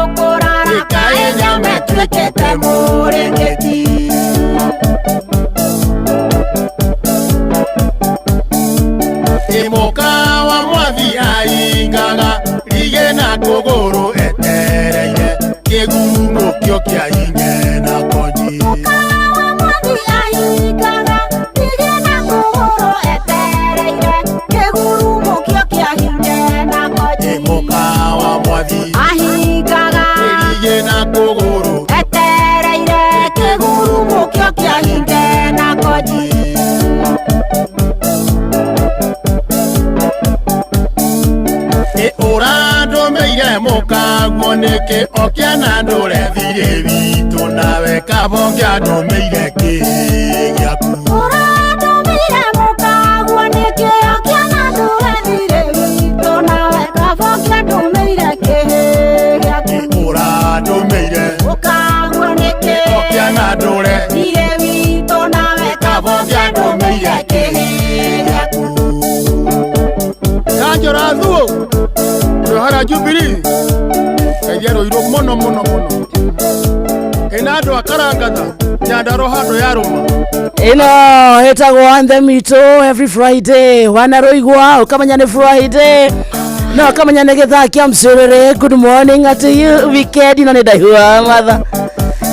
ukurara kaenya metwekete murengeti Imoka wa mwathi aingaga rigena kogoro etereire kigurumo kyo kia inye na koji Imoka wa mwathi aingaga rigena kogoro etereire kigurumo kyo kia inye na koji Imoka wa mwathi aingaga rigena kogoro etereire kigurumo kyo kia inye na koji Orado meire moka moneke okiana ndore thire bitu nawe kabongia ndo meire kiyaku Orado meire moka moneke okiana ndore thire bitu nawe kabongia ndo meire kiyaku Orado meire moka moneke okiana ndore thire bitu nawe kabongia ndo meire kiyaku Kanjora thuo Hara Jubilee Kayero iro mono Enado akarangata Nyandaro hado yaruma Ino hetagwo anthem ito every Friday wanaroigwa ukamanyane Friday no kamanyane githakia msurere good morning at you weekend ino ni daihua matha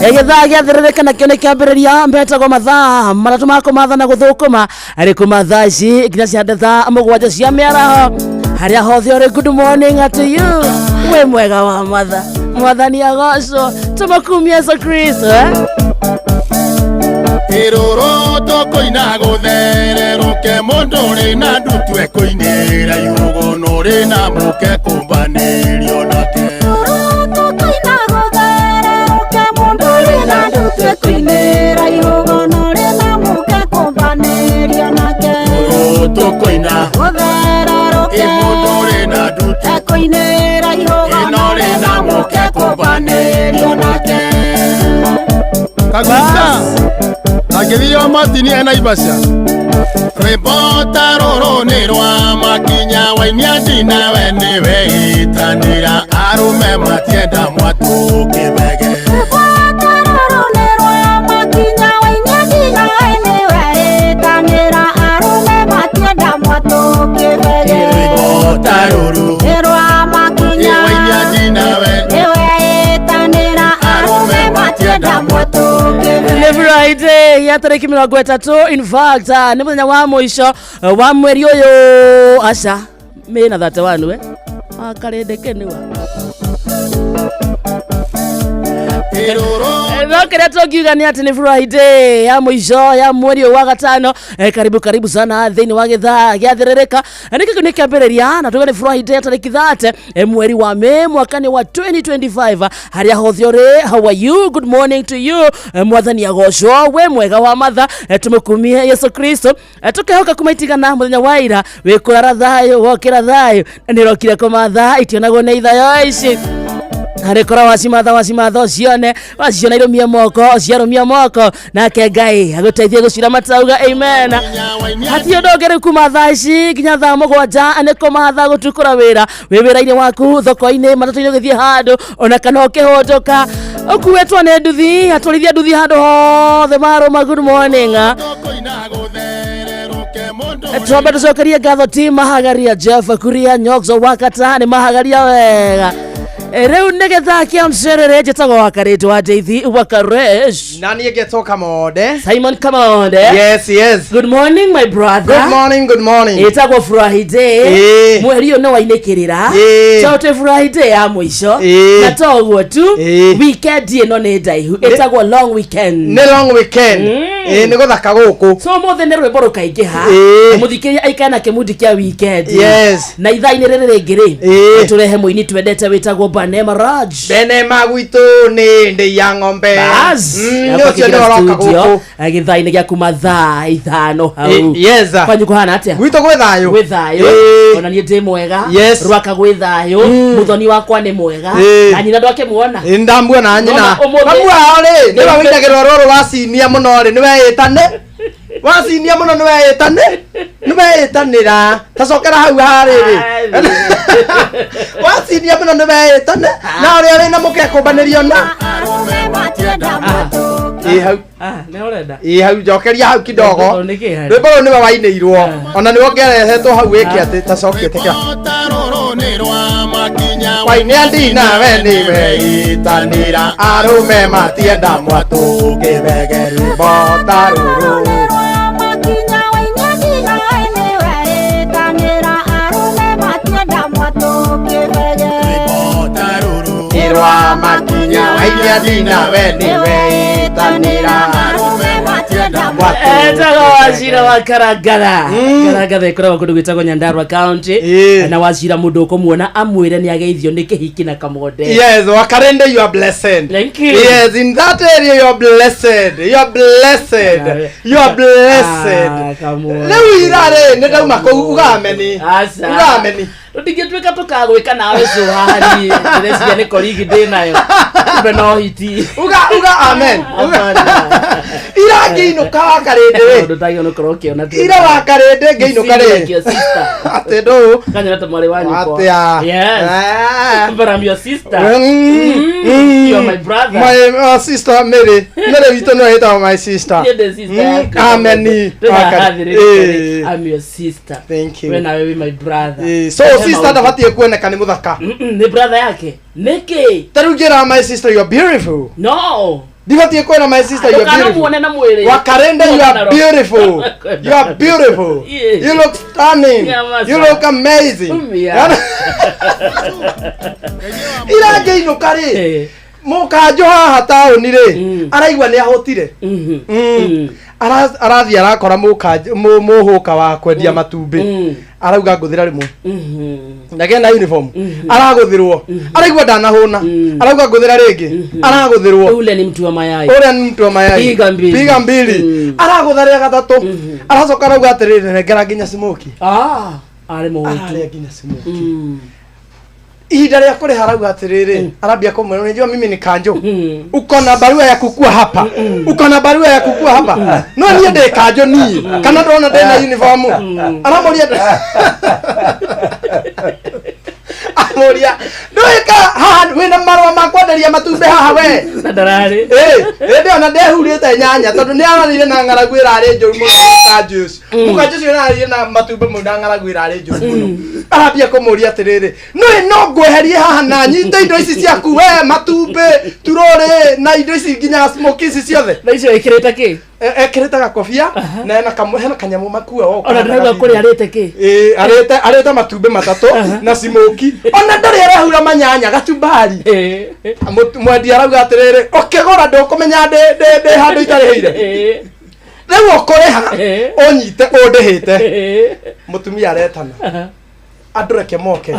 Egithagia thirereka na kione kiambiriria mbetagwo mathaa maratu mako matha na guthukuma ari kumathaa ici nginya cia thaa mugwanja cia miaraho haria hothe ore good morning at you we mwega wa matha mwathani agocwo tumakumia Yesu Kristo Iroro toko ina guthererũke mundu ri na ndutu ekoinira yugo no ri na muke kumbanĩrio nake Iroro toko ina guthererũke mundu ri na ndutu ekoinira yugo no ri na muke kumbanĩrio nake Iroro toko ina guthererũke mundu ri na ndutu ekoinira yugo no ri na muke kumbanĩrio nake Kagwita Agiriyo matini ena ibasha Rebota roro ni rwa makinya wainia dina wene weitanira arume matienda mwatu kibege Rebota roro ni rwa makinya wainia dina wene weitanira arume matienda mwatu kibege Rebota roro ni rwa makinya wainia dina wene weitanira arume matienda mwatu Friday ya tariki 30 in fact ni muthenya wa mwisho wa mweri uyu aca mena 31 akarendekeniwa Kira tokiuga ni ati ni Friday ya mwisho ya mweri wa gatano karibu sana thini wa githaa giathirereka niki ni kiambiriria na tuga ni Friday ya tariki 30 mweri wa Mei mwakani wa 2025 haria hothiore how are you good morning to you mwathani agocwo we mwega wa matha tumukumie Yesu Kristo tukehoka kumaitigana muthenya wa ira we kurara thayo wokira thayo nirokire kumatha itionago ne ithayo ici Harekora wasimatha cione irumia moko na ke Ngai aguteithie gucira matauga amen Hatio ndongere kuma thaa ici nginya thaa mugwanja aniko matha gutukura wira wira-ini waku thoko-ini matatu-ini githie handu ona kana ukihondoka ukuwetwo ne nduthi atwarithia nduthi handu hothe maruma good morning Tuombe tucokerie ngatho ti mahagaria Jeff Kuria Nyokzo wakata ni mahagaria wega Reu negetha kia mserere jetagwo wakarĩtwo wa Deithi Wakaresh. Nani egetoka mode? Simon Kamonde. Yes. Good morning my brother. Good morning. Etagwo Friday. Mweri no wainekirira. Chote Friday ya mwisho. Na toguo tu. Weekend ino ni ndaihu. Etagwo long weekend. Ne long weekend. Ni guthaka guku. So mothe ne rwimbo rukaingiha. Muthikiria aikana kimudi kia weekend. Yes. Na ithaa-ini riri ringiri. Turehe muini twendete witagwo Banema Raj. Benema gwitu ni ndi ya ng'ombe. Bas. Studio. Agithaini gya kuma thaa 5 hau. Yes. Kwanyu kuhana atia? Gwitu gwe thayo. Ona ni ndi mwega. Yes. Rwaka gwe thayo. Muthoni wakwa ni mwega. Na nyina ndoke muona. Ndambua na nyina. Kamwa ore. Ni wa windagirwo roro wa sinia muno ri ni we itane. wacinia muno ni weĩtanĩra tacokera hau harĩrĩ wacinia muno ni weĩtane na ũrĩa wĩna mũkekũmbanĩrio na hau njokeria hau kidogo rwĩmbo rũu nĩwe wainĩirwo ona nĩwe ũngĩarehetwo hau wĩke atĩ tacokie tĩkĩra wainĩandi nawe nĩwe itanĩra arũme matienda mwatũ kĩbege rwĩmbo ta rũrũ irwa makinya wainĩandi nawe nĩwe itanĩra etaga wacira wa Karangara Karangara ikoragwo kundu gwitagwo Nyandarua County na wacira mundu ukumuona amwire ni ageithio ni kihiki na kamonde. Yes, Wakarende, you are blessed. Thank you. Yes, in that area you are blessed. You are blessed. You are blessed. Leo irare ndauma ko ugameni. Ugameni. Ndingetweka tukagwika nawe Zohari ndĩreciria nĩ korigi ndĩ nayo kumbe no hiti uga amen ira ngĩinũka Wakarende we ndutagio no korokio na ira Wakarende ngĩinũka rĩ atĩ ndũ kanyana ta mwari wanyu kwa atia yes but I'm your sister you're my brother my sister Mary witũ no ĩtagwo my sister you're the sister amen I'm your sister thank you when I be my brother so sister ndabatie kuoneka ni muthaka ni brother yake niki tarujira my sister you are beautiful no ndibatie kuona my sister you are beautiful Wakarende you are beautiful you are beautiful you look stunning you look amazing ira ngĩinũka rĩ mũkanjũ haha taũni rĩ araigua nĩ ahotire arathi arakora mũhũka wa kwendia matumbĩ arauga ngũthĩra rĩmwe ndagenda uniform aragũthĩrwo araigua ndanahũna arauga ngũthĩra rĩngĩ aragũthĩrwo ule ni mtu wa mayai piga mbili aragũtharĩa gatatũ aracoka arauga atĩrĩrĩ nengera nginya smoki arĩ mũhutu nginya smoki ihinda rĩa kũrĩha arauga atĩrĩrĩ arambia kũmwĩra unajua mimi ni kanjũ uko na barua ya kukua hapa uko na barua ya kukua hapa no niĩ ndĩ kanjũ niĩ kana ndona ndĩna uniform aramoria amoria ndoika haha wĩna marũa ma kwenderia matumbĩ haha we ndararĩ ĩndĩ ona ndehurĩte nyanya tondũ nĩ aranire na ng'aragu ĩrarĩ njũru mũno kanjũ ũcio nĩararire na matumbĩ mũno na ng'aragu ĩrarĩ njũru mũno arambia kũmũria atĩrĩrĩ no ngweherie haha na nyite indo ici ciaku we matumbĩ turore na indo ici nginya smoke ici ciothe na icio ĩkĩrĩte kĩ ekĩrĩte gakobia na hena kanyamũ makua ona ndĩrauga kũrĩ arĩte kĩ arĩte matumbĩ matatũ na smoke ona ndarĩ arahura manyanya gacumbari mwendia arauga atĩrĩrĩ ũkĩgũra ndũkũmenya ndĩ handũ itarĩhĩire rĩu ũkũrĩha ũnyite ũndĩhĩte mũtumia aretana andũ reke moke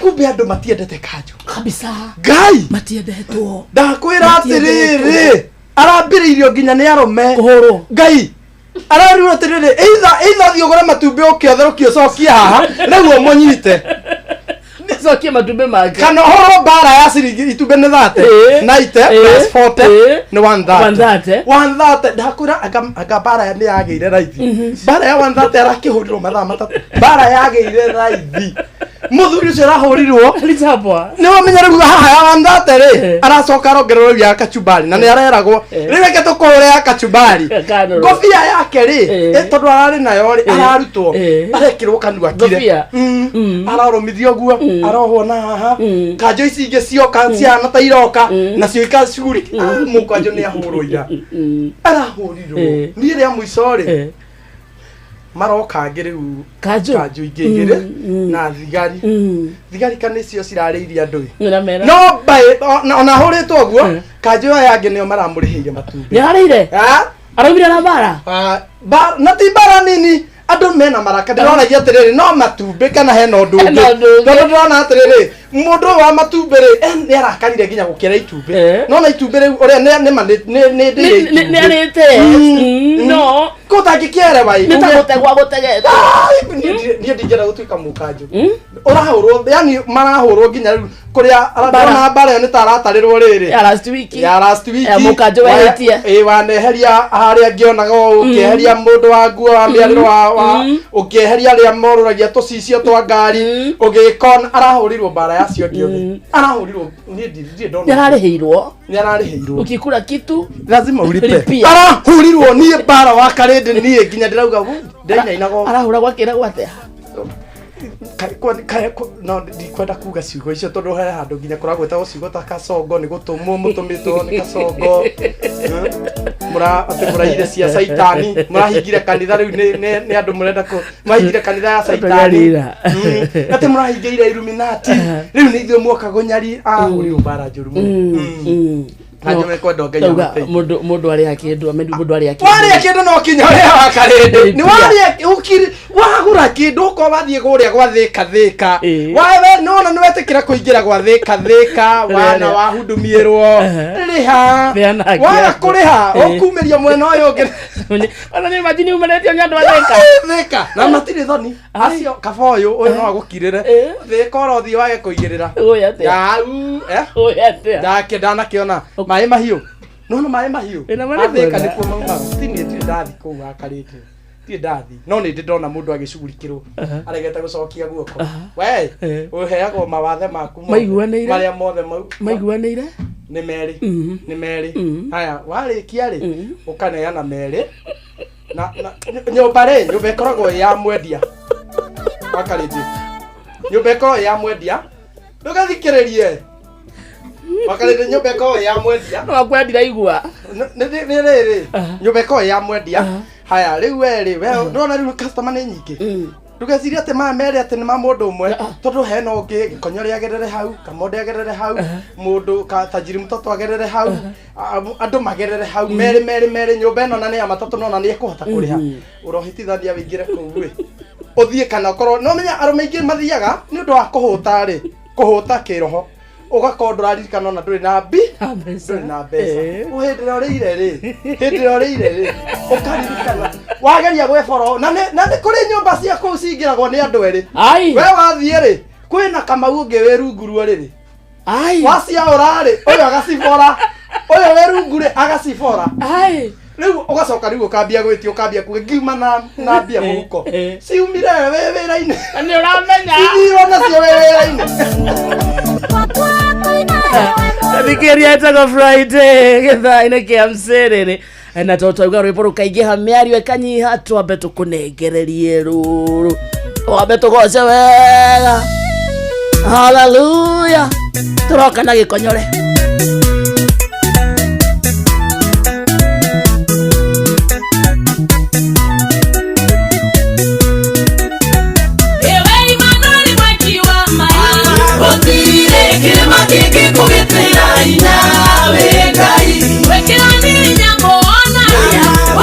kumbe andũ matiendete kanjũ kabisa ngai matiendetwo ndakwĩra atĩrĩrĩ arambĩrĩirio nginya nĩ arũme kũhũrwo ngai ararirwo atĩrĩrĩ either thiĩ ũgũre matumbĩ ũkĩotherũkie ũcokie haha rĩu ũmũnyite cokie matumbĩ make kana horo bara ya ciringi itumbĩ nĩ 30 90 plus 40 nĩ 130 ndakwĩra anga bara nĩ yagĩire raithi bara ya 130 arakĩhũrirwo mathaa matatũ bara yagĩire raithi mũthuri ũcio arahũrirwo nĩ wamenya rĩu haha ya 130 rĩ aracoka arongererwo ya kachumbari na nĩ areragwo rĩu reke tũkũhũre ya kachumbari ngobia yake rĩ tondũ ararĩ nayo rĩ ararutwo arekĩrwo kanua kire ararũmithio guo arohwo na haha kanjũ ici ingĩ cioka ciana ta iroka nacio ikacuguri mũkanjũ nĩ ahũrwo ira arahũrirwo niĩ rĩa mũico rĩ maroka ngĩrĩu kanjũ ingĩ igĩrĩ na thigari kana icio cirarĩirie andũ no ona hũrĩtwo guo kanjũ aya angĩ nĩo maramũrĩhĩire matumbĩ nĩarĩire araumire na bara na ti bara nini andũ mena maraka ndĩronagia atĩrĩrĩ no matumbĩ kana hena ũndũ ũngĩ tondũ ndĩrona atĩrĩrĩ mundu wa matumbere ni arakarire ginya gukira itumbe no na itumbere uria ni arite no ko tagikiere bai ni tagutegwa gutegeta ni ndingera gutuika mukanju urahurwo yani marahurwo ginya kuria arana bare ni taratarirwo riri ya last week mukanju wehitie waneheria haria ngionaga ukieheria mundu wa nguo wa miariro wa ukieheria ria moruragia tucicio twa ngari ugikon arahurirwo bara yacio giothe arahurirwo ni ndiri ndona ni arariheirwo ukikura kitu lazima ulipe arahurirwo ni bara wa karende ni ginya ndirauga ndaina inago arahura gwakira gwate no ndikwenda kuga ciugo icio tondu he handu nginya kuragweta ciugo ta Kasongo ni gutumwo mutumitwo ni Kasongo muraire cia saitani murahingire kanitha riu ni andu murenda ku mahingire kanitha ya saitani ati murahingire Illuminati riu ni ithuĩ mwoka gunyari ahuriro bara njuru Kanyo kwenda Ngai amate mundu ari akindu no kinya ria wakarende ni wari ukiri wagura kindu ko bathie guria gwa thika wawe nona ni wetikira kuingira gwa thika wana wahundumirwo riha wa kuriha okumeria mwena uyu ngi ona ni imagine umeretio nyandu wa thika na matiri thoni acio kaboyo uyu no agukirire thika orothi wage kuigirira ndake ndanakiona mai mahiu no mai mahiu athika ni kuo mauma tini ndathi ku wakarite ti ndathi no ni ndona mundu agicugurikirwo aregete gucokia guoko we uheago mawathe maku maria mothe maiguaneire ni meri haya warikia ri ukaneana meri na nyumba ikoragwo ya mwendia wakarite nyumba ikoragwo ya mwendia ndugathikiririe wakarite nyumba ikoragwo ya mwendia no kwendira igua ni riri nyumba ikoragwo ya mwendia haya riu we ndona riu customer ni nyingi ndugeciria ati mere ati ni mundu umwe tondu hena ungi gikonyori agerere hau kamonde agerere hau mundu tajiri mtoto agerere hau andu magerere hau mere nyumba ino na ni ya matatu no na ni ekuhota kuriha urohitithania wingire kuu uthie kana korwo no menya arume ingi mathiaga ni undu wa kuhuta kiroho ugakondora ririkana na nduri na mbeca uhindira uri ukaririkana wageria gweforo na ni kuri nyumba cia kuu cingiragwo ni andu eri we wathie ri kwina Kamau ungi wi rungu ruo riri wacia urari uyu agacibora uyu wi rungu ri agacibora riu ugacoka riu ukambia gwitio ukambia kugiuma na mbia muhuko ciumire we wira-ini ni uramenya ithiro nacio we wira-ini Thikiria etago Friday githaa-inĩ kia mcerere na totauga rwimbo rukaingĩha mĩario ĩkanyiha twambe tũkũnengererie rũrũ wambe tũgoce wega haleluya tũroka na gĩkonyore kugitira inawe Ngai wekira ninya mona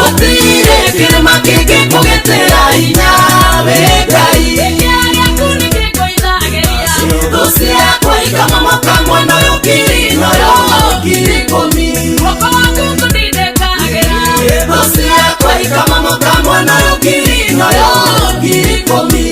otire kirima kiki kugitira inawe Ngai ekiaria kunike koithageria dosia kwa kama makamwa no yokiri no yokiri komi wako kudidekageria dosia kwa kama makamwa no yokiri no yokiri komi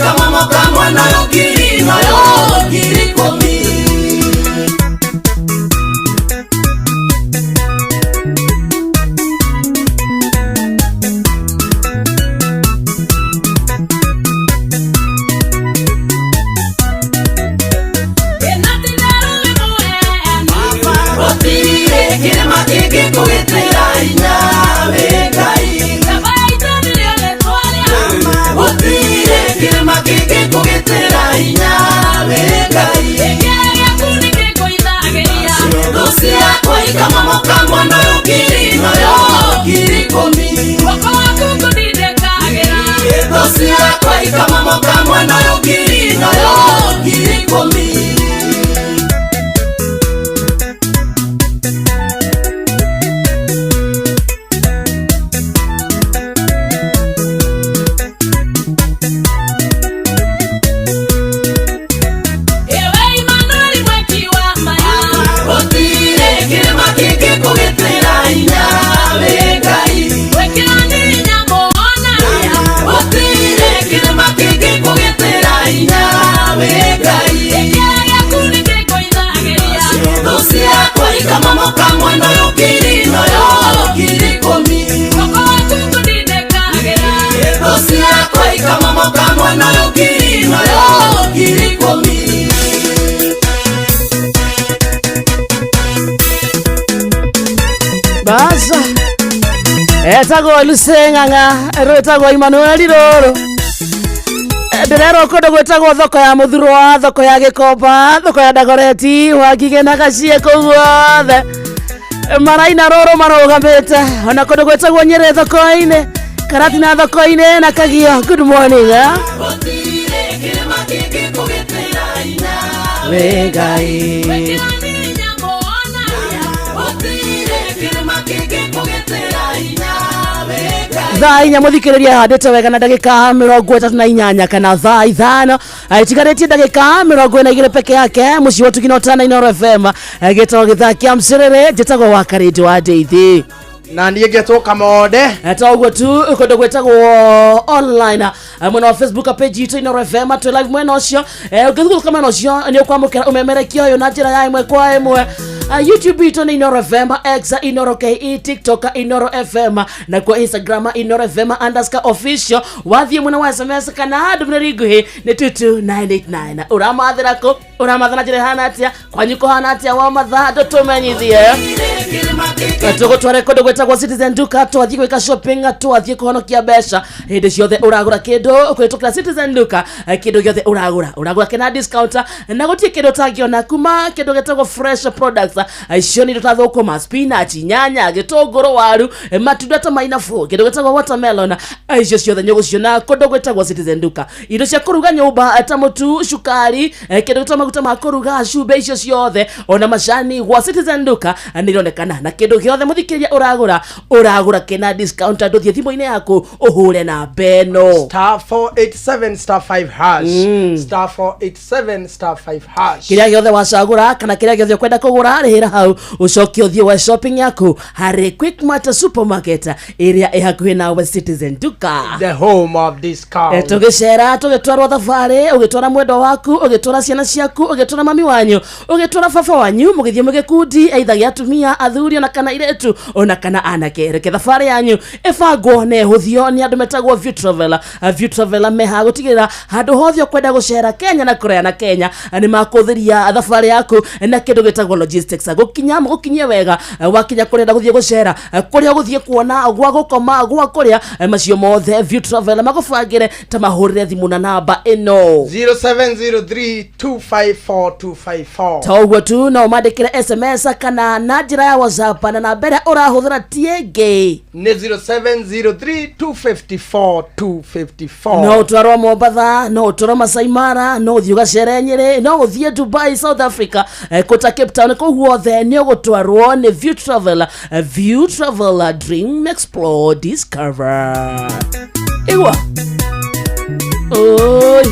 ikamomoka mwana yokiri nayo kirikomi. Kirema kiki kugitira inya wengai Kabaita milione twanya Otire kirema kiki kugitira inya wengai Ekaya kunike koithageria Dosi yakwa ikamomoka mwana yokiri nayo kirikomi Wako waku kundidekagera Dosi yakwa ikamomoka mwana yokiri nayo kirikomi. Ikamomoka mwana yokiri nayo kirikomi. Wako waku kundidekagera Dosi yakwa ikamomoka mwana yokiri nayo kirikomi. Basa etago Luseng'ang'a rwetagwo Emmanuel Roro ndirero kundu gwitagwo thoko ya Muthurwa, thoko ya Gikomba, thoko ya Dagoreti, Wangige na Gacie kuu guothe maraina Roro marugamite. Ona kundu gwitagwo Nyeri thoko-ini, Karatina thoko-ini na Kagio. Good morning Wengai thaa inya muthikiriria handite wega na ndagika 38 kana thaa 5 aitigaretie ndagika 42 peke yake muci watu kinotana Inooro FM gitoro githakia mcirire njitagwo wa Karĩnji wa Ndeithi na niĩ ngetwo Kamode etagwo tu kundu gwetagwo online mwena wa Facebook page itu Inooro FM tu live mwena ucio ungithuka mwena ucio ni ukwamukira umemerekio yo na njira ya imwe kwa imwe. YouTube ito ni Inooro FM, X Inooro KE, TikTok Inooro FM na kwa Instagram Inooro FM _official. Wathie mwena wa SMS kana ndumĩrĩri nguhĩ ni 22989 uramathirako uramathana njĩra hana atia kwanyu kuhana atia wa mathaa tumenyithie tugutware kundu gwetagwo Citizen Duka twathie gwika shopping twathie kuhonokia mbeca hindi ciothe uragura kindu kwitukira Citizen Duka kindu giothe uragura kena discount na gutie kindu tangiona kuma kindu getagwo fresh products icio ni tutathukuma spinach nyanya gitunguru waru matunda ta mainafu kindu getagwo watermelon icio ciothe nyoguciona kundu gwetagwo Citizen Duka indo cia kuruga nyumba ta mutu shukari kindu ta maguta ma kuruga cube icio ciothe ona macani gwa Citizen Duka nironekana na kindu giothe muthikiria uragura kena discount nduthie thimu-ini yaku uhure na beno *487 *5 hash *487 *5 hash kiria giothe wacagura kana kiria giothe kwenda kugura rihira hau ucoke uthie wa shopping yaku hari Quickmart supermarket area ihakuhi nawe Citizen Duka, the home of discount. tugicera tugitwarwo thabari ugitwara mwendo waku ugitwara ciana ciaku ugitwara mami wanyu ugitwara baba wanyu mugithie mugikundi either gia atumia athuri ona kana iretu ona kana anake reke thabari yanyu ibangwo na ihuthio ni andu metagwo View Traveler meha gutigirira handu hothe kwenda gucera Kenya na Korea na Kenya ni makuthiria thabari yaku na kindu gitagwo logistics gukinyie wega wakinya kurenda guthie gucera kuria guthie kuona gwa gukoma gwa kuria macio mothe View Traveler magufangire ta mahurire thimu na namba ino 0703254254 tawuo tu no mandikire SMS kana na njira ya WhatsApp na namba ĩrĩa ũrahuthira tienge ni 0703254254 no utwarwo Mombatha no utwarwo Masai Mara no uthie ugacere Nyeri no uthie Dubai South Africa kota Cape Town ko guothe ni ugutwarwo ni View Traveler Dream Explore Discover igwa oi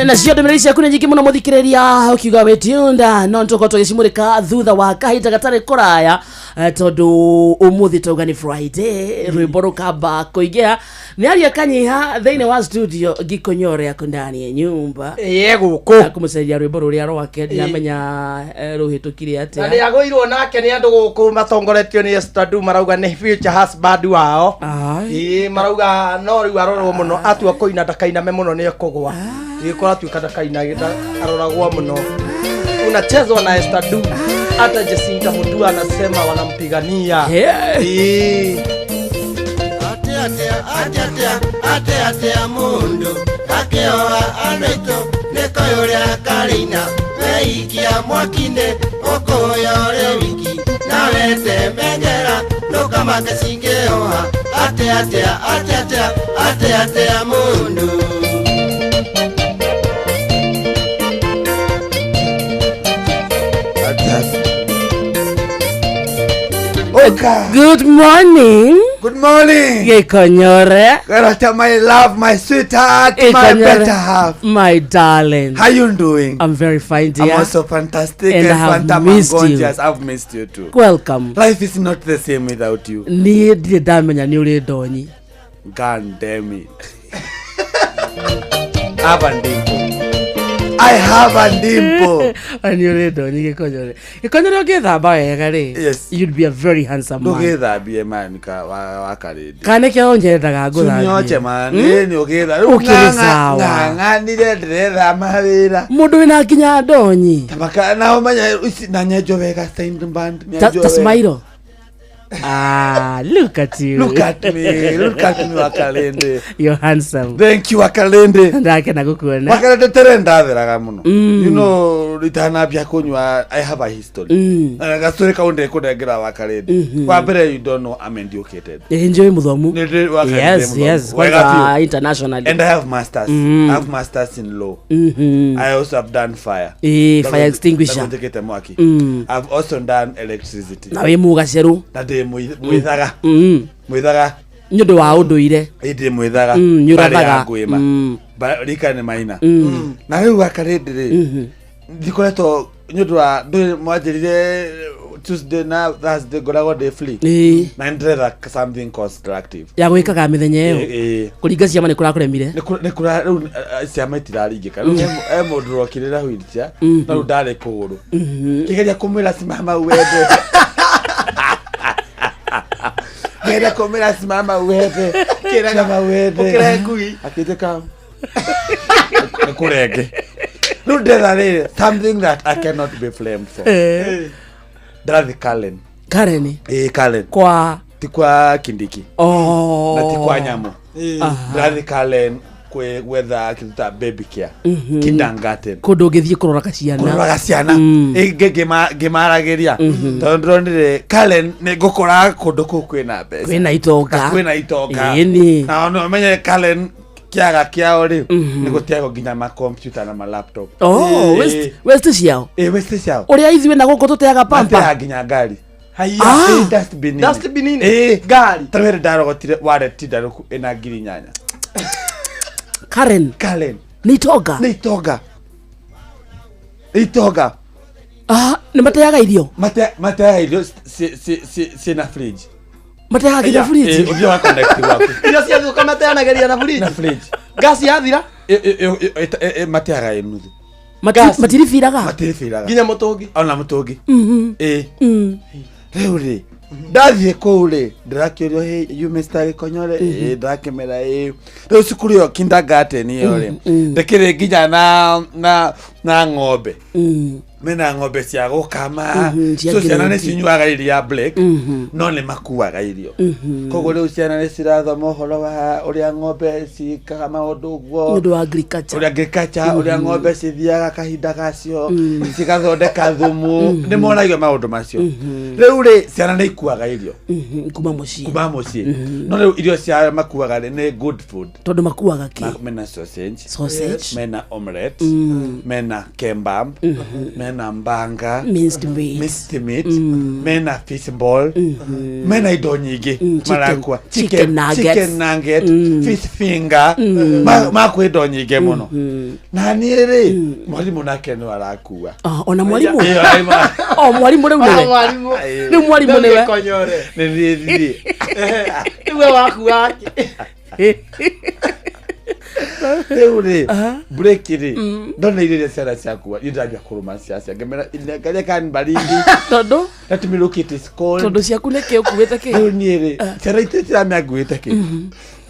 na cio ndũmĩrĩri kuna nyingĩ mũno mũthikĩrĩria ukiuga wĩtiunda no ntũkorwo tũgĩcimũrĩka thutha wa kahinda gatarĩ kũraya tondu umuthi toga ni Friday rwimbo rukamba kuigea ni aria kanyiha thiini wa studio Gikonyore yako ndani ya nyumba guku akumusaidia rwimbo ruria rwake ndamenya ruhitukire atia na yagoirwo nake ni andu guku matongoretio ni Estadu marauga ni future husband wao marauga no riu arorwo muno atua koina ndakaina me muno ni ekugwa ikora tu kadakaina aroragwa muno unachezwa na Estadu hata Jacinta Mudua anasema wanampigania Ate mundu akeoa anaito nekoyoria karina weikia mwakinde okoyore wiki na wete mengera nokama kesingeoa ate mundu Good morning. Good morning. Gikonyore. Karata, my love, my sweetheart, my better half. My darling. How you doing? I'm very fine, dear. I'm also fantastic and I have missed you. I've missed you too. Welcome. Life is not the same without you. Ni ndamenya ni uri donyi. God damn it. I have a dimple. And you read on Gikonyore. Gikonyore gethamba wega ri. Yes. You'd be a very handsome man. Ndugethambie man ka wakaridi. Kane kya onjedaga guthambia. Sunyoche man. Ni ugetha. Ukirisawa. Ng'anire ndĩrethamba wĩra. Mundu wina kinya ndonyi. Tabaka na umanya na nyejo wega stand band. Tasmairo. Look at you. Look at me Wakalende. You're handsome. Thank you Wakalende. Ndake na gukuona. Wakalende terenda theraga muno. You know ritana bya kunywa I have a history. Gastori kaunde kudegera Wakalende. Kwa mbere you don't know I'm educated. Enjoy muthomu. Yes. Quite internationally. And I have masters. I have masters in law. I also have done fire. Fire extinguisher. I've also done electricity. Na we mugaceru. Mwithaga nyondo wa unduire indi mwithaga nyurathaga rika ni maina na riu Wakalende ndikoretwo nyondo wa mwanjirire Tuesday na Thursday gorago day free na ndretha something constructive ya gwikaga mithenya iyo kuringa ciama ni kurakuremire ni kura ciama itiraringika mundu rokirira wheelchair na ru ndare kuguru kigeria kumwira simama wende Kera komera simama wete. Kera kama wete. Ukira ngui. Akiteka. Kurege. No there something that I cannot be blamed for. That's Karen. Karen. Karen. Kwa tikwa Kindiki. Na tikwa Nyamo. That's Karen. Kwe whether kita baby care kindergarten kodo gethie kurora kaciana gemarageria tondronire Karen ne gukora kodo kwina besa kwina itoga ini na no menye Karen kiaga kiao ri ni gutiago ginya ma computer na ma laptop west ciao uria ithiwe na guko tuteaga pampa ginya gari haya dustbin ni gari tawere darogotire wallet daruku ena giri nyanya Karen Nitoga ni mateaga irio si na fridge mateaga kinya fridge obyo wa connect wako irio cia thuka mateana geria na fridge gas yathira mateaga inuthi matirifiraga ginya mutungi ona mutungi reuri ndathie kule ndirakirio hey you Mr. Gikonyore ndakemera rĩu cukuru yo kindergarten yo ri ndekire nginya na ng'ombe mena ng'ombe cia gukama so ciana nĩ cinyuaga iria black no nĩ makuaga irio koguo rĩu ciana nĩ cirathoma ũhoro wa ũrĩa ng'ombe cikaga maũndũ ũguo ũndũ wa agriculture ũrĩa ng'ombe cithiaga kahinda gacio cigathondeka thumu nĩ monagio maũndũ macio rĩu rĩ ciana nĩ ikuaga irio kuma mũciĩ no rĩu irio cia makuaga nĩ good food tondũ makuaga kĩ mena sausage mena omelette mena kebab mena mbanga, minced meat, mena fish ball, mena indo nyingi marakwa chicken nuggets, fish finger, makwa indo nyingi muno. Na ni ri mwalimu nake no arakua. Ona mwalimu. Mwalimu reu ni mwalimu ni we konyore. Ni Iwe wakua. Eure break iri ndona ile sera cyakwa indabya kuruma cyase ngemera ile kan barindi todo let me look it is cold todo ciakuneke ukuwete ke niere sera itira me agwete ke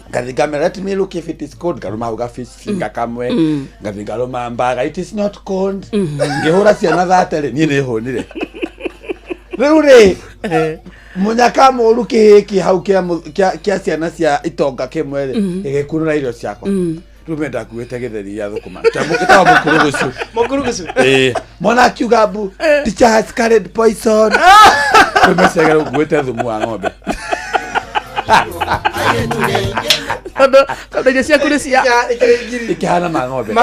ngathi ngamera let me look if it is cold garuma uga fish finger kamwe ngathi ngaruma mbaga it is not cold ngehura ciana thatere ni honire reure munyaka moru kihiki hau kia ciana cia itonga kimwere igekunura irio ciakwa rumenda kuwete githeri ya thukuma tambukita mukurugucu mona akiuga bu teacher has carried poison rumesega kuwete thumu wa ng'ombe todo irio ciaku ni cia ikihana mang'ombe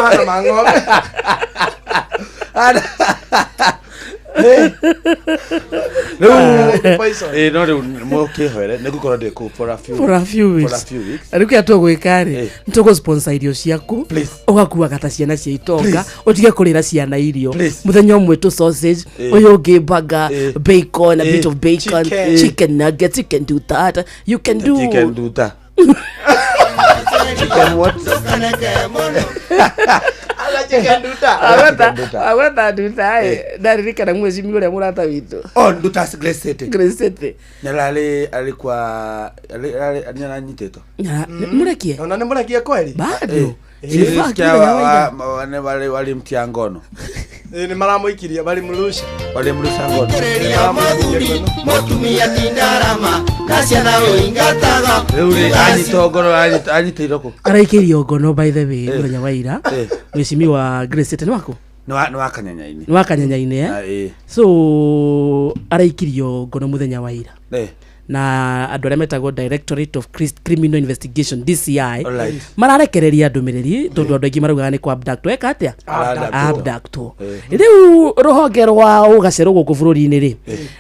no rĩu mũkĩhoere nĩgũkorwo ndĩkũ for a few weeks ariko atũgwĩka-rĩ nĩtũgũ-sponsor irio ciaku ũgakuaga ta ciana cia itonga ũtige kũrĩra ciana irio mũthenya ũmwe tu sausage ũyũ ũngĩ burger bacon a bit of bacon chicken nuggets you can do that chicken what awetha nduta ndaririkana mwezi mimi uria murata witu nduta Grace Nyalale alikuwa ananyiteto murekie ona ni murekie kweli bado wale mtia ngono ni maramuikiria bali murusha ngono motumia tindarama naciana uingataga uri anyitogoro anyiteiroko araikirio ngono by the way muthenya wa ira mwicimi wa Grace ni wako ni wa kanyanyaine so araikirio ngono muthenya wa ira na andũ arĩa metagwo Directorate of Criminal Investigation DCI mararekereria ndũmĩrĩri tondũ andũ aingĩ maraugaga nĩ kwa abduct weka atĩa abduct rĩu rũhonge rwa ũgacĩru gũkũ bũrũri-inĩ rĩ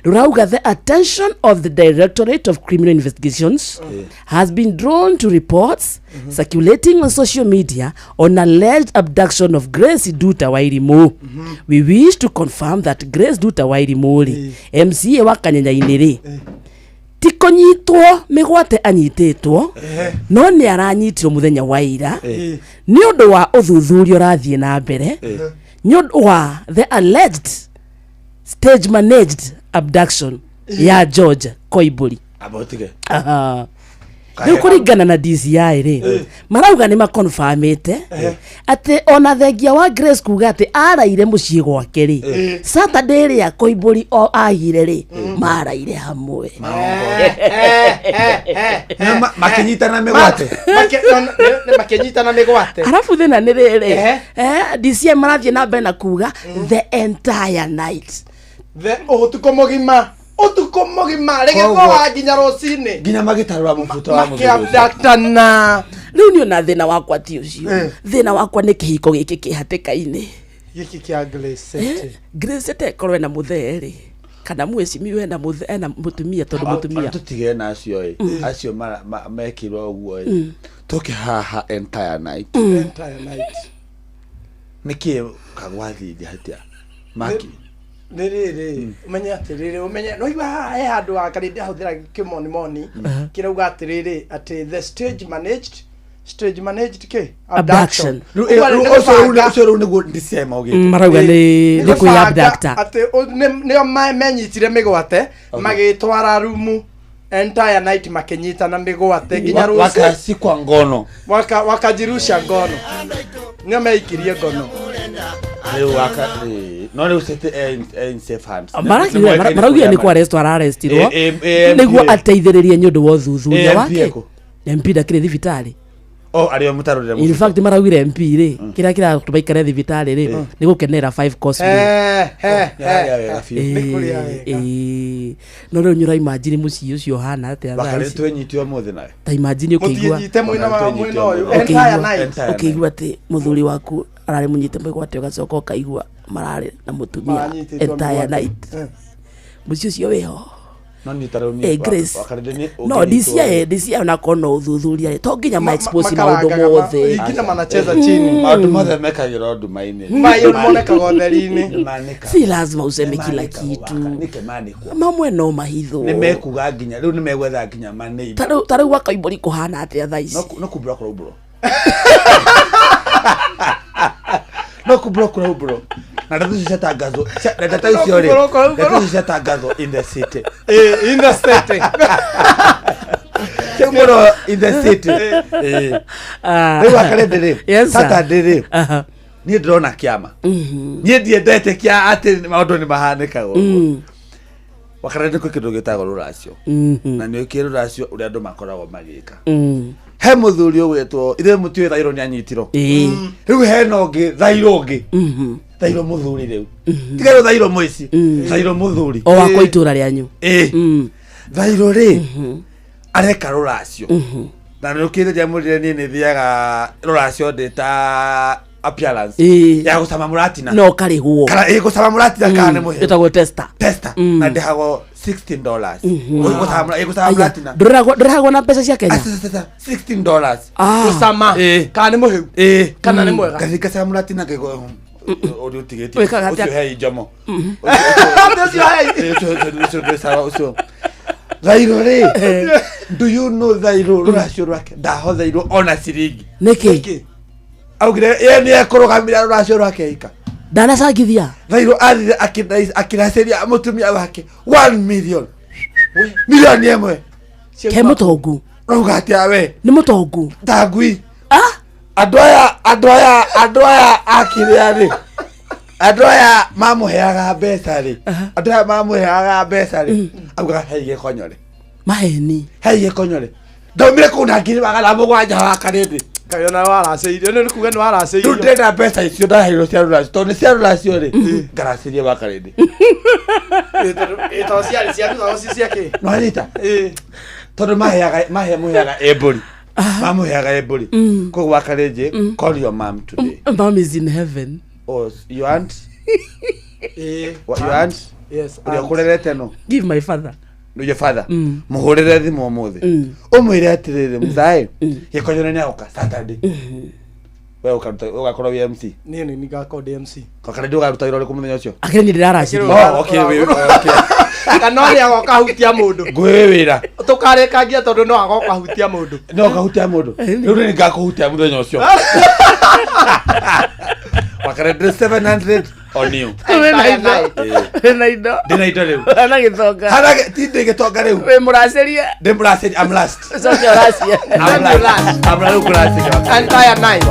rũrauga the attention of the Directorate of Criminal Investigations has been drawn to reports circulating on social media on alleged abduction of Grace Nduta Wairimu. We wish to confirm that Grace Nduta Wairimu MCA wa Kanyanyaine rĩ tikonyitwo migwate anyititwo no ni aranyitirwo muthenya wa ira ni undu wa uthuthurio rathie na mbere ni undu wa the alleged stage managed abduction ya George Koiburi abotige Riu kuringana na DCI ri marauga ni makonfirmite ati ona thengia wa Grace kuga ati araire mucii gwake ri Saturday ri ya Koiburi o agire ri maraire hamwe makinyitana migwate makinyitana migwate arafu thina ni riri DCI marathie na mbere na kuga the entire night utuko mogima rege kwa ginya rocini ginya magitarura mufuto wa muthuri abductana riu ni ona thina wakwa ti ucio thina wakwa ni kihiko giki kihatikaine giki kia Grace korwe na mutheri kana mwecimi we na mutumia tondu mutumia tutige na acio acio mekirwo uguo toke haha entire night niki kagwathithia hatia maki niriri umenya atiriri umenya no iba handu akarinde ahuthira kimoni kirauga atiriri ati the stage managed ke abduction so nego ndisema oge marauga ni ku abductor ati ne menyitire migwate magitwara rumu entire night makenyita na migwate ginya ruci wakasikwa ngono wakajirusha ngono nio meikirie ngono leo no leo sete in safe hands marauga ni kwa arrestirwo niguo ateithĩrĩrie nĩ ũndũ wa ũthuthuria wake MP ndakĩrĩ thibitarĩ ario mutarurire in fact maraugire MP ri kira tuba ikare thibitarĩ ri ni gukenera 5 course no rĩu nyura imagine muciĩ ũcio hana atĩa bakare twenyitio mothe nayo ta imagine ukigua entire night ukigua ati muthuri waku arari munyite migwate ugacoka ukaigua marare na mutumia entire night mucio ucio weho no ni taroni Grace no disia na kono uthuthuria to nginya ma expose maundu mothe ikina manacheza chini maundu mothe mekagirwo ndumaini mayo moneka gotheri-ini si lazima useme kila kitu mamwe no mahitho ni mekuga nginya riu ni megwetha nginya manei taru wakaibori kuhana atia thaici no kubura bro no kubura bro na ndeto ciatangazo ndeto icio ri ndeto ciatangazo in the city in the state Temoro in the city riu akarendere Saturday ri ni ndrona kiama ni ndiendete kia ati maundu ni mahanikaga wakarende ko kindu gitagwo ruracio na ni ukiruracio uri andu makoragwo magika he muthuri ugwetwo ithe mutio thairo ni anyitiro riu he nongi thairo thairo muthuri riu tigero thairo moici thairo muthuri o wako itura ryanyu thairo ri areka ruracio na ni ukirire murire ni thiaga ruracio ndeta appearance ya gusama muratina no karigwo kana gusama muratina kana muhe etagwo tester na ndihago $16 gusama muratina nduragwo na pesa cia Kenya $16 gusama kana muhe kana ni mwega kathika sama muratina kego audio tigeti ucio hei jomo ucio thairo ri do you know thairo ruracio rwake ndaho thairo ona ciringi niki augire ye ni ekorogamira ruracio rwake ika dana sagithia thairo athire akiraceria mutumia wake 1 million milioni emwe ke mutongu rauga atia we ni mutongu ndagui andu aya akiria ri andu aya mamuheaga mbeca ri andu aya mamuheaga mbeca ri auga heige konyore maheni heige konyore ndaumire kuna ngiri magana mugwanja wa karindi kayona waraceirio ni kuga ni waraceirio tu ndenda mbeca icio ndahiro cia ruracio to ni cia ruracio ri ngaracirie wa karindi ito ciari cia thutha ucio ciake no anyita tondu muheaga ebori mamuheaga ebori koguo wa karindi call your mom today mom is in heaven oh you aunt what you aunt yes uria kurerete no give my father no your father muhurire thimu umuthi umwire atirire muthai gikonyone ni agoka Saturday we ugakorwo wi MC ni ngakora MC kakare ndugaruta irore ku muthenya ucio akire ni ndiraraciri okay kana ni agoka hutia mundu ngwe wira tukarekangia tondu no agoka hutia mundu no kahutia mundu riu ni ngakuhutia muthenya ucio wakare 700 on you na indo riu ana githonga hana tinde gitonga riu we muraceria de muraceri I'm last so racia I'm last kuraceri entire night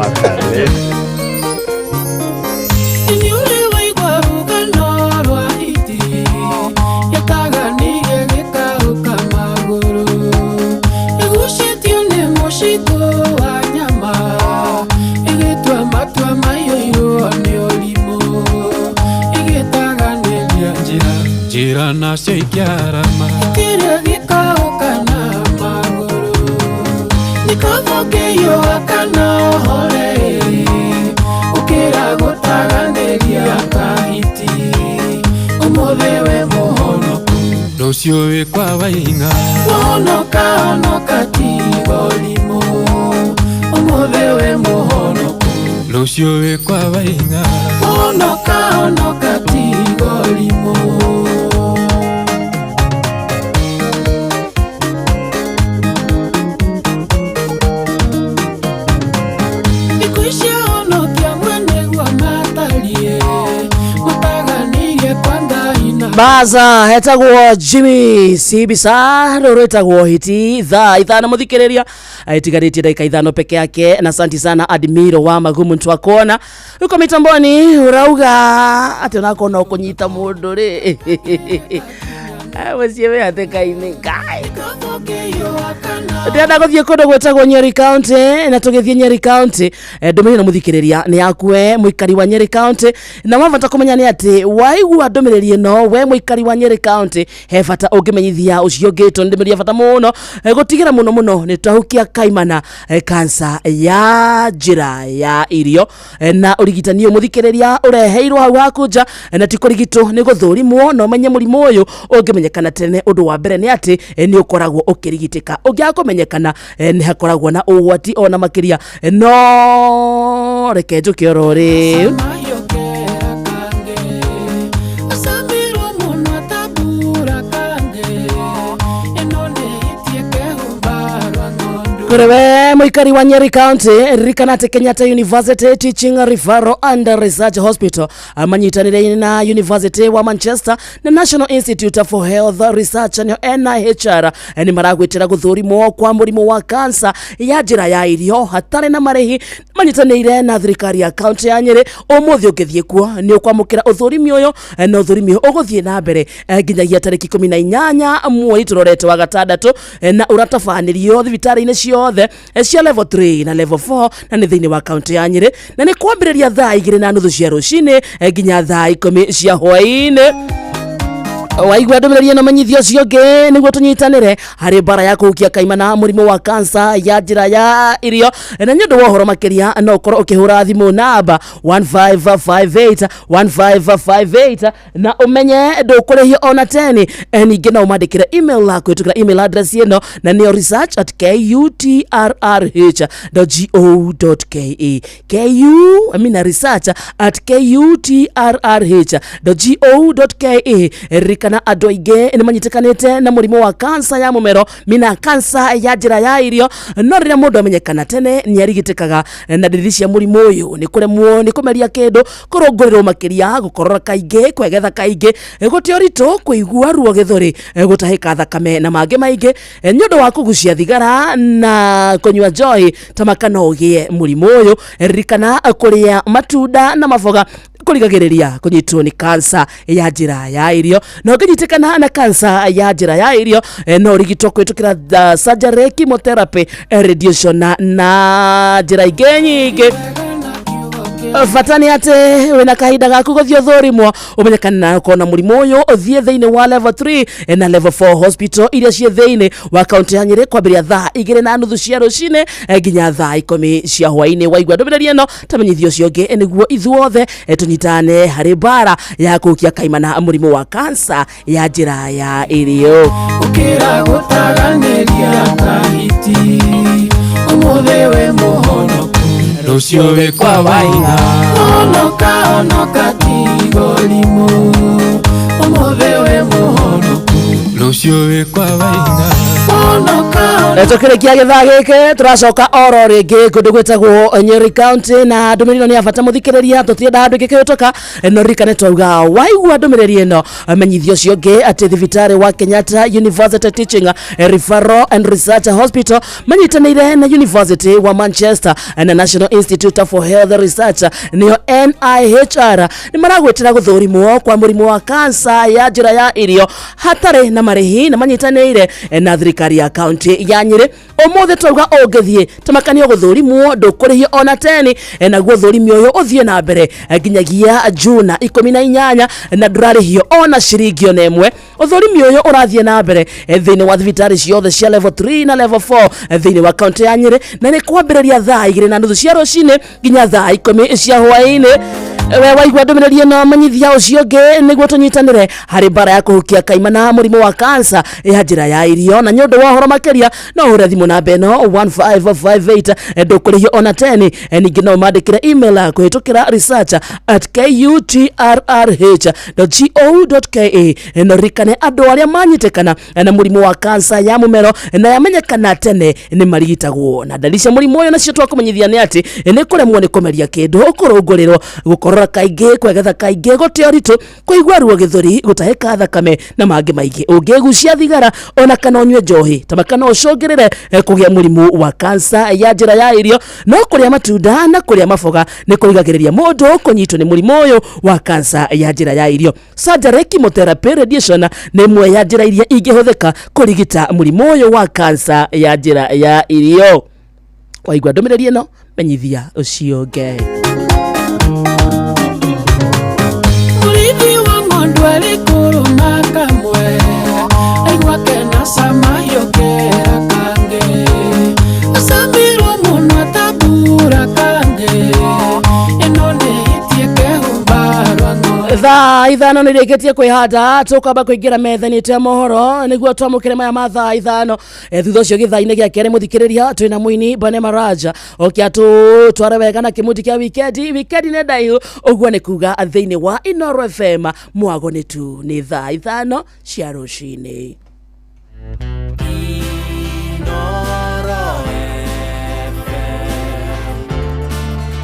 Jira nacio ikiarama kire gikaukana maguru nikovogeyo akana hore ukira gutaganiria kahiti umuthewe muhonoku rucio wikwa wainga honoka tigolimu umuthewe muhonoku rucio wikwa wainga honoka tigolimu baza hetagwo Jimmy Sibisa roro hetagwo hiti thaa ithano muthikiriria itigarĩtie dakika ithano peke yake na asante sana Admiro wa Magumu twakona uko mitamboni urauga ati unakona ukunyita mundu ri wesie we ateka ini kai Ndenda guthie kundu gwetagwo Nyeri County na tugithie Nyeri County ndumirire na muthikiriria ni yakwe muikari wa Nyeri County na wavata kumenya ni ati waigua ndumiriri no we muikari wa Nyeri County he fata ungimenyithia ucio ngito ndimiria fata muno gutigira muno ni twahukia kaimana kansa ya njira ya irio na urigitani muthikiriria ureheirwo hau hakuja na tikurigitwo ni guthurimwo no menye murimu uyu ungimenyekana tene undu wa mbere ni ati ni ukoragwo ukirigitika ungiakomenyekana ni hakoragwo na ugwati ona makiria no reke njuke orori Kurewe muikari wa Nyeri County rikanate Kenyatta University Teaching Referral and Research Hospital amanyitanire na University wa Manchester na National Institute for Health Research na NIHR ni maragwetera guthurimwo kwa murimu wa kansa ya njira ya irio hatari na marehi manyitanire na thirikari ya county ya Nyeri umuthi ukithie kuo ni ukwamukira uthurimi uyu na uthurimi uguthie na mbere nginyagia tariki 18 mweri turorete wa gatandatu na uratafanirio thibitari-ini cio cia level 3 na level 4 na ni thiini wa county ya Nyeri na ni kwambiriria thaa 2:30 cia rucini nginya thaa 10 cia hwaini. Waigua ndumiriri no manyithio cionge niguo tunyitanire hari bara ya kuhukia kaimana murimu wa kansa ya njira ya irio na nyondo wa horo makiria no ukorwo ukihura thimu namba 1558 na umenye ndukurihio ona 10 ningi no umandikire email lako tukira email address ino na ni research@kutrrh.go.ke research@kutrrh.go.ke kana andu aingi ni manyitikanite na murimu wa kansa ya mumero mina kansa ya njira ya irio no riria mundu amenyekana tene ni arigitikaga na ndiriri cia murimu uyu ni kuremwo ni kumeria kindu kurungurirwo makiria gukorora kaingi kwegetha kaingi guti orito kuigua ruo githuri gutahika thakame na mangi maingi nyondo wa kugucia thigara na kunywa joy tamakano ugie murimu uyu rikana kuria matunda na maboga kurigagiriria kunyitwo ni kansa ya njira ya irio no nginyitĩkana na kansa ya njira ya irio no rigitwo kwitukira surgery, chemotherapy, radiation na njira ingĩ nyingĩ. Fatani ate wena kahinda gaku guthio thurimwo umenyekana kona murimu uyu uthie thiini wa level 3 na level 4 hospital iria cie thiini wa county ya Nyeri kwambiria thaa 2:30 cia rucini nginya thaa 10 cia hwaini. Waigua ndumiriri no tamenyithio cionge niguo ithuothe tunyitane hari bara ya kuhukia kaimana murimu wa kansa ya njira ya irio ukira gutaganiria kahiti umuthe we muhono rucio we kwa wainga onoka tigorimo umuthe we muhono rucio we kwa wainga tukirikia githaa giki turacoka oro ringi kundu gwetagwo Nyeri County na ndumiriri ni abata muthikiriria tutienda andu gikihituka no rikane twauga waigua ndumiriri ino menyithio cionge ati thibitari wa Kenyatta University Teaching Referral and Research Hospital manyitanire na University wa Manchester na National Institute for Health Research niyo NIHR ni maragwetera guthurimwo kwa murimu wa kansa ya njira ya irio hatari na marehi na manyitanire na thirikari ya county ya Nyeri umuthi twauga ungithie tamakanio guthurimwo ndukurihio ona 10 naguo thurimi uyu uthie na mbere nginyagia June 18 na ndurarihio ona ciringi ona imwe. Uthurimi uyu urathie na mbere thiini wa thibitari ciothe cia level 3 na level 4 thiini wa county ya Nyeri na ni kwambiriria thaa 2:30 cia rucini nginya thaa 10 cia hwaini. We waigua ndumiriri no manyithia ucio ngi niguo tunyitanire hari bara ya kuhukia kaimana murimu wa kansa ya njira ya irio na nyondo wa horo makiria no hure thimu namba ino 1558 ndukurihio ona 10 ningi no mandikire email kuhitukira research@kutrrh.go.ke no rikane andu aria manyitikana na murimu wa kansa ya mumero na yamenyekana tene ni marigitagwo na ndari cia murimu uyu nacio twakumenyithia ni ati ni kuremwo ni kumeria kindu kurungurirwo gukorwo gukorora kaingĩ kwegetha kaingĩ gũte ũritũ kũigua ruo gĩthũri gũtahĩka thakame na mangĩ maingĩ ũngĩgucia thigara ona kana ũnyue njohi tamaka no ũcũngĩrĩre kũgĩa mũrimũ wa kansa ya njĩra ya irio no kũrĩa matunda na kũrĩa maboga nĩ kũrigagĩrĩria mũndũ kũnyitwo nĩ mũrimũ ũyũ wa kansa ya njĩra ya irio. Surgery chemotherapy radiation nĩ ĩmwe ya njĩra iria ingĩhũthĩka kũrigita mũrimũ ũyũ wa kansa ya njĩra ya irio. Waigua ndũmĩrĩri ĩno menyithia ũcio ũngĩ. Mũrĩithi wa ng'ondu arĩ kũrũma kamwe aigua kena cama yũkĩra kange acamirwo mũno atabura kange ĩno nĩ hĩtie kehumbarwa thaa ithano nĩ rĩkĩtie kwĩhanda tũkamba kũingĩra metha-inĩ ya mohoro nĩguo twamũkĩre maya ma thaa ithano thutha ũcio gĩthaa-inĩ gĩa kerĩ mũthikĩrĩria twĩna mũini Banema Raja tware wega na kĩmundi kĩa wikendi nĩ ndaihu ũguo nĩ kuga thĩinĩ wa Inooro FM mwago nĩ tu nĩ thaa ithano cia rũcinĩ. Inooro FM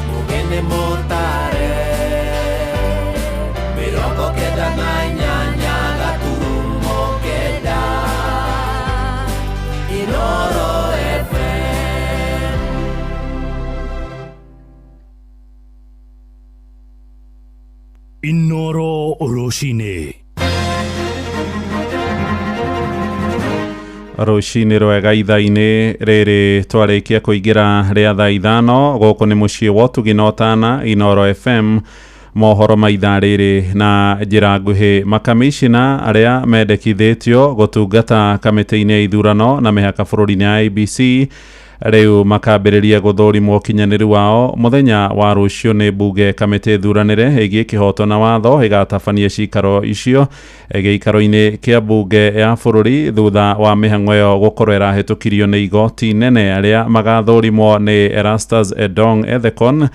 Mugene Motare Mirongo kenda na inyanya gaturumo kenda Inooro FM Inooro Oroshine Rũcinĩ rwega ithaa-inĩ rĩrĩ twarĩkia kũingĩra rĩa thaa ithano gũkũ nĩ mũciĩ wa Ũtugi na Ũtana Inooro FM mohoro ma ithaa rĩrĩ na njĩra nguhĩ. Makamishina arĩa mendekithĩtio gũtungata kamĩtĩ-inĩ ya ithurano na mĩhaka bũrũri-inĩ ya IEBC rĩu makambĩrĩria gũthũrimwo ũkinyanĩru wao mũthenya wa rũciũ nĩ mbunge kamĩtĩ thuranĩre ĩgiĩ kĩhoto na watho ĩgatabania cikaro icio gĩikaro-inĩ kĩa mbunge ya bũrũri thutha wa mĩhang'o ĩyo gũkorwo ĩrahĩtũkirio nĩ igoti nene arĩa magathũrimwo nĩ Erastus Edong Ethekon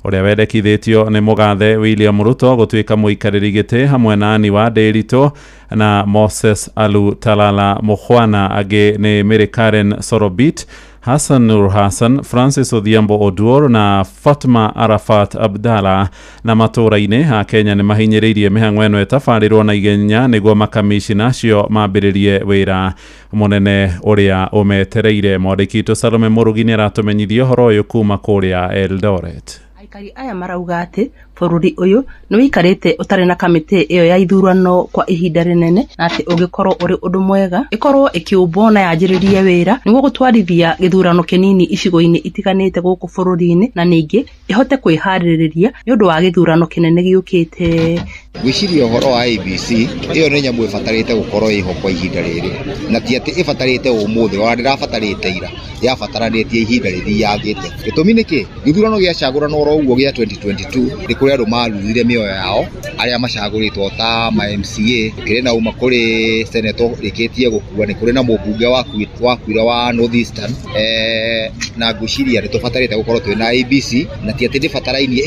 ũrĩa wendekithĩtio nĩ mũgathe William Ruto gũtuĩka mũikarĩri gĩtĩ hamwe na Anne wa Nderitu na Moses Alu Talala Mukhwana. Angĩ nĩ Mary Karen Sorobit, Hassan Nur Hassan, Francis Odhiambo Oduor na Fatma Arafat Abdalla. Na matũra-inĩ ha Kenya nĩ mahinyĩrĩirie mĩhang'o ĩno ĩtabarĩrwo na igenya nĩguo makamishina acio mambĩrĩrie wĩra. Mũnene ũrĩa ũmetereire mwandĩki witũ Salome Mũrugi nĩ aratũmenyithia ũhoro ũyũ kuma kũrĩa Eldoret. Aikari aya marauga atĩ bũrũri ũyũ nĩ wĩikarĩte ũtarĩ na kamĩtĩ ĩyo ya ithurano kwa ihinda rĩnene na atĩ ũngĩkorwo ũrĩ ũndũ mwega ĩkorwo ĩkĩũmbwo na yanjĩrĩrie wĩra nĩguo gũtwarithia gĩthurano kĩnini icigo-inĩ itiganĩte gũkũ bũrũri-inĩ na ningĩ ĩhote kwĩharĩrĩria nĩ ũndũ wa gĩthurano kĩnene gĩũkĩte. Gwĩciria ũhoro wa IEBC ĩyo nĩ nyamũ ĩbatarĩte gũkorwo ĩho kwa ihinda rĩrĩ na ti atĩ ĩbatarĩte ũmũthĩ ona ndĩrabatarĩte ira yabataranĩtie ihinda rĩthiangĩte. Gĩtũmi nĩkĩ? Gĩthurano gĩacagũranwo oro ũguo gĩa 2022 nĩ kũrĩ andũ maruthire mĩoyo yao arĩa macagũrĩtwo ta ma MCA kĩrĩ na uma kũrĩ senator rĩkĩtie gũkua nĩ kũrĩ na mũmbunge wakuire wa North Eastern na ngwĩciria nĩ tũbatarĩte gũkorwo twĩna IEBC na ti atĩ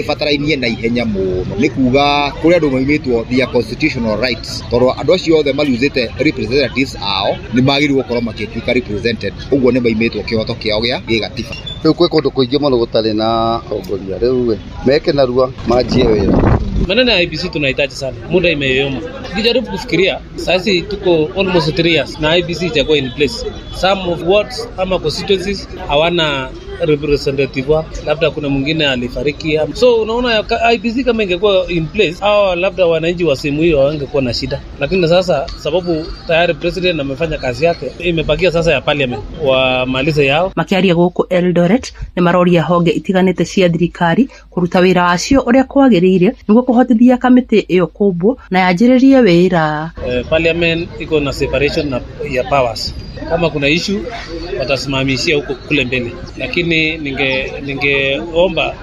ĩbatarainie na ihenya mũno nĩ kuga kũrĩ andũ maimĩtwo their constitutional rights tondũ andũ acio othe maruzĩte representatives ao nĩ magĩrĩirwo gũkorwo makĩtuĩka represented ũguo nĩ maimĩtwo kĩhoto kĩao gĩa gĩgatiba. Rĩu kwĩ kũndũ kũingĩ mũno gũtarĩ na ũtongoria rĩu meke narua manjie wĩra. Maneno ya IEBC tunahitaji sana, muda imeyoyoma. Ukijaribu kufikiria sasa tuko almost 3 years na IEBC itakuwa in place. Some of wards ama constituencies hawana representative wa, labda kuna mwingine alifariki. So unaona IEBC kama ingekuwa in place au labda wananchi wa sehemu hiyo wangekuwa na shida. Lakini sasa sababu tayari president amefanya kazi yake, imebakia sasa ya parliament wamalize yao. Makiaria gũkũ Eldoret nĩ maroria honge itiganĩte cia thirikari kũruta wĩra wacio ũrĩa kwagĩrĩire nĩguo kũhotithia kamĩtĩ ĩyo kũmbwo na yanjĩrĩrie wĩra. Parliament iko na separation ya powers. Kama kuna issue watasimamishia huko kule mbele, lakini ningeomba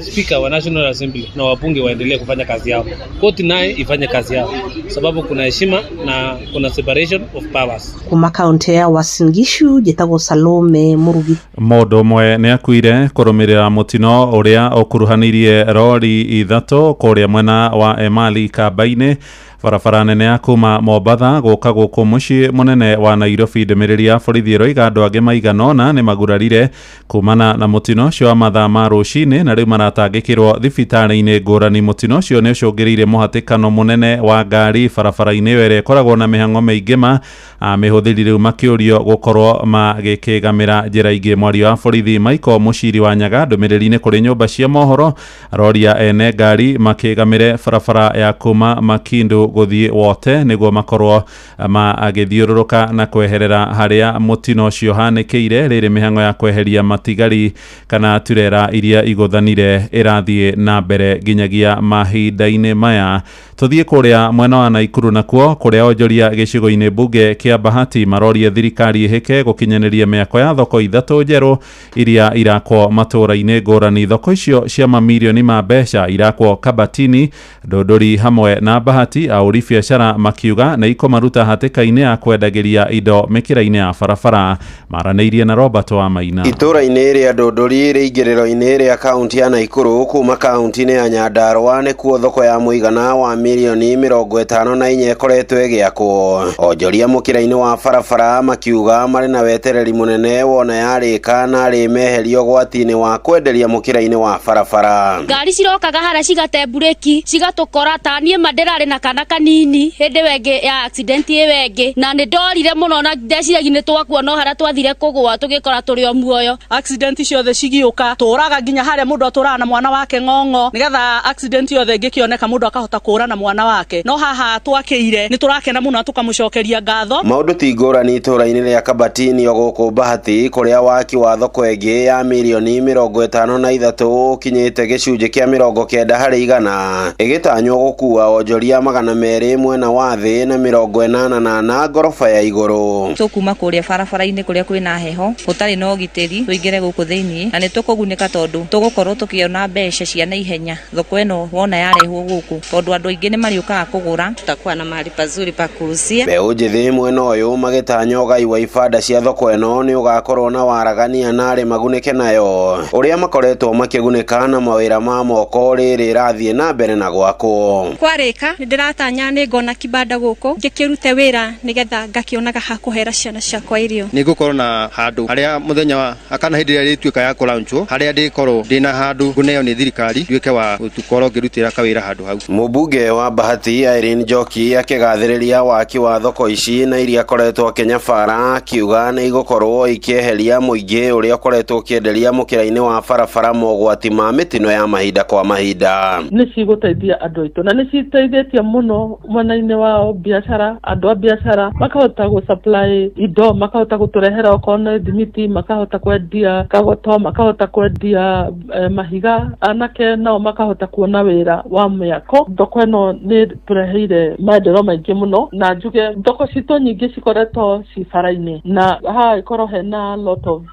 speaker wa National Assembly na wabunge waendelee kufanya kazi yao, koti naye ifanye kazi yao, sababu kuna heshima na kuna separation of powers. Kuma kaunti ya Uasin Gishu njĩtagwo Salome Mũrugi. Mũndũ ũmwe nĩ akuire kũrũmĩrĩra mũtino ũrĩa ũkuruhanirie rori ithatũ kũrĩa mwena wa Emali Kamba-inĩ barabara nene ya kuma Mombatha gũka gũkũ mũciĩ mũnene wa Nairobi. Ndũmĩrĩri ya borithi ĩroiga andũ angĩ maigana ũna nĩ magurarire kumana na mũtino ũcio wa mathaa ma rũcinĩ na rĩu maratangĩkĩrwo thibitarĩ-inĩ ngũrani. Mũtino ũcio nĩ ũcũngĩrĩire mũhatĩkano mũnene wa ngari barabara-inĩ ĩyo ĩrĩa ĩkoragwo na mĩhang'o mĩingĩ ma mĩhũthĩri rĩu makĩũrio gũkorwo magĩkĩgamĩra njĩra ingĩ. Mwaria wa borithi Michael Mũciri wa Nyaga ndũmĩrĩri-inĩ kũrĩ nyũmba cia mohoro aroria ene ngari makĩgamĩre barabara ya kuma Makindu gũthiĩ Wote nĩguo makorwo magĩthiũrũrũka na kweherera harĩa mũtino ũcio hanĩkĩire. Rĩrĩ mĩhang'o ya kweheria matigari kana turera iria igũthanire ĩrathiĩ na mbere nginyagia mahinda-inĩ maya. Tũthiĩ kũrĩa mwena wa Naikuru nakuo kũrĩa onjoria gĩcigo-inĩ mbunge kĩa Bahati maroria thirikari ĩhĩke gũkinyanĩria mĩako ya thoko ithatũ njerũ iria irakwo matũũra-inĩ ngũrani. Thoko icio cia mamirioni ma mbeca irakwo Kabatini, Ndũndũri hamwe na Bahati. Ahũri biacara makiuga na ikomaruta hatĩka-inĩ ya kwendagĩria indo mĩkĩra-inĩ ya barabara. Maranĩirie na Robert wa Maina. Itũũra-inĩ rĩa Ndũndũri rĩingĩrĩro-inĩ rĩa kaunti ya Naikuru kuma kaunti-inĩ ya Nyandarua nĩkuo thoko ya mũigana wa milioni 54 ĩkoretwo ĩgĩakwo. Onjoria mũkĩra-inĩ wa barabara makiuga marĩ na wetereri mũnene wona yarĩka na arĩ meherio gwati-inĩ wa kwenderia mũkĩra-inĩ wa barabara. Ngari cirokaga harĩa cigate bureki cigatũkora ta niĩ manderarĩ na kana kanini hĩndĩ wengĩ ya accident wengĩ na nĩ ndorire mũno na ndeciragia nĩ twakuona harĩa twathire kũgũa tũgĩkora tũrĩ o muoyo. Accident ciothe cigĩũka tũraga nginya harĩa mũndũ atũraga na mwana wake ng'ong'o nĩgetha accident yothe ĩngĩkĩoneka mũndũ akahota kũra na mwana wake. No haha twakĩire nĩ tũrakena mũno tũkamũcokeria ngatho. Maũndũ ti ngũrani itũũra-inĩ rĩa Kabatini o gũkũ Bahati kũrĩa waki wa thoko ĩngĩ ya milioni 53 kinyĩte gĩcunjĩ kĩa 90% ĩgĩtanywo gũkua onjoria 200 mwena wa thĩ na 88 ngoroba ya igũrũ. Tũkuma kũrĩa barabara-inĩ kũrĩa kwĩna heho gũtarĩ na ũgitĩri tũingĩre gũkũ thĩinĩ na nĩ tũkũgunĩka tondũ tũgũkorwo tũkĩona mbeca cia naihenya thoko ĩno wona yarehwo gũkũ tondũ andũ aingĩ nĩ mariũkaga kũgũra. Tutakuwa na mahali pazuri pa kuuzia. Mbeũ njĩthĩ mwena ũyũ magĩtanya ũgai wa ibanda cia thoko ĩno nĩ ũgakorwo na waragania na arĩ magunĩke nayo ũrĩa makoretwo makĩgunĩka na mawĩra ma moko rĩrĩ rathiĩ na mbere na gwakwo. Kwarĩka nĩ ndĩratanya nĩ ngona kibanda gũkũ ngĩkĩrute wĩra nĩgetha ngakĩonaga ha kũhera ciana ciakwa irio. Nĩ ngũkorwo na handũ harĩa mũthenya wa akana hĩndĩ ĩrĩa rĩtuĩka ya kũlaunchwo harĩa ndĩkorwo ndĩna handũ ngũneo nĩ thirikari nduĩke wa gũkorwo ngĩrutĩra kawĩra handũ hau. Mũmbunge wa Bahati Irene Njoki akĩgathĩrĩria waki wa thoko ici na iria akoretwo akĩnyabara akiuga nĩ igũkorwo ikĩeheria mũingĩ ũrĩa ũkoretwo ũkĩenderia mũkĩra-inĩ wa barabara mogwati ma mĩtino ya mahinda kwa mahinda. Nĩ cigũteithia andũ aitũ na nĩ citeithĩtie mũno mwena-inĩ wa biacara. Andũ a biacara makahota gũ-supply indo, makahota gũtũrehera okorwo nĩ thimiti, makahota kwendia kagoto, makahota kwendia mahiga, anake nao makahota kuona wĩra wa mĩako. Thoko ĩno nĩ tũreheire maendeleo maingĩ mũno na njuge thoko citũ nyingĩ cikoretwo ci bara-inĩ na haha ikorwo hena lot of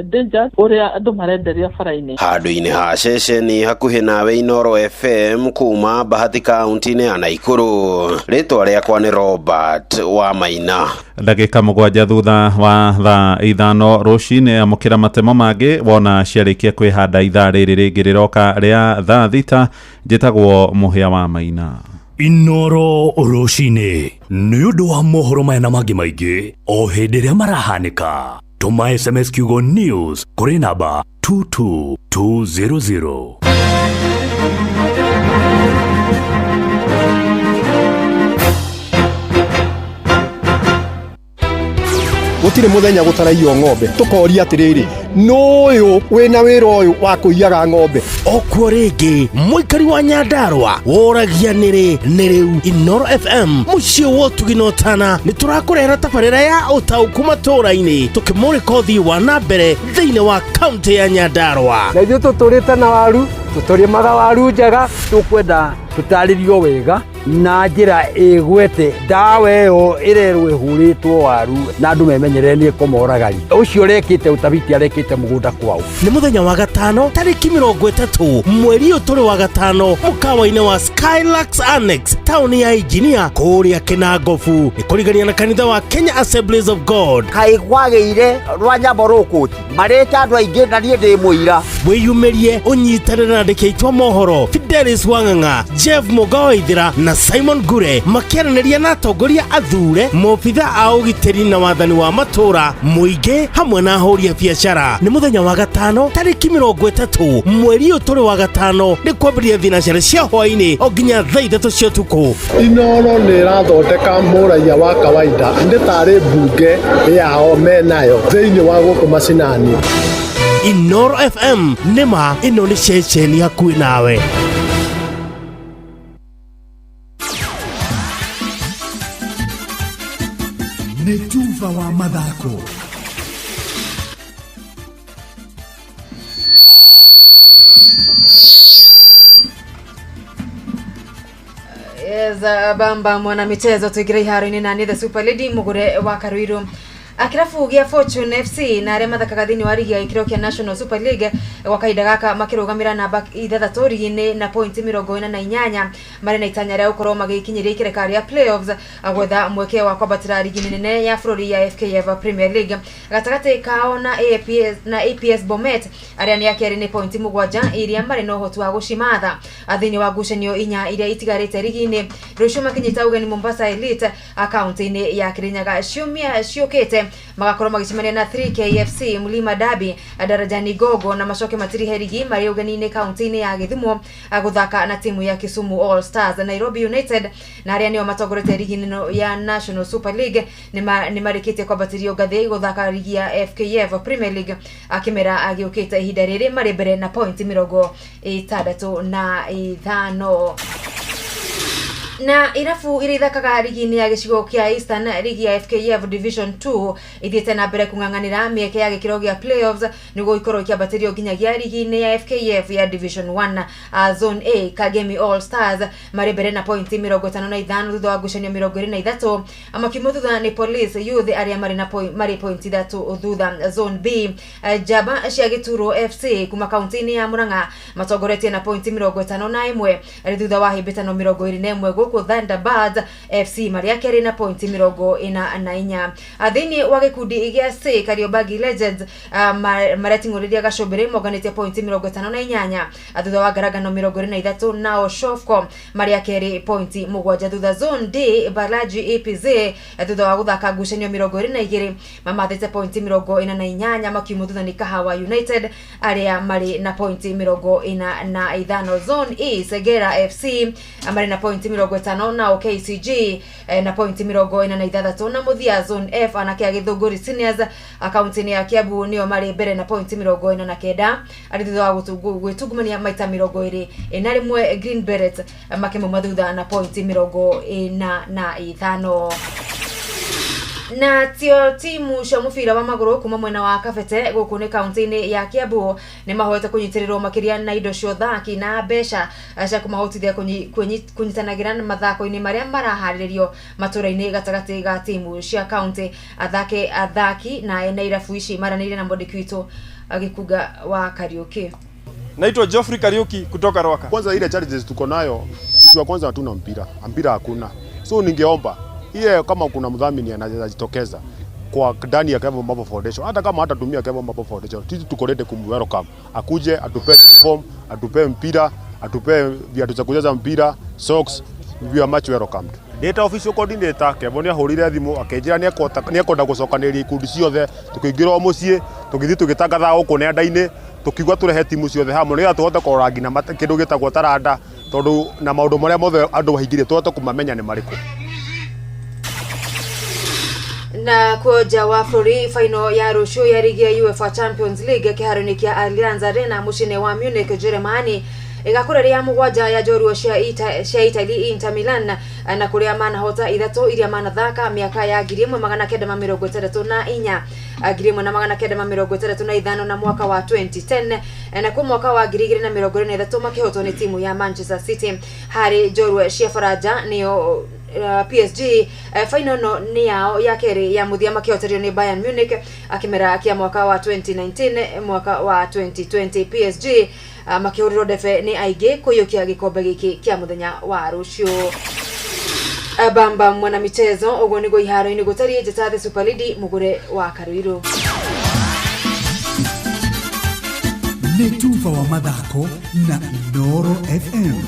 dangers ũrĩa andũ marenderia bara-inĩ. Handũ-inĩ ha ceceni hakuhĩ nawe Inoro FM kuma Bahati kaunti-inĩ ya Naikuru, rĩtwa rĩakwa nĩ Robert wa Maina. Ndagĩka 7 thutha wa thaa 5 rũcinĩ amũkĩra matemo mangĩ wona ciarĩkia kwĩhanda ithaa rĩrĩ rĩngĩ rĩroka rĩa thaa 6. Njĩtagwo Mũhĩa wa Maina. Inoro rũcinĩ nĩ ũndũ wa mohoro maya na mangĩ maingĩ o hĩndĩ ĩrĩa marahanĩka. Tũma SMS kiugo news kũrĩ namba 22200. Gũtirĩ mũthenya gũtaraiywo ng'ombe tũkoria atĩrĩrĩ nũyũ wĩna wĩra ũyũ wa kũiyaga ng'ombe. Okuo rĩngĩ mũikari wa Nyandarua woragia nĩ rĩu Inoro FM mũciĩ wa ũtugi na ũtana nĩ tũrakũrehera tabarĩra ya ũtaũku matũũra-inĩ tũkĩmũrĩka ũthii wa na mbere thĩinĩ wa kaunti ya Nyandarua. Na ithuĩ tũtũrĩte na waru tũtũrĩmaga waru njega tũkwenda tũtarĩrio wega na njĩra ĩgwete. Ndawa ĩyo ĩrerwo ĩhũrĩtwo waru na andũ memenyerere nĩ ĩkũmoragari. Ũcio ũrekĩte ũtabiti arekĩte mũgũnda kwao. Nĩ mũthenya wa gatano tarĩki 30 mweri ũyũ tũrĩ wa gatano mũkawa-inĩ wa Skylux Annex taũni ya Engineer kũrĩa Kĩnangobu nĩ kũrigania na kanitha wa Kenya Assemblies of God. Kaĩ kwagĩire rwa nyambo rũkũti marĩta andũ aingĩ na niĩ ndĩ mũira. Wĩyumĩrie ũnyitanĩre na andĩki aitũ a mohoro Fidelis Wang'ang'a, Jeff Mugoithira na Simon Gure makiaranĩria na atongoria athure, mobitha a ũgitĩri na wathani wa matũra, mũingĩ hamwe na ahũri a biacara. Nĩ mũthenya wa gatano tarĩki 30 mweri ũyũ tũrĩ wa gatano, nĩ kwambĩrĩria thinacara cia hwaĩ-inĩ o nginya thaa 3 cia ũtukũ. Inooro nĩ ĩrathondeka mũraia wa kawaida nĩ tarĩ mbunge yao menayo thĩinĩ wa gũkũ macinani. Inoro FM nĩma ĩno nĩ ceceni hakuhĩ nawe. Nĩ Tuva wa mathako. Bamba mwana michezo tuigire iharo-inĩ na the Super Lady Mugure wa Karuiru. Akirafu gia Fortune FC na arĩa mathakaga thĩinĩ wa ligi ya gĩkĩro kĩa National Super League wa kahinda gaka makĩrũgamĩra namba 6 ligi-inĩ na point 48 marĩ na itanya rĩa gũkorwo magĩkinyĩria ikereka rĩa playoffs gwetha mweke wa kwambatĩra ligi nene ya bũrũri ya FKF Premier League. Gatagatĩ kao na APS Bomet arĩa nĩ akĩrĩ nĩ point 7 iria marĩ na ũhoti wa gũcimatha thĩinĩ wa ngucanio 4 iria itigarĩte ligi-inĩ. Rũciũ makinyĩte ũgeni Mombasa Elite akaunti-inĩ ya Kirinyaga ciumia ciũkĩte magakorwo magicemania na 3KFC Mlima Derby Darajani Gogo na macoke matiri ligi marĩ ũgeni-inĩ kaunti-inĩ ya Githumo gũthaka na timu ya Kisumu All Stars. Nairobi United na arĩa nĩo matongorete ligi ya National Super League nĩ marĩkĩtie kwambatĩrio ngathĩ gũthaka ligi ya FKF Premier League akĩmera agĩũkĩte ihinda rĩrĩ marĩ mbere na point 65. Na irafu iria ithakaga ligi-inĩ ya gĩcigo kĩa Eastern ligi ya FKF Division 2 ithiĩte na mbere kung'ang'anĩra mĩeke ya gĩkĩro gĩa playoffs nĩguo ikorwo ikĩambatĩrio nginyagia ligi-inĩ ya FKF ya Division 1 Zone A. Kagemi All Stars marĩ mbere na point 55 thutha wa ngucanio 23 amakiuma thutha nĩ Police Youth arĩa marĩ point 3 thutha. Zone B Jaba cia Gĩturo FC kuma kaunti-inĩ ya Murang'a matongoretie na point 51 thutha wa hĩmbĩtano 21 Thunderbirds FC marĩa kĩrĩ na point 44. Thĩinĩ wa gĩkundi gĩa C Kariobangi Legends maratingũrĩria Gacumbĩrĩ moganĩtie point 58 thutha wa ngaragano 23 nao Shofco marĩa kĩrĩ point 7 thutha. Zone D Balaji APZ thutha wa gũthaka ngucanio 22 mamathĩte point 48 makiuma thutha nĩ Kahawa United arĩa marĩ na point 45. Zone E Segera FC marĩ na point 50 na KCG na point 46 na muthia. Zone F anake a Gĩthũngũri Seniors akaunti-inĩ ya Kiambu nĩo marĩ mbere na point 49 arĩ thutha wa gwĩtungumania maita 21 Green Beret makĩmauma thutha na point 45. Na tio timu cia mũbira wa magũrũ kuma mwena wa Kabete gũkũ nĩ kaunti-inĩ ya Kiambu nĩ mahoete kũnyitĩrĩrwo makĩria na indo cia ũthaki na mbeca cia kũmahotithia kũnyitanagĩra na mathako-inĩ marĩa maraharĩrĩrio matũra-inĩ gatagatĩ ga timu cia kaunti. Athaki na irabu ici maranĩire na mwandĩki witũ Gĩkunga wa Kariuki. Naitwa Geoffrey Kariuki kutoka Rwaka. Kwanza ile challenges tuko nayo, kitu ya kwanza hatuna mpira hakuna. So ningeomba iye kama kuna mdhamini anajitokeza kwa ndani ya Kevo Mbapo Foundation, hata kama hatatumia Kevo Mbapo Foundation, sisi tuko ready welcome. Akuje atupe uniform, atupe mpira, atupe viatu za kucheza mpira, socks, we are much welcomed. Data official coordinator Kevo nĩ ahũrire thimũ akĩnjĩra nĩ ekwenda gũcokanĩrĩria ikundi ciothe tukĩingĩra mũciĩ tũgĩthiĩ tũgĩtangatha gũkũ nenda-inĩ tukigwa turehe timu ciothe hamwe nĩgetha tũhote kũrora nginya kĩndũ gĩtagwo taranda tondũ na maũndũ marĩa mothe andũ mahingĩrie tũhote kũmamenya nĩ marĩkũ. Na koja wa bũrũri final ya rũciũ ya ligi ya UEFA Champions League kĩharo-inĩ kĩa Allianz Arena mũciĩ wa Munich Germany ĩgakũrĩria mũgwanja ya njorua cia Italy Inter Milan na kũrĩa manahota ithatũ iria manathaka mĩaka ya 1964 1965 na mwaka wa 2010 na kwa mwaka wa 2023 makĩhotwo nĩ timu ya Manchester City. Harĩ njorua cia Faranja nĩo PSG final nĩ yao ya kerĩ ya muthia makĩhoterio nĩ Bayern Munich akĩmera kia mwaka wa 2019 mwaka wa 2020. PSG makĩhũrĩrwo ndebe nĩ aingĩ kũiyũkia gĩkombe gĩkĩ kĩa mũthenya wa rũciũ. Bamba mwana michezo ũguo nĩguo iharo-inĩ gũtariĩ njata the Super League Mugure wa Karuiru. Nĩ Tuva wa mathako na Inoro FM.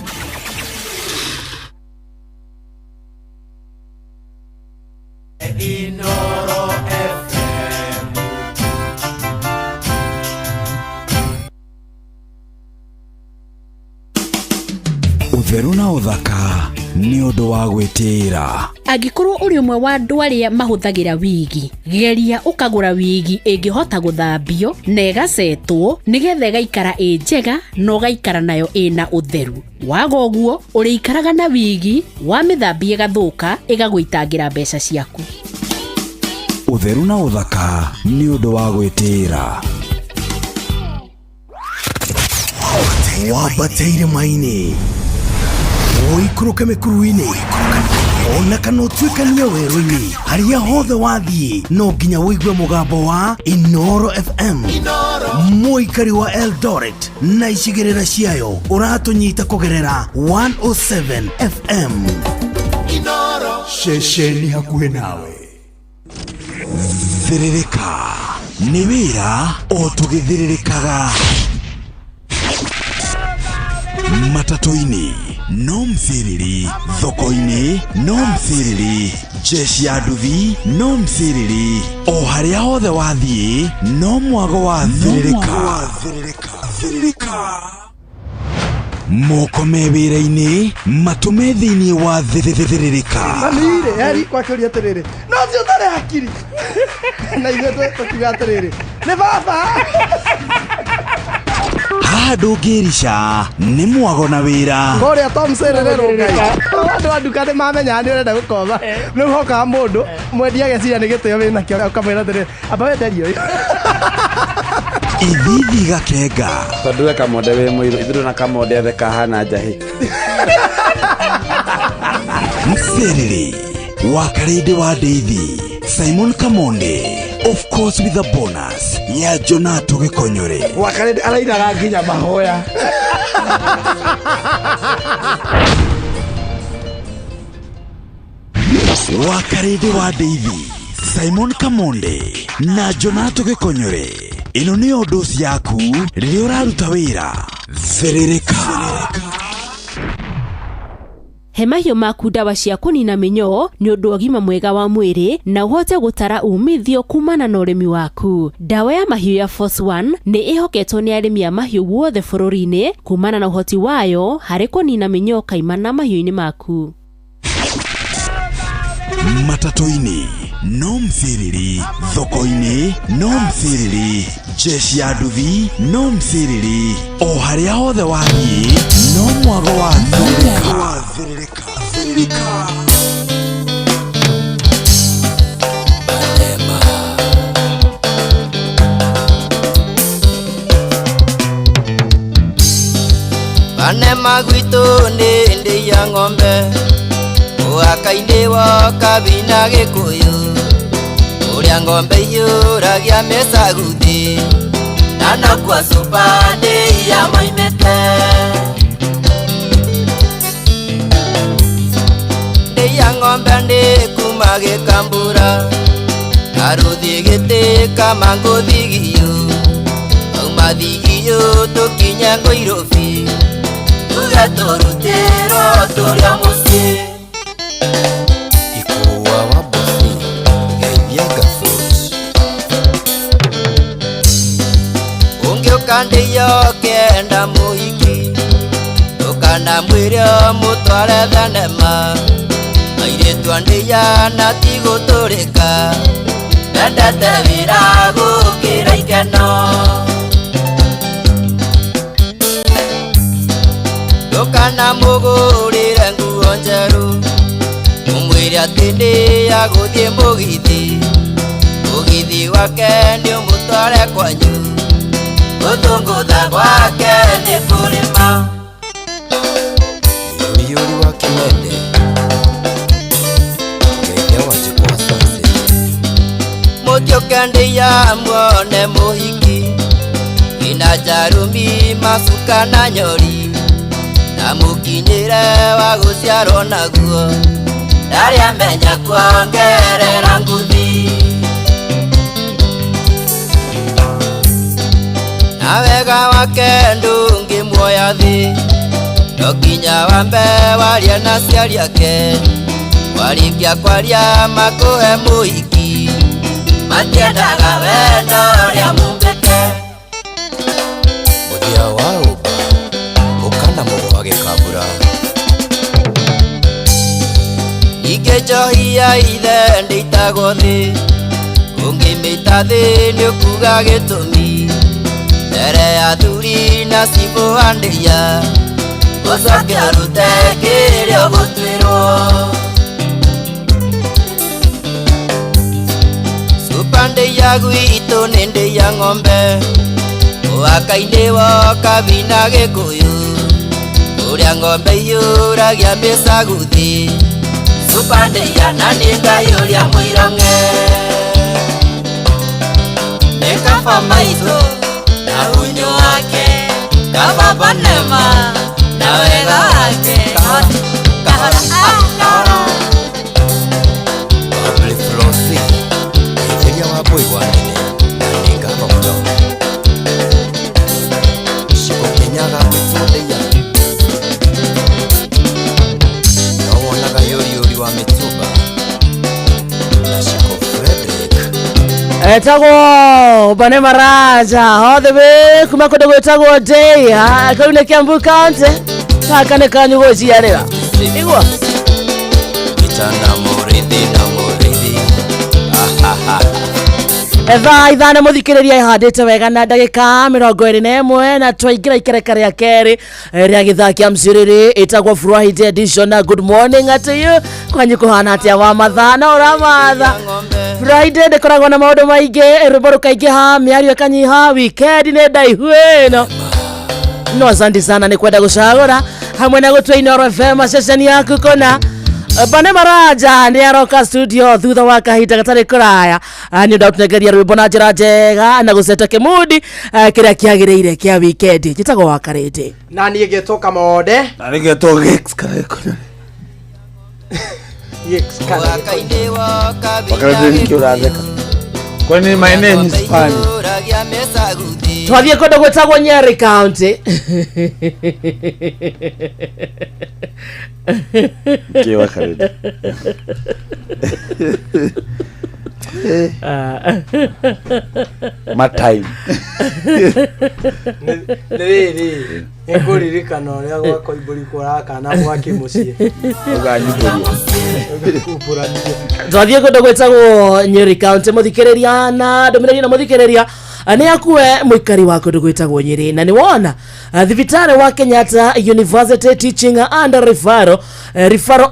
Utheru na uthaka ni undu wa gwitira. Angikorwo uri umwe wa andu aria mahuthagira wigi, geria ukagura wigi ingihota guthambio na igasetwo nigetha igaikara njega no gaikara nayo ina utheru. Waga uguo uriikaraga na wigi wa mithambie gathuka igagwitangira mbeca ciaku. Utheru na uthaka ni undu wa gwitira. Wabateire maini oikuruke mikuruini ona kana utwikania weru-ini haria hothe wathie no nginya wigue mugambo wa Inoro FM. Muikari wa Eldoret na icigirira ciayo uratunyita kugerera 107 FM. Inoro shesheni hakuhe nawe. Thiririka ni wira o tugithiririkaga matatu-ini no mthiriri, thoko-ini no mthiriri, jeshi ya nduthi no mthiriri, o haria hothe wathie no mwago wa thiririka. Moko me wira-ini matume thiini wa thiririka. Mamire eri kwa kiuria atiriri no cio tare hakiri na ithuĩ tukiuga atiriri ni baba ndũngĩrica nĩ mwago na wĩra kũrĩa Tom Sererero ngai andũ a nduka nĩ mamenya nĩ ũrenda gũkomba rĩu hokaga mũndũ mwendia ageciria nĩ gĩtĩo wĩna kĩo ũkamwĩra atĩrĩrĩ amba wenderio ithithi gakenga tondũ we kamonde wĩ mũirũ ithuĩ na kamonde othe kahana njahĩ mserere wa karĩndĩ wa ndeithi Simon Kamonde, of course with a bonus ya Jonato Gikonyore. Wakarĩndĩ arainaga nginya mahoya. Wakarĩndĩ wa ndeithi Simon Kamonde na Jonato Gikonyore. Ĩno nĩyo dosi yaku rĩrĩa ũraruta wĩra. Thiririka. He mahiũ maku ndawa cia kũnina mĩnyoo nĩ ũndũ ũgima mwega wa mwĩrĩ na ũhote gũtara umithio kumana na ũrĩmi waku. Ndawa ya mahiũ ya Force 1 nĩ ĩhoketwo nĩ arĩmi a mahiũ guothe bũrũri-inĩ kumana na ũhoti wayo harĩ kũnina mĩnyoo kaimana mahiũ-inĩ maku. Matatu-ini no mthiriri, thoko-ini no mthiriri, jeshi ya nduthi no mthiriri, o haria hothe wathie no mwago wa thiririka. Banema gwitu nĩ ndĩ ya ng'ombe wakainde wa kabina Gĩkũyũ ũrĩa ng'ombe iyũragia mĩcaguthi na nakwa cupa ndĩ ya moimĩte ndĩ ya ng'ombe ndĩ kuma Gĩkambura arũthi gĩtĩka mangũthigio auma thigio tũkinya Ngũirobi tuge tũrutĩrwo tũrĩa mũciĩ Kandiyo kenda muhiki tukana mwĩre mũtware thenema airĩtu andiya na tigũtũrĩka ndendete wĩra gũkĩra ikeno tukana mũgũrĩre nguo njerũ mũmwĩre atĩ ndĩya gũthiĩ mũgithi wake nĩ ũmũtware kwanyu Gũtũngũtha gwake nĩ kũrĩma Mũiyũri wa Kĩmende Ngeithia wa Njĩkwa Sase Mũtĩũke ndĩya muone mũhiki Ina Njarũmi Macuka na Nyori Na mũkinyĩre wa gũciarwo naguo Ndarĩ amenya kuongerera nguthi Na wega wake ndũngĩmuoya thĩ no nginya wambe warie na aciari ake warĩkia kwaria makũhe mũhiki matiendaga wendo ũrĩa mumbĩte mũthia wa ũmba ũkana mũgo wa Gĩkambura ĩigagwo thĩ ũngĩmĩita thĩ nĩ ũkuga gĩtũmi mbere ya thuri na cibũ andĩia ũcoke arute kĩrĩa ũgũtuĩrwo supandĩia gwitũ nĩ ndĩia ng'ombe ũwaka-inĩ woka bina gĩkũyũ ũrĩa ng'ombe iyũragia mĩcaguthi supandĩia na nĩ Ngai ũrĩa mũironge nĩ kaba maitũ na unyu wake kaba nema na wega wake kahora Public Flossy Nigeria wabũi wanene na nĩ kaba mũno Shiko Kenyaga gwĩtũndĩia no wonaga yũri wa mĩtumba na Shiko Frederick Etagwo Bane Maraja othe be kuma kodo gwetagwo day akaune Kiambu County akane kanyu gociarĩra igwa Kitana morithi Thaa ithano mũthikĩrĩria ihandĩte wega na ndagĩka 21 na twaingĩra ikereka rĩa kerĩ rĩa gĩthaka kĩa mcirĩrĩ ĩtagwo Friday edition na good morning at you kwanyu kũhana atĩa wa mathana ũramatha Friday ndĩkoragwo na maũndũ maingĩ rwĩmbo rũkaingĩha mĩario ĩkanyiha weekend nĩ ndaihu ĩno no asante sana nĩ kwenda gũcagũra hamwe na gũtua Inooro FM ceceni yaku kũna Bane Maraja nĩ aroka studio thutha wa kahinda gatarĩ kũraya nĩ ndaũtũnengeria rwĩmbo na njĩra njega na gũceta kĩmudi kĩrĩa kĩagĩrĩire kĩa weekend gĩtagwo wakarĩte na niĩ ngetwo Kamode na niĩ ngetwo Gex Wakarĩte nĩkĩ ũratheka kwani my name is Pani twathiĩ kũndũ gwĩtagwo Nyeri County Kĩ wakarĩte Matai Nĩ ngũririkana ũrĩa gwakwa ibũri kũrakana gwake mũciĩ twathiĩ kũndũ gwĩtagwo Nyeri County mũthikĩrĩria na ndũmĩrĩri na mũthikĩrĩria nĩ akue mũikari wa kũndũ gwĩtagwo Nyeri na nĩ wona thibitarĩ wa Kenyatta University Teaching and Referral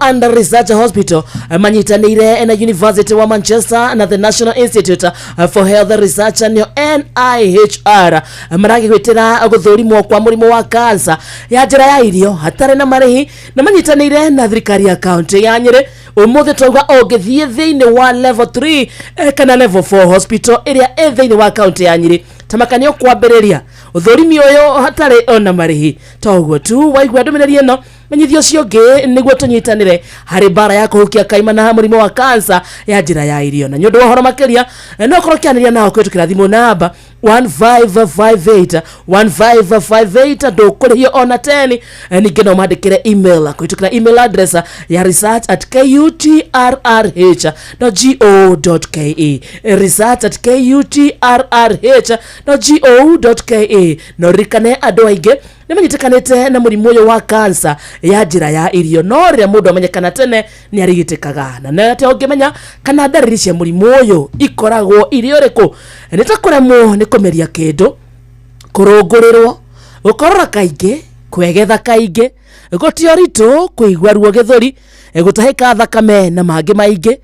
and Research Hospital manyitanĩire na University wa Manchester na the National Institute for Health Research and NIHR maragĩgwĩtĩra gũthũrimwo kwa mũrimũ wa cancer ya njĩra ya irio hatarĩ na marĩhi na manyitanĩire na thirikari ya county ya Nyeri ũmũthĩ twauga ũngĩthiĩ thĩinĩ wa level 3 kana level 4 hospital ĩrĩa ĩ thĩinĩ wa county ya Nyeri tamakanio kwambĩrĩria ũthũrimi ũyũ hatarĩ ona marĩhi toguo tu waigua ndũmĩrĩri ĩno menyithio ũcio ũngĩ nĩguo tũnyitanĩre harĩ mbara ya kũhukia kaimana mũrimũ wa cancer ya njĩra ya irio na nyũndũ wa ũhoro makĩria no ũkorwo ũkĩanĩria nao kũhĩtũkĩra thimũ namba 1558 ndũkũrĩhio ona 10 ningĩ no mandĩkĩre email kũhĩtũkĩra email address ya research@kutrrh.go.ke research@kutrrh.go.ke no ririkane andũ aingĩ nĩ manyitĩkanĩte na mũrimũ ũyũ wa cancer ya njĩra ya irio no rĩrĩa mũndũ amenyekana tene nĩ arigitĩkaga na atĩ ũngĩmenya kana ndariri cia mũrimũ ũyũ ikoragwo irĩ ũrĩkũ nĩ ta kũremwo nĩ kũmeria kĩndũ kũrũngũrĩrwo gũkorora kaingĩ kwegetha kaingĩ gũtio ritũ kũigua ruo gĩthũri gũtahĩka thakame na mangĩ maingĩ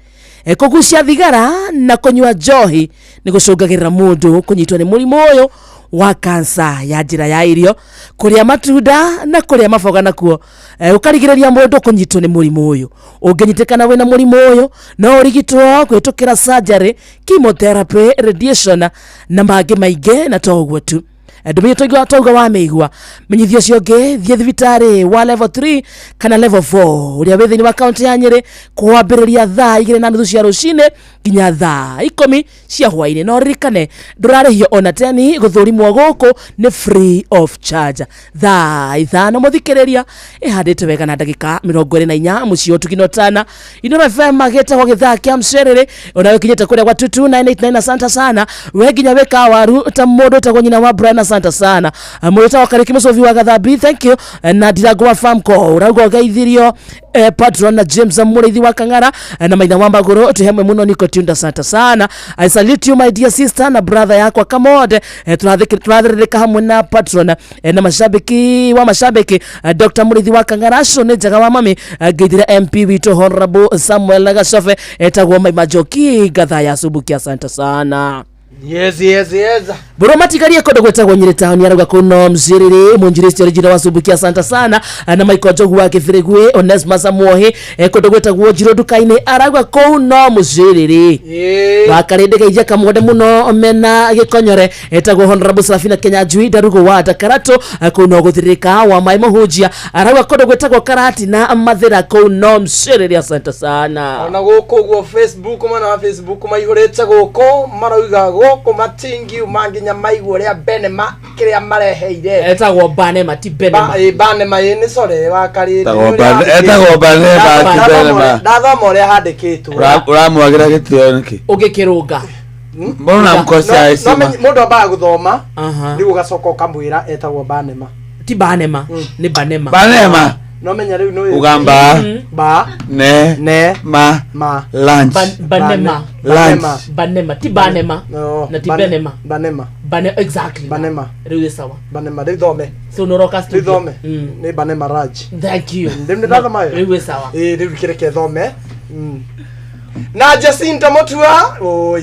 kũgucia thigara na kũnyua njohi nĩ gũcũngagĩrĩra mũndũ kũnyitwo nĩ mũrimũ ũyũ wa cancer ya njĩra ya irio kũrĩa matunda na kũrĩa maboga nakuo ũkarigĩrĩria mũndũ kũnyitwo nĩ mũrimũ ũyũ ũngĩnyitĩkana wĩna mũrimũ ũyũ no ũrigitwo kũhĩtũkĩra surgery chemotherapy radiation na mangĩ maingĩ na toguo tu ndũmĩrĩri twauga wa mĩigua menyithio ũcio ũngĩ thiĩ thibitarĩ wa level 3 kana level 4 ũrĩa wĩ thĩinĩ wa kaunti ya Nyeri kwambĩrĩria thaa 2:30 cia rũcinĩ nginya thaa 10 cia hwaĩ-inĩ no ririkane ndũrarĩhio ona 10 gũthũrimwo gũkũ nĩ free of charge thaa 5 mũthikĩrĩria ĩhandĩte wega na ndagĩka 24 mũciĩ ũtukino tana Inooro FM magĩtagwo gĩthaka kĩa mcerere ona ũkinyĩte kũrĩa gwa 22989 asante sana we nginya wĩka waru ta mũndũ ũtagwo nyina wa Brian na asante sana Murita wa Kariki Musovi wa Gathabi, thank you. Na Ndirango wa Famco urago gaithirio patron na James Murithi wa Kangara na Maina wa Maguru tuhemwe muno niko tunda asante sana. I salute you my dear sister na brother yako Kamode. Tunathirika hamwe na patron na mashabiki wa mashabiki Dr. Murithi wa Kangara shone jaga wa mami githira MP wito Honorable Samuel Gasofe etagwo mai majoki gatha ya subuki asante sana. Yes. Bro matikaria kodo gwetagwo Nyeri town yaruga kuno mziriri munjiristi original wa subuki asante sana na Michael Jogu wa Kithirigwe Onesmus Amuohi kodo gwetagwo Jiro dukaine aragwa kuno mziriri wakarinde geithia kamwode muno mena gikonyore etagwo Honorable Safina Kenya Jui darugo wa Dakarato kuno guthirika wa mai muhujia aragwa kodo gwetagwo Karati na Mathira kuno mziriri asante sana. Ona goko go Facebook mana Facebook maihurete goko marauga goko matingi umanginya maigwo ria Benema kiria mareheire etagwo Banema ti Benema Banema ni sore wakari etagwo Banema ti Benema ndathoma ria handikitwo uramwagira gitio niki ugikirunga mbona mkosia isima mundu ambaga guthoma ndigo gacoka kamwira etagwo Banema ti Banema ni Banema no menya riu no ugamba ba ne ma lunch Banema ti Banema na ti Benema Banema exactly riu sawa Banema thome so no roka studio thome ni Banema Raj thank you ndimne ndathoma riu sawa riu kireke thome na Jacinta Mutua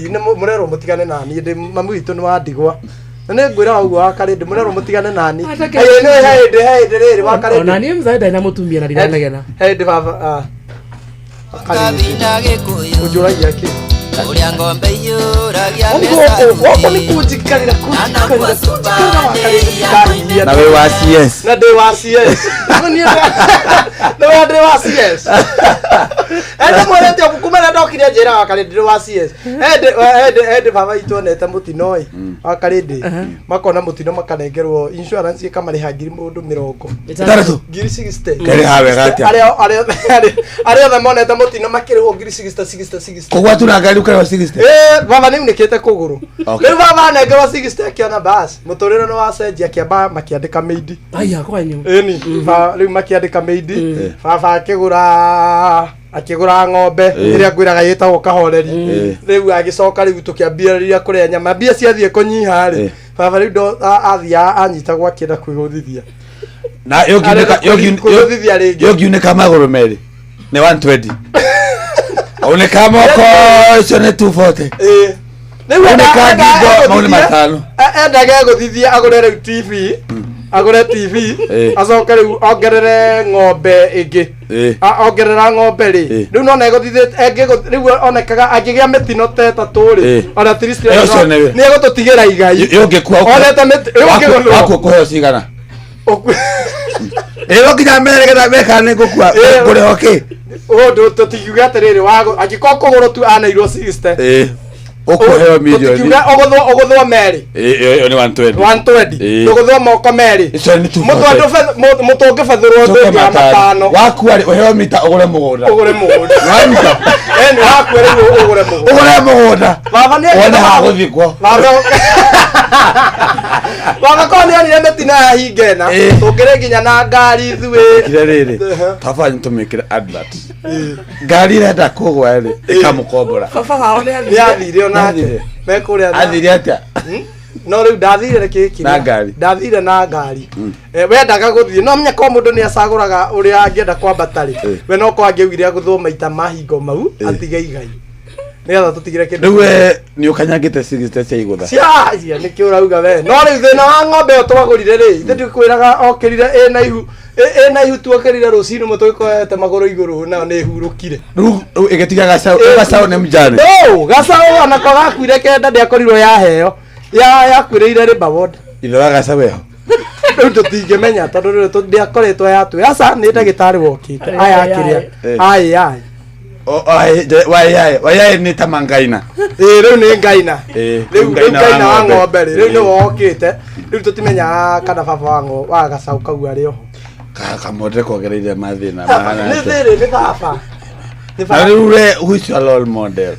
ine murero mutigane nani ndi mamu itu ni wandigwa nene ngwira ugu Akarinde murero mutigane nani hey riri Akarinde ona ni mzaida ina mutumia na ndiranagena hey baba Kabina gikuyu ujuragia ki uria ngombe yuragia mesa wako ni kujikarira na we wa CS na de wa CS na we de wa CS ende mwete kukumana ndokire njira Akarinde wa CS ende baba itonete mutinoi Akarinde makona mutino makanengerwo insurance ikamariha mundu 30 ngiri 60 kare hawe gati ari othe monete mutino makirwo ngiri 60 kogwa tunangari ukare wa 60 baba ni mnikete kuguru riu baba nengerwo 60 akiona bas muturiro no wacenjia kiamba makiandika meidi aya kwanyu ni riu makiandika meidi baba akigura ng'ombe iria ngwiraga yetagwo Kahoreri riu agicoka riu tukiambia riria kuria nyama mbia ciathie kunyiha ri baba riu ndo athia anyitagwo akienda kwiguthithia na yogiuneka maguru meri ni 120 oneka moko icio ni 240 riu oneka ngingo mauni matano endage guthithia agure riu TV agure TV acoke riu ongerere ng'ombe ingi ongerera ng'ombe ri riu no neguthithie riu onekaga angigia mitino tetatu ri ona at least ni egututigira igai yongekua onete wako kuheo cigana kinya merekera mekane gukua kuri hoki ndo tutigiuga atiriri wago angiko kuguru tu anairwo 60 ukuheo milioni tutigiuga oguthwa meri iyo ni 120 oguthwa moko meri icio ni 240 mutu ngifethurwo ndu ya matano wakua ri uheo mita ugure mugunda wa mita wakua ri ugure mugunda baba ni wona ha guthikwo baba koni ani metina hingena tungire nginya na ngari thwe kirerere tafanya tumikira advert ngari renda kugwa ri ikamukombora baba wao ni athire onake mekuria athire atia no riu ndathire kiki na ngari ndathire na ngari wendaga guthie no menya ko mundu ni acaguraga uria angienda kwambata ri we no ko angiugire guthwo maita mahingo mau atige igai nigetha tutigire kindu riu we ni ukanyagite 60 cia igutha cia ni kiurauga we no riu thina wa ng'ombe yo twagurire ri ithe ndikwiraga okirire na ihu tuokerire rucini mutuikoete maguru iguru na ni hurukire riu igetiga gacao ni mjane no gacao ana ko gakwire kenda ndiakorirwo yaheo yakwireire ri bawod ithe wa gacao yo riu tutingimenya tondu riu ndiakoretwo yatu asa ni ndagitari wokite aya akiria ai wai ni tamangaina riu ni ngaina riu ngaina wa ng'ombe riu ni wokite riu tutimenya kana baba wangu wa gacau kau ari oho kamode kogereire mathina mahana ni thiri ni baba na riu re which role model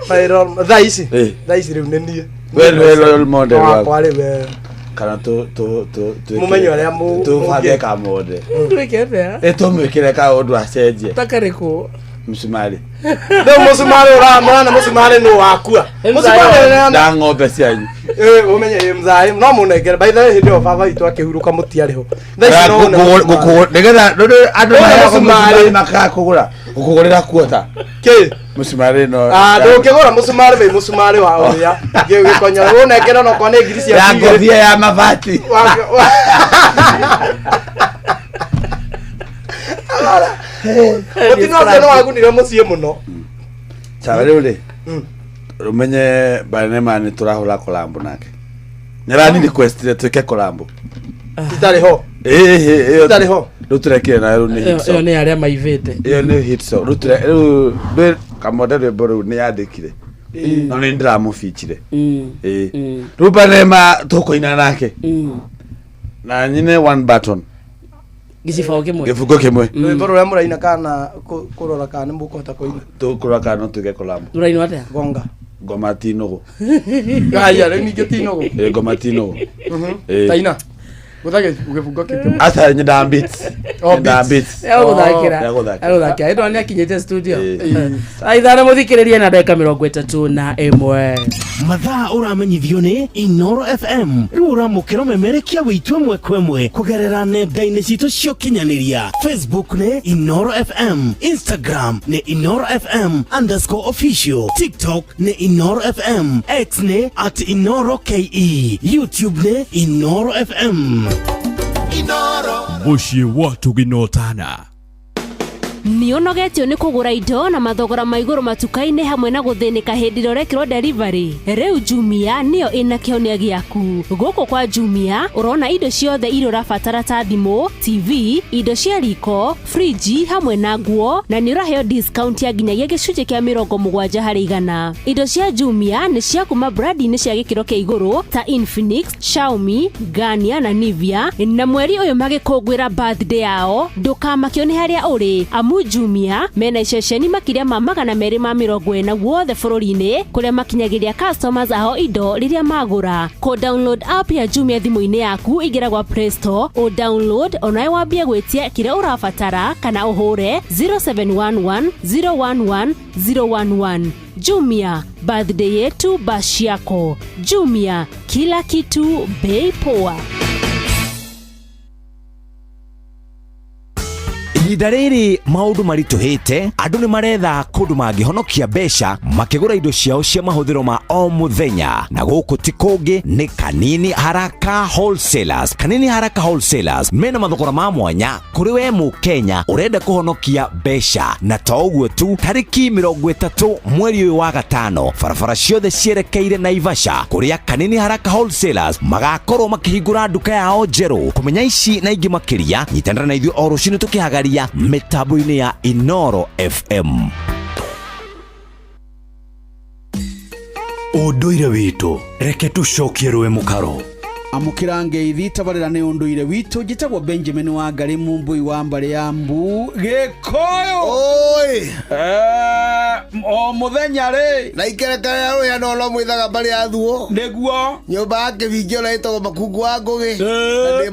viral thaisi riu ni nie we role model wa kwari we kana tu mumenyo ya mu tu fage kamode Ndwekete eto mwekere ka odu aseje takareko musumari ndo musumari uramwana musumari no wakua musumari na ng'ombe cianyu umenye mzai no munegere by the way ndio baba itu akihuruka mutiariho nigetha andu musumari makakugura gukugurira kuota ke musumari no ndukigura musumari we musumari wa uria gikonyora unegere no kone ngirisi ya ngothia ya mabati Otino no agunire mucie muno. Sabare ule. Rumenye banema ni turahula kolambo nake. Nyarani request tuke kolambo. Itari ho. Itari ho. Rutureke na ni hit song. Yo ni aria maivete. Yo ni hit song. Ruture be kamodere boru ni yadekire. No ni ndra mu feature. Rubanema tukoina nake. Na nyine one button. Gisifa kimwe. Gifuko kimwe. Rwimbo rwa muraina kana kurora kana mbukota koina. Tukura kana tuge kolambo. Turaina atia? Gonga. Gomatino. Gaya ni getino. Gomatino. Taina. Guthage ugefuko kimwe. Asa nyida beats. Beats. Ego thakira. Endo ani akinyete studio. Aithana muthikiririe na dakika 31 mathaa uramenyithio ni Inoro FM riu uramukira memerekia witu mwe kwemwe kugerera nenda-ini citu cio kinyaniria Facebook ni Inoro FM, Instagram ni Inoro FM_official, TikTok ni Inoro FM, X ni @InoroKE, YouTube ni Inoro FM. Inoro muciĩ watu ginotana Nĩ ũnogetio nĩ kũgũra indo na mathogora ma igũrũ matuka-inĩ hamwe na gũthĩnĩka hĩndĩ ĩrĩa ũrekĩrwo delivery. Rĩu Jumia nĩyo ĩna kĩhonia gĩaku. Gũkũ kwa Jumia ũrona indo ciothe iria ũrabatara ta thimũ, TV, indo cia riko, friji hamwe na nguo, na nĩ ũraheo discount ya nginyagia gĩcunjĩ kĩa 70%. Indo cia Jumia nĩ cia kuma brand-inĩ cia gĩkĩro kĩa igũrũ ta Infinix, Xiaomi, Garnier na Nivea. Na mweri ũyũ magĩkũngũĩra birthday yao, ndũkamakio nĩ harĩa ũrĩ. Jumia mena iceceni makiria ma 240 guothe bũrũri-inĩ kũrĩa makinyagĩria customers aho indo rĩrĩa magũra. Download app ya Jumia thimũ-inĩ yaku ingĩra gwa Play Store, o download onawe wambie gwĩtia kĩrĩa ũrabatara kana ũhũre 0711 011 011. Jumia, birthday yetu bashi yako. Jumia, kila kitu bei poa. Ihinda rĩrĩ maũndũ maritũhĩte, andũ nĩ maretha kũndũ mangĩhonokia mbeca makĩgũra indo ciao cia mahũthĩro ma o mũthenya, na gũkũ ti kũngĩ nĩ Kanini Haraka Wholesalers. Kanini Haraka Wholesalers mena mathogora ma mwanya kũrĩ we Mũkenya ũrenda kũhonokia mbeca, na to ũguo tu, tarĩki 30 mweri ũyũ wa gatano barabara ciothe cierekeire Naivasha kũrĩa Kanini Haraka Wholesalers magakorwo makĩhingũra nduka yao njerũ. Kũmenya ici na ingĩ makĩria, nyitanĩra na ithuĩ o rũciinĩ tũkĩhagaria mitambo-inĩ ya Inoro FM. Ũndũire witũ reke tũcokie rwe mũkaro. Amukira ngeithi tabarĩra nĩ ũndũire witũ. Njĩtagwo Benjamin Wangari Mumbui wa Mbare ya Mbu Gĩkũyũ. Oi o mũthenya rĩ na ikereka ya rũya no lo mwithaga Mbare ya Thuo nĩguo nyũmba yake vingio na ĩtagwo Makungu wa Ngũgĩ na ndĩ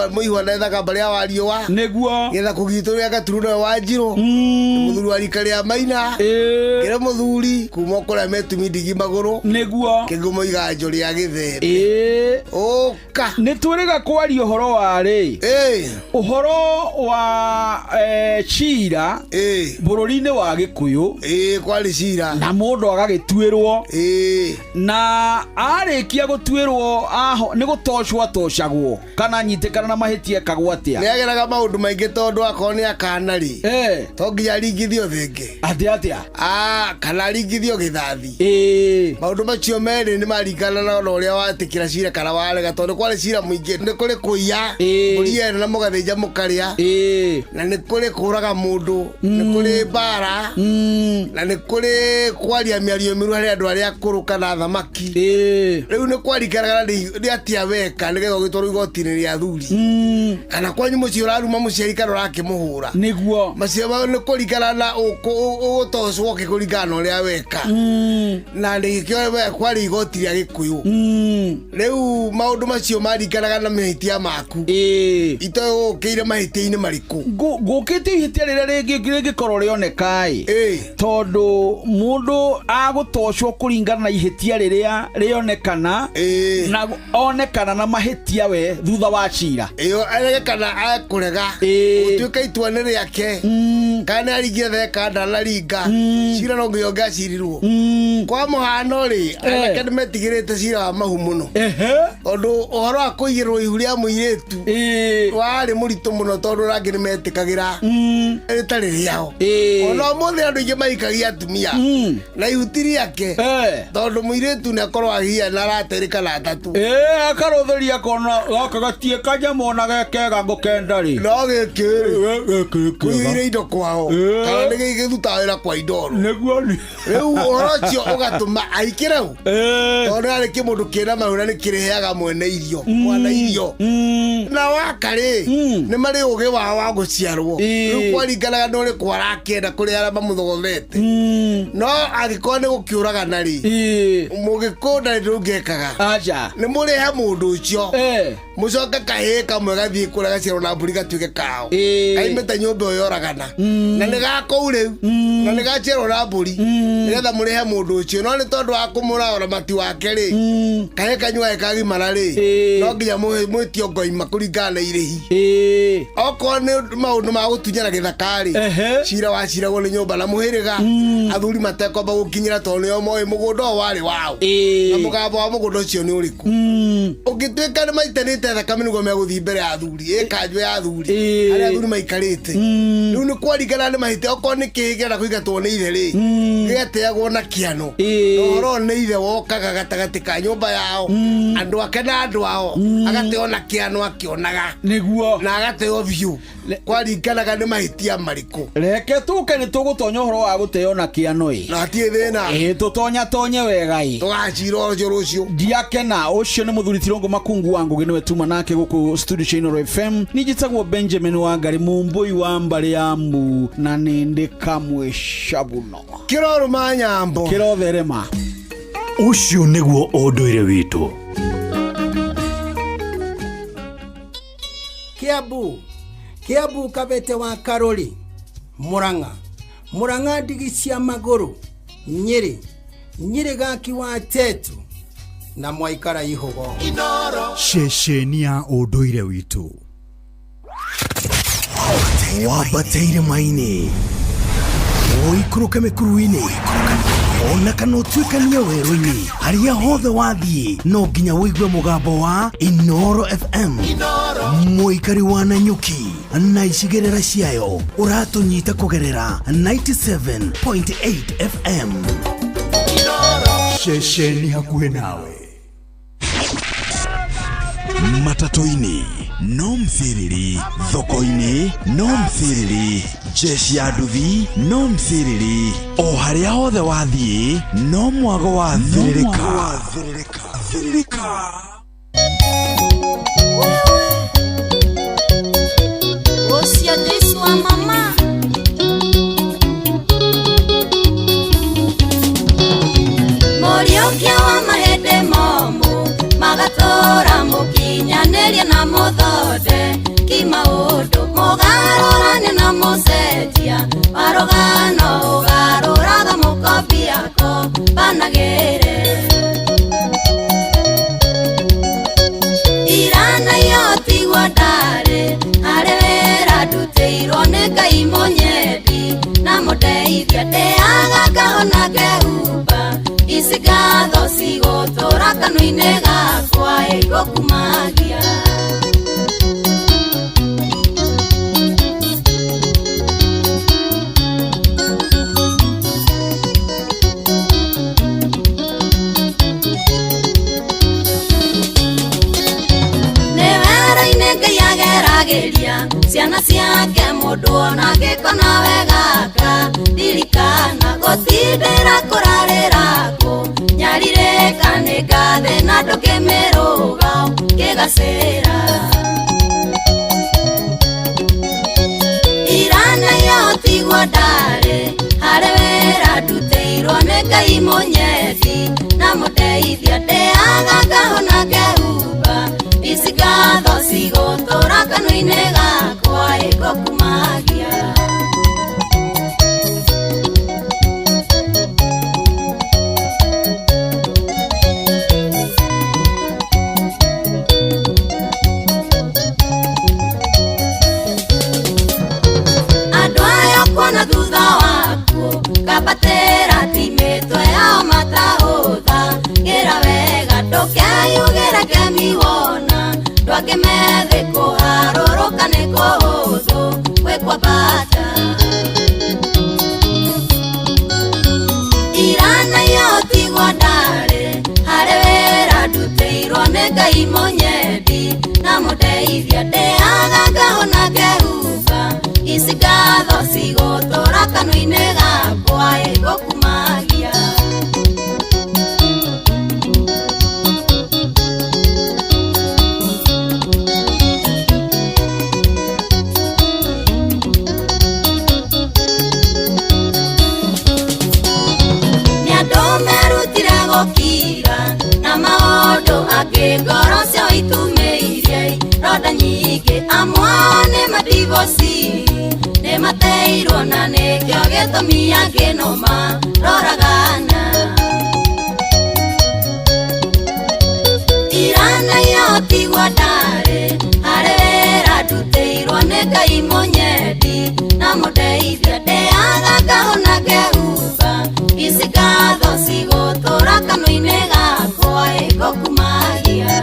mũihwa na ĩthaga Mbare ya Wariũa nĩguo getha kũgitũrĩa Gaturuna wa Njirũ mũthuri wa rika rĩa Maina kĩrĩ mũthuri kuma kũrĩa metumi ndigi magũrũ nĩguo kĩgumo iganjo rĩa Gĩthembe oka nĩtwĩrĩga kwaria ũhoro wa rĩ ũhoro wa cira bũrũri-inĩ wa Gĩkũyũ kwari cira na mũndũ agagĩtuĩrwo na arĩkia gũtuĩrwo nĩ gũtocwo atocagwo kana nyitĩkana na mahĩtia kagwo atĩa. Nĩageraga maũndũ maingĩ tondũ akorwo nĩ akana rĩ to nginya aringithio thĩngĩ atĩa kana aringithio gĩthathi maũndũ macio merĩ nĩ maringana na ũrĩa watĩkĩra cira kana warega, tondũ kwari cira mũingĩ nĩ kũrĩ kũiya mũriye na mũgathĩnja mũkarĩa na nĩ kũrĩ kũraga mũndũ nĩ kũrĩ mbara na nĩ kũrĩ kwaria mĩario mĩru harĩ andũ arĩa akũrũ kana thamaki. Rĩu nĩ kwaringanaga nĩ atia weka nĩgetha ũgĩtwarwo igoti-inĩ rĩa athuri kana kwanyu mũciĩ ũraruma mũciari kana ũrakĩmũhũra nĩguo macio nĩ kũringana na ũgũtocwo kĩkũringana na ũrĩa weka na nĩkĩo kwari igoti rĩa Gĩkũyũ. Rĩu maũndũ macio marikanaga na mahitia maku ito ukire mahitia-ini mariku ngukite ihitia rĩrĩa rĩngĩkorwo rĩoneka tondu mundu agutocwo kũringana na ihitia rĩrĩa rĩonekana na onekana na mahitia we thutha wa cira aregekana akurega utuika itua nĩ rĩake kana aringie theka ndanaringa cira no nginya ngacirirwo kwa muhano ri anake nĩmetigĩrĩte cira wa mahu mũno tondu ũhoro wa kũigĩrwo ihu rĩa mũirĩtu warĩ mũritũ mũno tondu rangĩ nĩmetĩkagĩra rĩtarĩ rĩao ona ũmũthĩ andũ aingĩ maikagia atumia na ihuti rĩake tondu mũirĩtu nĩakorwo ahia na araterĩka na atatu akarũthĩria kona gaka gatie kanyamũ na gekega ngũkenda rĩ no gĩkĩ kũire indo kwao kana nĩ gĩgĩthutaga wĩra kwa indoro nĩguo rĩu ũhoro ũcio ũgatũma aikĩre hau tondu arĩ kĩmũndũ kĩna mahũra nĩ kĩrĩheaga mwene irio mwana irio na wakarĩ nĩ marĩ ũgĩ wao wa gũciarwo rĩu kwaringanaga na ũrĩkũ arakĩenda kũrĩ arĩa mamũthogotete no angĩkorwo nĩ gũkĩũragana rĩ mũgĩkũyũ ndarĩ ndũngĩkaga nĩ mũrĩhe mũndũ ũcio mũcoke kahĩĩ kamwe gathiĩ kũrĩa gaciarwo na mbũri gatuĩke kao kaimĩte nyũmba ĩyo yoragana na nĩ gakou rĩu na nĩ gaciarwo na mbũri nĩgetha mũrĩhe mũndũ ũcio no nĩ tondũ wa kũmũra ũramati wake rĩ kahĩĩ kanyuaĩ kagimara rĩ no nginya mwĩtio ngoima kũringana na irĩhi okorwo nĩ maũndũ ma gũtunyana gĩthaka rĩ cira waciragwo nĩ nyũmba na mũhĩrĩga athuri matekwamba gũkinyĩra tondũ nĩo moĩ mũgũnda ũyũ warĩ wao na mũgambo wa mũgũnda ũcio nĩ ũrĩkũ ũngĩtuĩka nĩ maitenĩte thakame nĩguo megũthiĩ mbere ya athuri kanjũ ya athuri arĩa athuri maikarĩte rĩu nĩ kwaringana nĩ mahĩtia okorwo nĩ kĩgera kũingatwo nĩ ithe rĩ gĩgateagwo na kĩano na ũhoro nĩ ithe wokaga gatagatĩ ka nyũmba yao andũ ake na andũ ao agateo na kĩano akĩonaga nĩguo na agateo biũ kwaringanaga nĩ mahĩtia marĩkũ reke tũke nĩ tũgũtonya ũhoro wa gũteo na kĩano na hatirĩ thĩna tũtonye wega tũgacira ũcio rũciũ ndiakena ũcio nĩ mũthuri Tirongo Makungu wa Ngugi nĩwe tuma nake gũkũ studio cia Inooro FM nĩnjĩtagwo Benjamin Wangari mũmbũi wa Mbale ya Mbu na nĩndĩ kamwe cabuno kĩrorũma nyambo kĩrotherema ũcio nĩguo ũndũire witũ Kiambu Kabete wa Karori Murang'a ndigi cia magũrũ Nyĩrĩ gaki wa Tetu na Mwaikara Ihogo ceceni ya ũndũire witũ wambatĩire maini ũikũrũke mĩkuru-inĩ ona kana ũtuĩkanie werũ-inĩ harĩa hothe wathiĩ no nginya wĩigue mũgambo wa Inooro FM mũikari wa Nanyuki na icigĩrĩra ciayo ũratũnyita kũgerera 97.8 FM ceceni hakuhĩ nawe matatu-inĩ no mthiriri thoko-inĩ no mthiriri jeshi ya nduthi no mthiriri o harĩa hothe wathiĩ no mwago wa thiririka Osia Jesu wa mama Moriokia wa mahede momu magatora mukinyaneria na muthode kimaundu mugarurane na mucenjia marugano ugaruraga mukobi yako banagere irana yotigwo ndare harĩ wĩra ndutĩirwo nĩ Ngai mũnyedi na mũndeithia ndĩaga ngahona ngehumba ici ngatho cigũtũra kanua-inĩ gakwa ĩgũkumagia nĩ wĩra-inĩ Ngai ageragĩria ciana ciake mũndũ ona angĩkona wegaka ririkana gũtindĩra kũrarĩra kũ nyarirĩka nĩ ngathĩ na ndũkĩmĩrũga kĩgacĩra irana yotigwo ndarĩ harĩ wĩra ndutĩirwo nĩ Ngai mũnyedi na mũndeithia ndĩaga ngahona ngehumba Ngai monyendi na mudeithia ndeaga ngahona ngehuba ici ngatho cigũtũra kanua-inĩ gakwa ĩgũkumagia. Nĩ andũ merutire gũkira na maũndũ angĩ ngoro cio itumĩirie ronda nyingĩ amwe nĩ madivosi nĩ mateirwo na nĩkĩo gĩtũmi angĩ no maroragana. Irana yotigwo ndarĩ harĩ wĩra ndutĩirwo nĩ Ngai monyendi na mũndeithia ndeaga ngahona ngehuba ici ngatho cigũtũra kanua-inĩ gakwa ĩgũkumagia.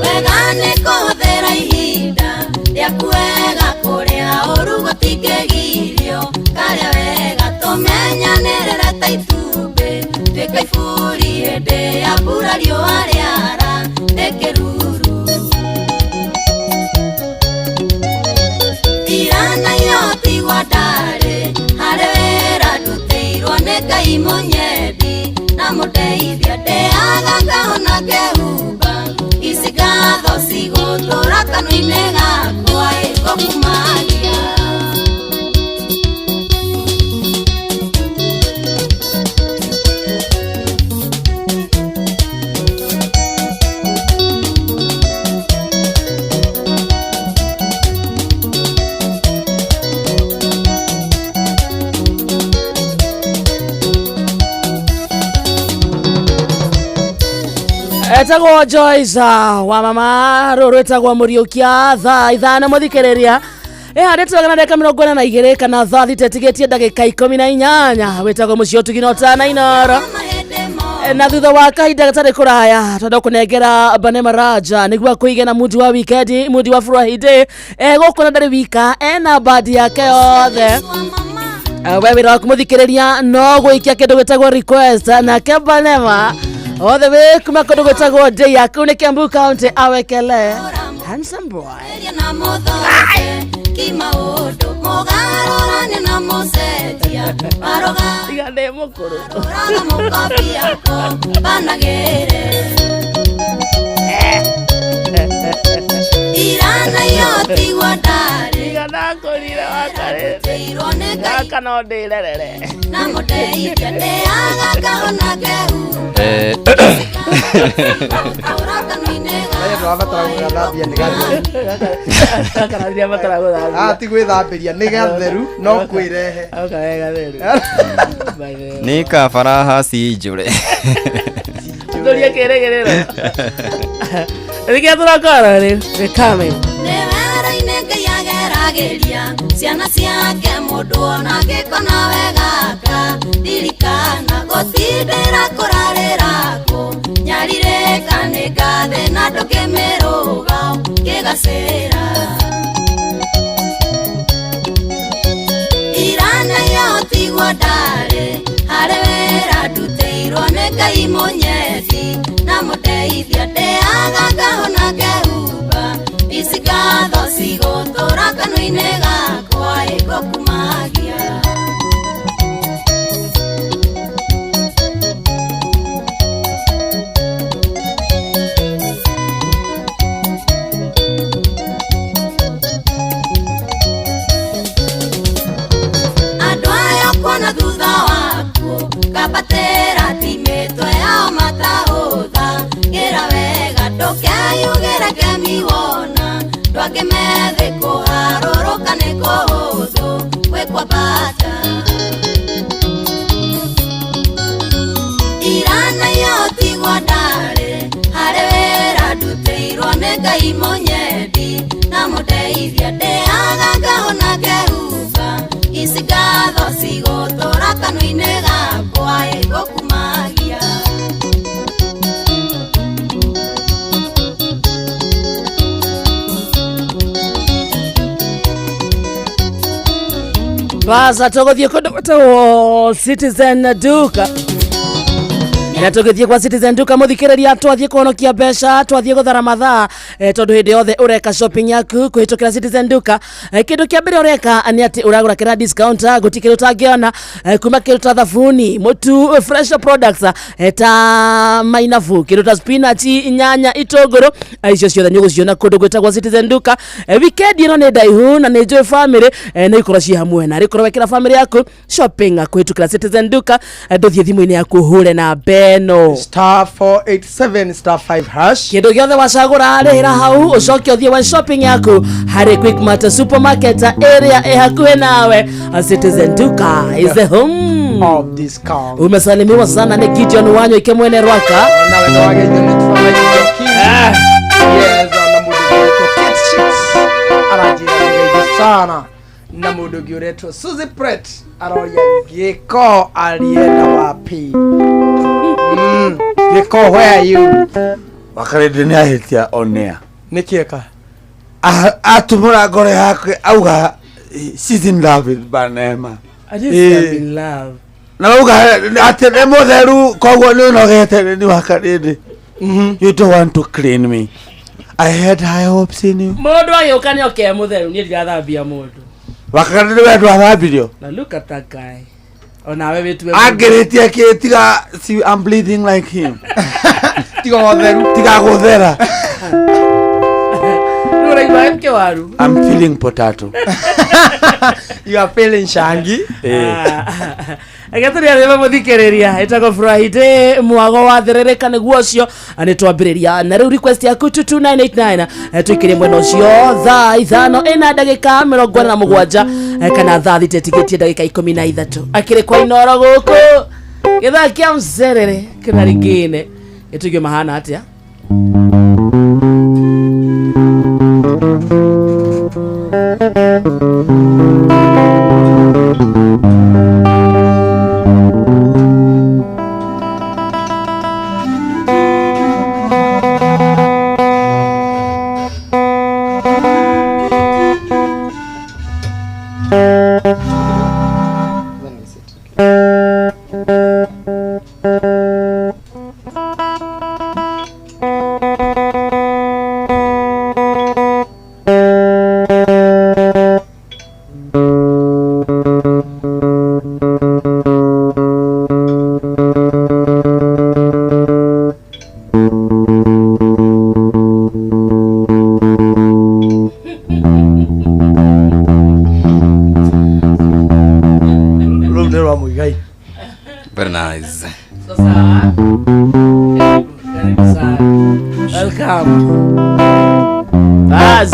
Wega nĩ kũhũthĩra ihinda rĩaku wega kũrĩa ũru gũtingĩgirio karĩa wega tũmenyanĩrĩre ta itumbĩ twĩka iburi hĩndĩ ya mbura riũa rĩara rĩkĩruru. Irana yotigwo ndarĩ harĩ wĩra ndutĩirwo nĩ Ngai monyendi na mũndeithia ndeaga ngahona ngehuba ici ngatho cigũtũra kanua-inĩ gakwa ĩgũkumagia. Etagwo Joyce wa mama rũrũ etagwo Mũriũkia thaa ithano mũthikĩrĩria harĩ tũgana ndagĩka 42 kana thaa thita ĩtigĩtie ndagĩka 18 wĩtagwo mũciĩ ũtugino ũtana Inoro na thutha wa kahinda gatarĩ kũraya tondũ kũnengera Banema Raja nĩguo kũige na mudi wa weekend mudi wa Friday gũkũ na ndarĩ wika ena badi yake yothe wewe wĩra waku mũthikĩrĩria no gũikia kĩndũ gĩtagwo request nake Banema othe we kuma kũndũ gwĩtagwo day ya kũu nĩ Kiambu County awekele handsome boy kimaũndũ mũgarũrane na mũcenjia tiga ndĩ mũkũrũ mũkobi yako banagĩre irana yotigwo ndarĩ tiga ndakũrire wakarĩte gaka no ndĩrerere na mũndeithia ndĩaga ngahona ngehu ti gwĩthambĩria nĩ gatheru no kwĩrehe nĩ kabara ci njũre ndoria kĩrĩgĩrĩro rĩkĩa tũrakora rĩ kame nĩ wera-inĩ Ngai ageragĩria ciana ciake mũndũ ona angĩkona wegaka ririkana gũtindĩra kũrarĩra kũ nyarirĩka nĩ ngathĩ na ndũkĩmĩrũga kĩgacĩra. Irana yotigwo ndarĩ harĩ wĩra ndutĩirwo nĩ Ngai monyendi na mũndeithia ndeaga ngahona ngehuba ici ngatho cigũtũra kanua-inĩ gakwa ĩgũkumagia. Andũ aya kuona thutha waku kabatĩra timĩtwe yao matahũtha gĩra wega ndũkeyugĩre kemiwona ndwakĩmethĩ kũharũrũka nĩ kũhũthũ gwĩkwambata. Irana yotigwo ndarĩ harĩ wĩra ndutĩirwo nĩ Ngai monyendi na mũndeithia ndĩaga ngahona ngehuba ici ngatho cigũtũra kanua-inĩ gakwa ĩgũkumagia. Baza togothie kundu gwetagwo Citizen Duka. Na tugithie kwa Citizen Duka muthikiriria twathie kuhonokia mbeca, twathie guthara mathaa tondu hindi yothe ureka shopping yaku kuhitukira Citizen Duka. Kindu kia mbere ureka ani ati uragura kira discount gutikira utangiona kuma kindu ta thabuni, mutu, fresh products ta mainavu, kindu ta spinach, nyanya, itunguru, icio ciothe ni uguciona kundu gwetagwo Citizen Duka. Weekend ino ni ndaihu na ni joy family na ikoro ci hamwe na rikoro wekira family yaku shopping kuhitukira Citizen Duka. Nduthie thimu-ini yaku hure na no star 487 star 5 hash kindu giothe wacagura rihira hau ucoke uthie wa shopping yaku hari Quickmart supermarket area hakuhe nawe. Citizen Duka is the home of discount. Umesalimiwa sana ni Gideon Wanyo ikemwene Rwaka na wendo wage ni tufama Joki. Yes, na mudu Kit Chicks arajira sana na mudu giureto Suzy Pret aroya giko alienda wapi? Giko, where are you? Wakarede ni ahitia onea nikieka atumura gore hakwe auga she's in love with Banema. I just in love na auga atene mutheru kogwo ni nogete ni wakarede. You don't want to clean me. I had high hopes in you. Modo ayoka ni okay mutheru ni ndirathambia mundu wakarede wedu athambirio. Now look at that guy. Ona wewe tu agretia kitiga see I'm bleeding like him. Tiga gothera. I'm feeling potato. You are feeling shangi. Agatari areba muthikiriria itago Friday mwago wa therereka niguo cio ani twambiriria na riu request yaku 22989 twikire mwena ucio thaa 5 ina ndagika 47 kana thaa 3 tigetie ndagika 13 akire kwa inoro guku githaa kia mserere kana ringine itugio mahana atia Very nice. Welcome. Buzz.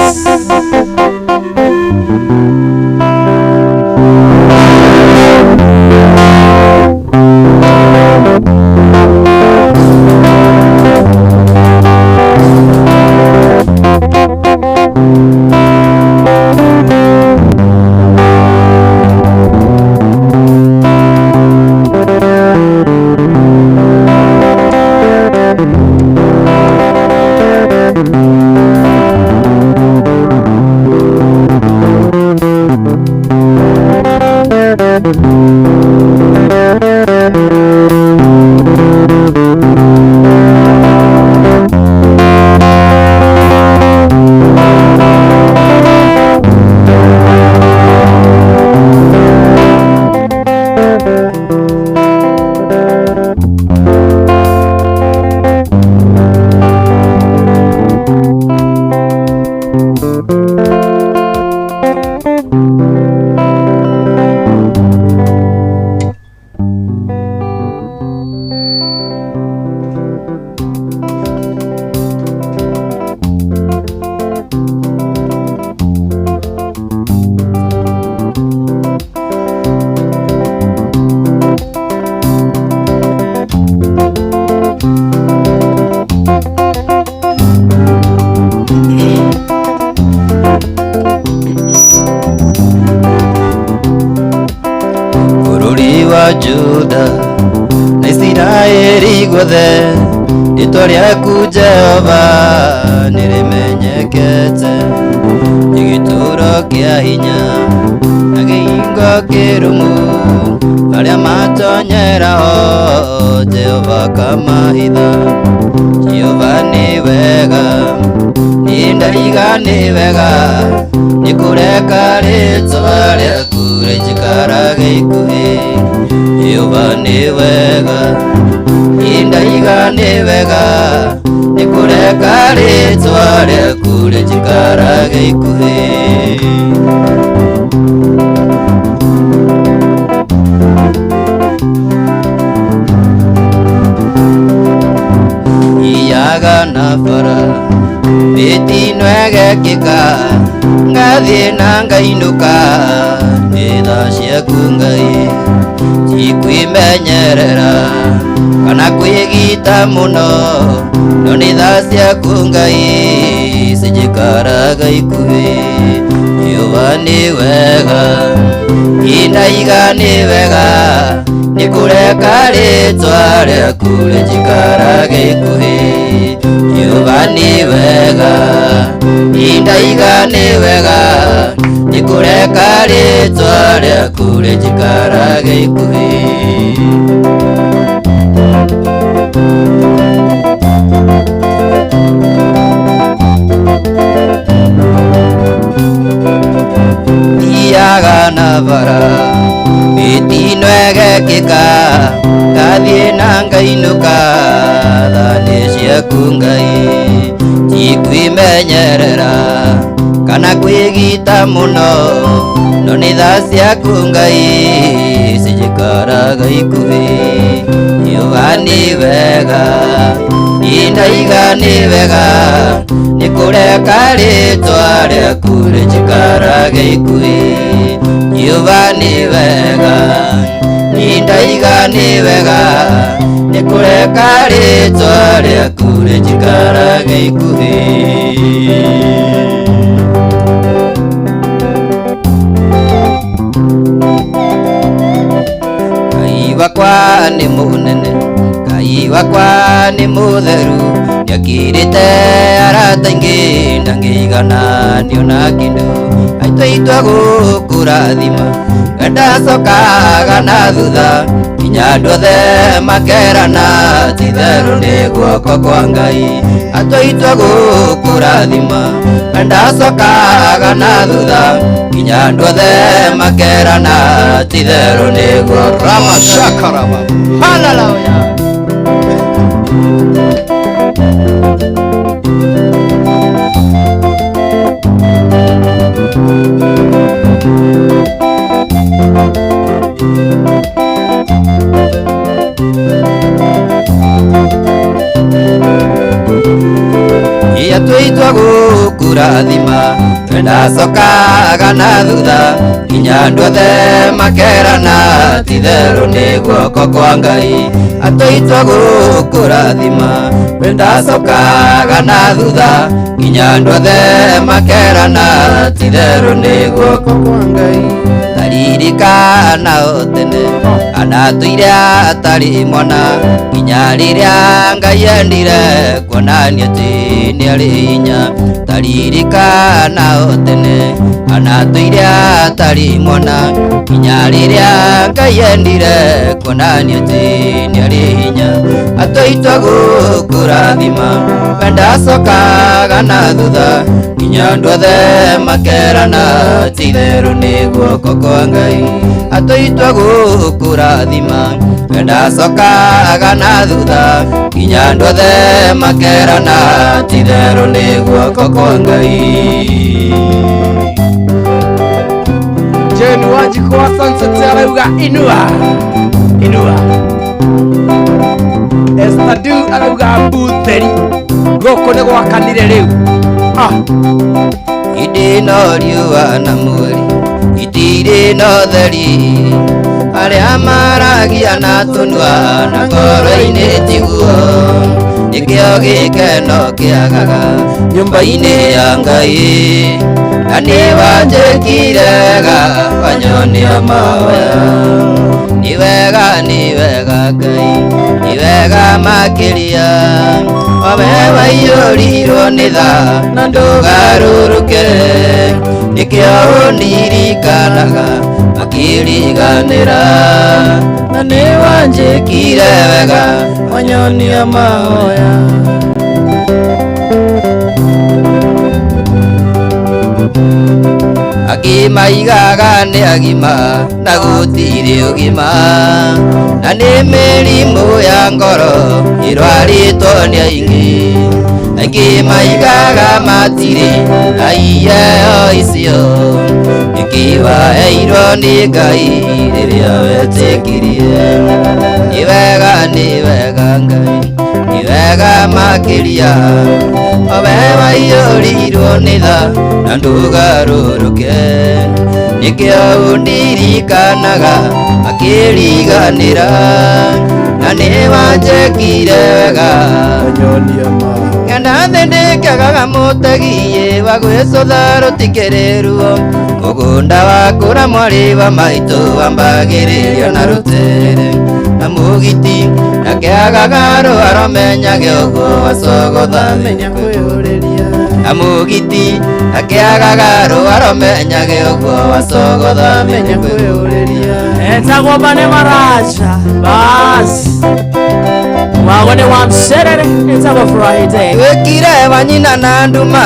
Juda na Israeli guothe rĩtwa rĩaku Jehova nĩrĩmenyekete, gĩtũũro kĩa hinya na kĩhingo kiugo kirumu aria matonyeraho Jehova kamahitha Jehova ni wega ni ndaiga ni wega ni kureka ritwa riaku rijikarage ikuhi Jehova ni wega ni ndaiga ni wega ni kureka ritwa riaku rijikarage ikuhi iyaga na bara bitino egekika ngathie na ngainuka nitha ciaku Ngai cikwimenyerera kana kwigita muno no nitha ciaku Ngai cijikaraga ikuhi Jehova ni wega indaiga ni wega ni kureka ritwa riaku rijikarage ikuhi Jehova ni wega indaiga ni wega ni kureka ritwa riaku rijikarage ikuhi iyaga na bara bitino egekika ngathie na ngainuka thani ciaku Ngai cikwimenyerera kana kwigita muno no nitha ciaku Ngai cijikaraga ikuhi Jehova ni wega indaiga ni wega ni kureka ritwa riaku rijikarage ikuhi Jehova ni wega indaiga ni wega ni kureka ritwa riaku rijikarage ikuhi Ngai wakwa ni munene Ngai wakwa ni mutheru niakirite arata ingi ndangigana niona kindu aitwa gukurathima ndacokaga na thutha nginya andu othe makerana titheru ni guoko kwa Ngai atwaitwa gukurathima ndacokaga na thutha nginya andu othe makerana titheru ni guoko ramashakarama haleluya atwaitwa gukurathima ndacokaga na thutha nginya andu othe makerana titheru ni guoko kwa Ngai atwaitwa gukurathima ndacokaga na thutha nginya andu othe makerana titheru ni guoko kwa Ngai taririkana otene anatwire atari mwana nginya riria Ngai endire kuonania ati ni ari hinya taririkana otene anatwire atari mwana nginya riria Ngai endire kuonania ati ni ari hinya atwaitwa gukurathima ndacokaga na thutha nginya andu othe makerana titheru ni guoko kwa Ngai atwaitwa gukurathima ndacokaga na thutha nginya andu othe makerana titheru ni guoko kwa Ngai Jane Wanjiku wa Sunset arauga inua inua Estadu arauga butheri goko ni gwakanire riu indi no riua na mweri itiri no theri aria maragia na tunua na ngoro-ini tiguo nikio gikeno kiagaga nyumba-ini ya Ngai na ni wanjikirega wanyonia mahoya ni wega Ngai ni wega makiria wawe waiyũrirwo nĩ tha na ndũgarũrũke nĩkĩo ũndirikanaga akiriganira na ni wanjikire wega wanyonia mahoya agima igaga ni agima na gutiri ugima na ni mirimu ya ngoro irwaritwo ni aingi agima igaga matiri aiyo icio ikiwa eirwo ni ngai riria wetikirie ni wega ngai ni wega makiria owe waiyũrirwo nĩ tha na ndũgarũrũke nĩkĩo ndirikanaga akĩriganĩra na nĩ wanjekire wega ng'enda thĩ ndĩkĩagaga mũtegiĩ wa gwĩcũtha rũtikĩrĩruo mũgũnda wakũra mwarĩ wa maitũ wambagĩrĩrio na rũtere na mũgiti nakĩagaga rũaro menyage ũguo wacogotha menya kwĩyũrĩria na mũgiti nakĩagaga rũaro menyage ũguo wacogotha menya kwĩyũrĩria etagwo Bane Maracha basi wago nĩ wa mcerere etagwo Friday wĩkire wanyina na nduma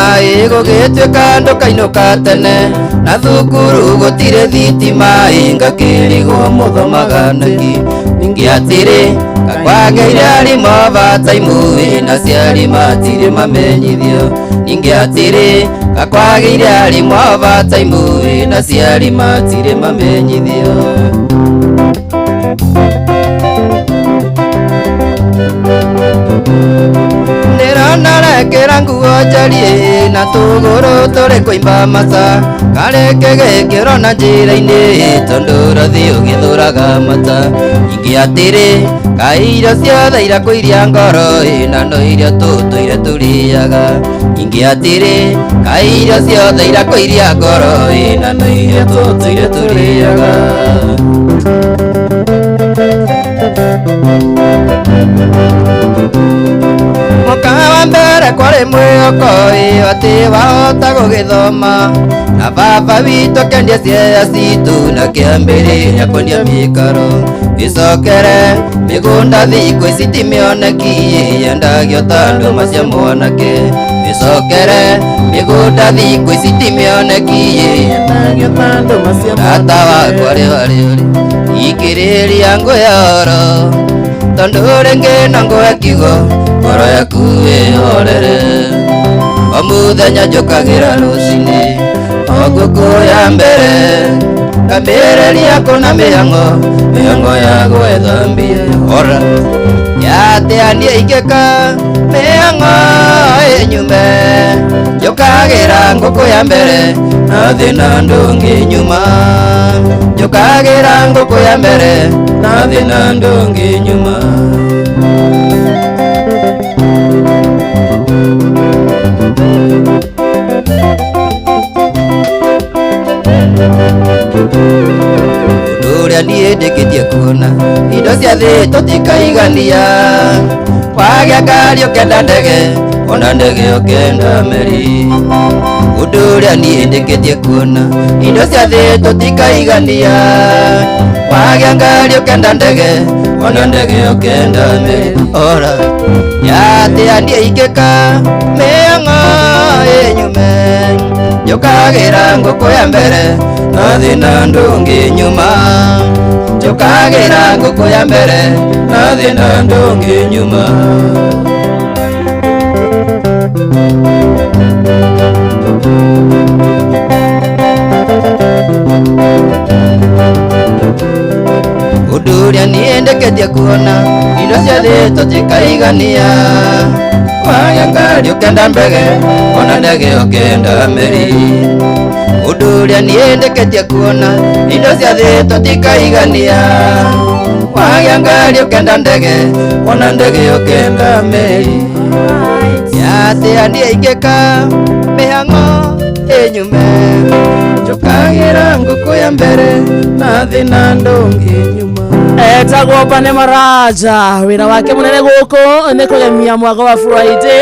gũgĩtuĩka ndũkainũka tene na thukuru gũtirĩ thitima ngakĩrigwo mũthomaga naki ningĩ atĩrĩ gakwageire arimũ bataimu na ciari matirĩ mamenyithio ningĩ atĩrĩ gakwageire arimũ bataimu na ciari matirĩ mamenyithio narekera nguo njarie na tũgũrũ tũrĩ kũimba maca kareke gĩkĩro na njĩra-inĩ tondũ ũrathi ũgĩthũraga mata ingĩ atĩrĩ kaĩ irio ciothe irakũiria ngoro na no irio tũtũire tũrĩaga ingĩ atĩrĩ kaĩ irio ciothe irakũiria ngoro na no irio tũtũire tũrĩaga Mukawa mbere kwarĩ mwĩhoko atĩ wahota gũgĩthoma na baba witũ kendia ciea citũ na kĩambĩrĩria kwendia mĩikaro gĩcokere mĩgũnda thikũ ici ti mĩoneki yendagio ta ndũma cia mwanake gĩcokere mĩgũnda thikũ ici ti mĩoneki yendagio ta ndũma cia mwanake tata wakwa rĩwarĩ ikĩrĩria ngũyoro tondũ rĩngĩ na ngũhe kiugo ngoro yaku ĩhorere o mũthenya njũkagĩra rũcinĩ o ngũkũ ya mbere ngambĩrĩria kũna mĩhang'o ya gwĩthambia ora yatĩa niĩ ingĩka mĩhang'o ĩnyume njũkagĩra ngũkũ ya mbere na thĩna ndũngĩnyuma njũkagĩra ngũkũ ya mbere na thĩna ndũngĩnyuma ũrĩa niĩ ndĩkĩtie kuona indo cia thĩ tũtikaigania wagĩa ngari ũkenda ndege ona ndege ũkenda meri ũndũ ũrĩa niĩ ndĩkĩtie kuona indo cia thĩ tũtikaigania wagĩa ngari ũkenda ndege ona ndege ũkenda meri ora yatĩa niĩ ingĩka mĩhang'o ĩnyume njũkagĩra ngũkũ ya mbere na thĩna ndũngĩnyuma njũkagĩra ngũkũ ya mbere na thĩna ndũngĩnyuma ũndũ ũrĩa niĩ ndĩkĩtie kuona indo cia thĩ tũtikaigania wagĩa ngari ũkenda mbege ona ndege ũkenda meri ũndũ ũrĩa niĩ ndĩkĩtie kuona indo cia thĩ tũtikaigania wagĩa ngari ũkenda ndege ona ndege ũkenda meri yatĩa niĩ ingĩka mĩhang'o ĩnyume njũkagĩra ngũkũ ya mbere na thĩna ndũngĩnyuma etagwo Bane Maracha wĩra wake mũnene gũkũ nĩ kũgemia mwago wa Friday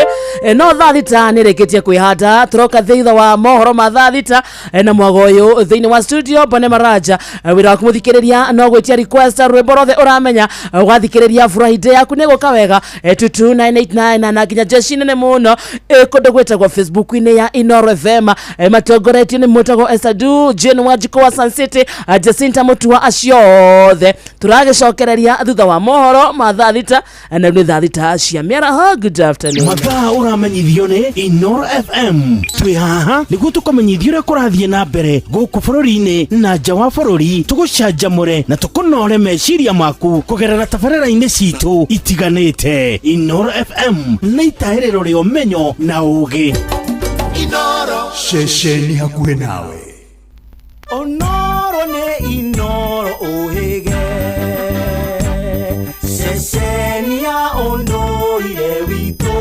no thaa thita nireketie kwihata turoka thitha wa mohoro ma thaa thita na mwagoyo thiini wa studio Bone Maraja wira wa kumuthikiriria no gwitia request rwimbo rothe uramenya ugathikiriria Friday yaku ni gukawega 22989 na kinya jeshi nene muno kundu gwetagwo Facebook ine ya Inoro FM matongoretio ni mutago Esadu Jane Wajiko wa Sun City Jacinta Mutua aciothe turagicokereria thutha wa mohoro ma thaa thita na ni thaa thita cia miaraho. Good afternoon. Mathaa uramenyithio ni Inoro FM twi haha niguo tukomenyithio uria kurathie na mbere guku bururi-ini na nja wa bururi tugucanjamure na tukunore meciria maku kugerera tabarĩra-inĩ citu itiganĩte. Inoro FM na itaĩrĩro rĩa ũmenyo na ũũgĩ. Inoro ceceni hakuhĩ nawe. Onoro nĩ Inoro ũhĩge ceceni ya ũndũire witũ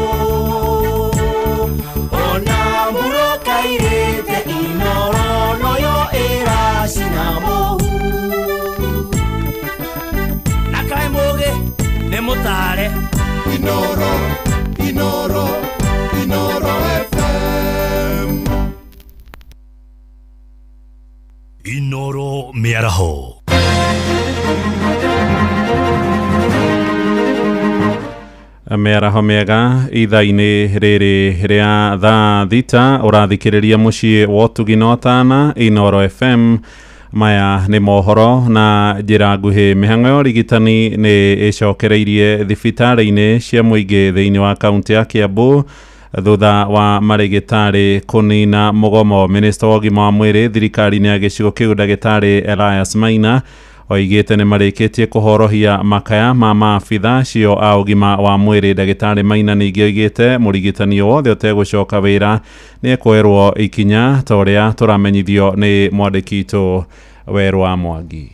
ona mũrokairĩte Inoro noyo ĩracina mũhu na kaĩ mũgĩ nĩ mũtare Inoro Inoro Inoro FM Inoro mĩaraho. Mĩaraho mĩega ithaa-inĩ rĩrĩ rĩa thaa thita ũrathikĩrĩria mũciĩ wa ũtugi na ũtana Inoro FM. Maya nĩ mohoro na njĩra nguhĩ. Mĩhang'o ya ũrigitani nĩ ĩcokereirie thibitarĩ-inĩ cia mũingĩ thĩinĩ wa kaunti ya Kiambu thutha wa marĩgĩtarĩ kũnina mũgomo. Minista wa ũgima wa mwĩrĩ thirikari-inĩ ya gĩcigo kĩu ndagĩtarĩ Elias Maina oigĩte nĩ marĩkĩtie kũhorohia makaya ma maabitha acio a ũgima wa mwĩrĩ. Ndagĩtarĩ Maina ningĩ oigĩte mũrigitani wothe ũtegũcoka wĩra nĩ ekwoerwo ikinya ta ũrĩa tũramenyithio nĩ mwandĩki witũ Werũ wa Mwangi.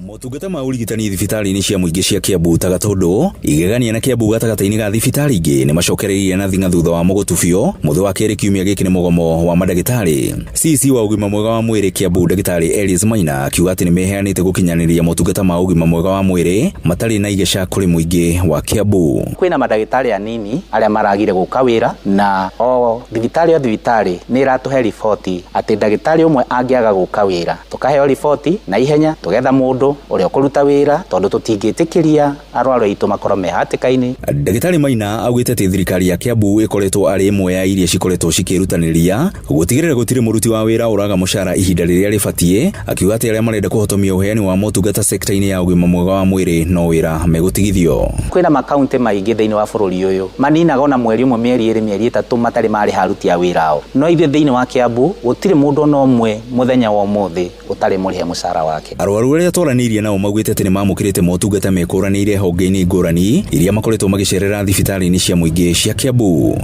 Motungata ma ũrigitani thibitarĩ-inĩ cia mũingĩ cia Kiambu ta Gatundu, igegania na Kiambu gatagatĩ-inĩ ga thibitarĩ ingĩ nĩ macokereirie na thing'a thutha wa mũgotu biũ. Mũthĩ wa kerĩ kiumia gĩkĩ nĩ mũgomo wa mandagĩtarĩ. CC wa ũgima mwega wa mwĩrĩ Kiambu ndagĩtarĩ Elias Maina akiuga atĩ nĩ meheanĩte gũkinyanĩria motungata ma ũgima mwega wa mwĩrĩ matarĩ na igeca kũrĩ mũingĩ wa Kiambu. Kwĩna mandagĩtarĩ anini arĩa maragire gũka wĩra na o thibitarĩ nĩ iratũhe riboti atĩ ndagĩtarĩ ũmwe angĩaga gũka wĩra tũkaheo riboti na ihenya tũgetha mũndũ ũrĩa ũkũruta wĩra tondũ tũtingĩtĩkĩria arwaru aitũ makorwo me hatĩka-inĩ. Ndagĩtarĩ Maina augĩte atĩ thirikari ya Kiambu ĩkoretwo arĩ ĩmwe ya iria cikoretwo cikĩrutanĩria gũtigĩrĩra gũtirĩ mũruti wa wĩra ũraga mũcara ihinda rĩrĩa rĩbatiĩ. Akiuga atĩ arĩa marenda kũhotomia ũheani wa motungata sekta-inĩ ya ũgima mwega wa mwĩrĩ no wĩra megũtigithio. Kwĩna makaunti maingĩ thĩinĩ wa bũrũri ũyũ maninaga ona mweri ũmwe mĩeri ĩrĩ mĩeri ĩtatũ matarĩ marĩ haruti a wĩra ao. No ithuĩ thĩinĩ wa Kiambu gũtirĩ mũndũ ona ũmwe mũthenya wa ũmũthĩ ũtarĩ mũrĩhe mũcara wake. Arwaru arĩa twaranĩirie nao maugĩte atĩ nĩ mamũkĩrĩte motungata mekũranĩire honge-inĩ ngũrani iria makoretwo magĩcerera thibitarĩ-inĩ cia mũingĩ cia Kiambu.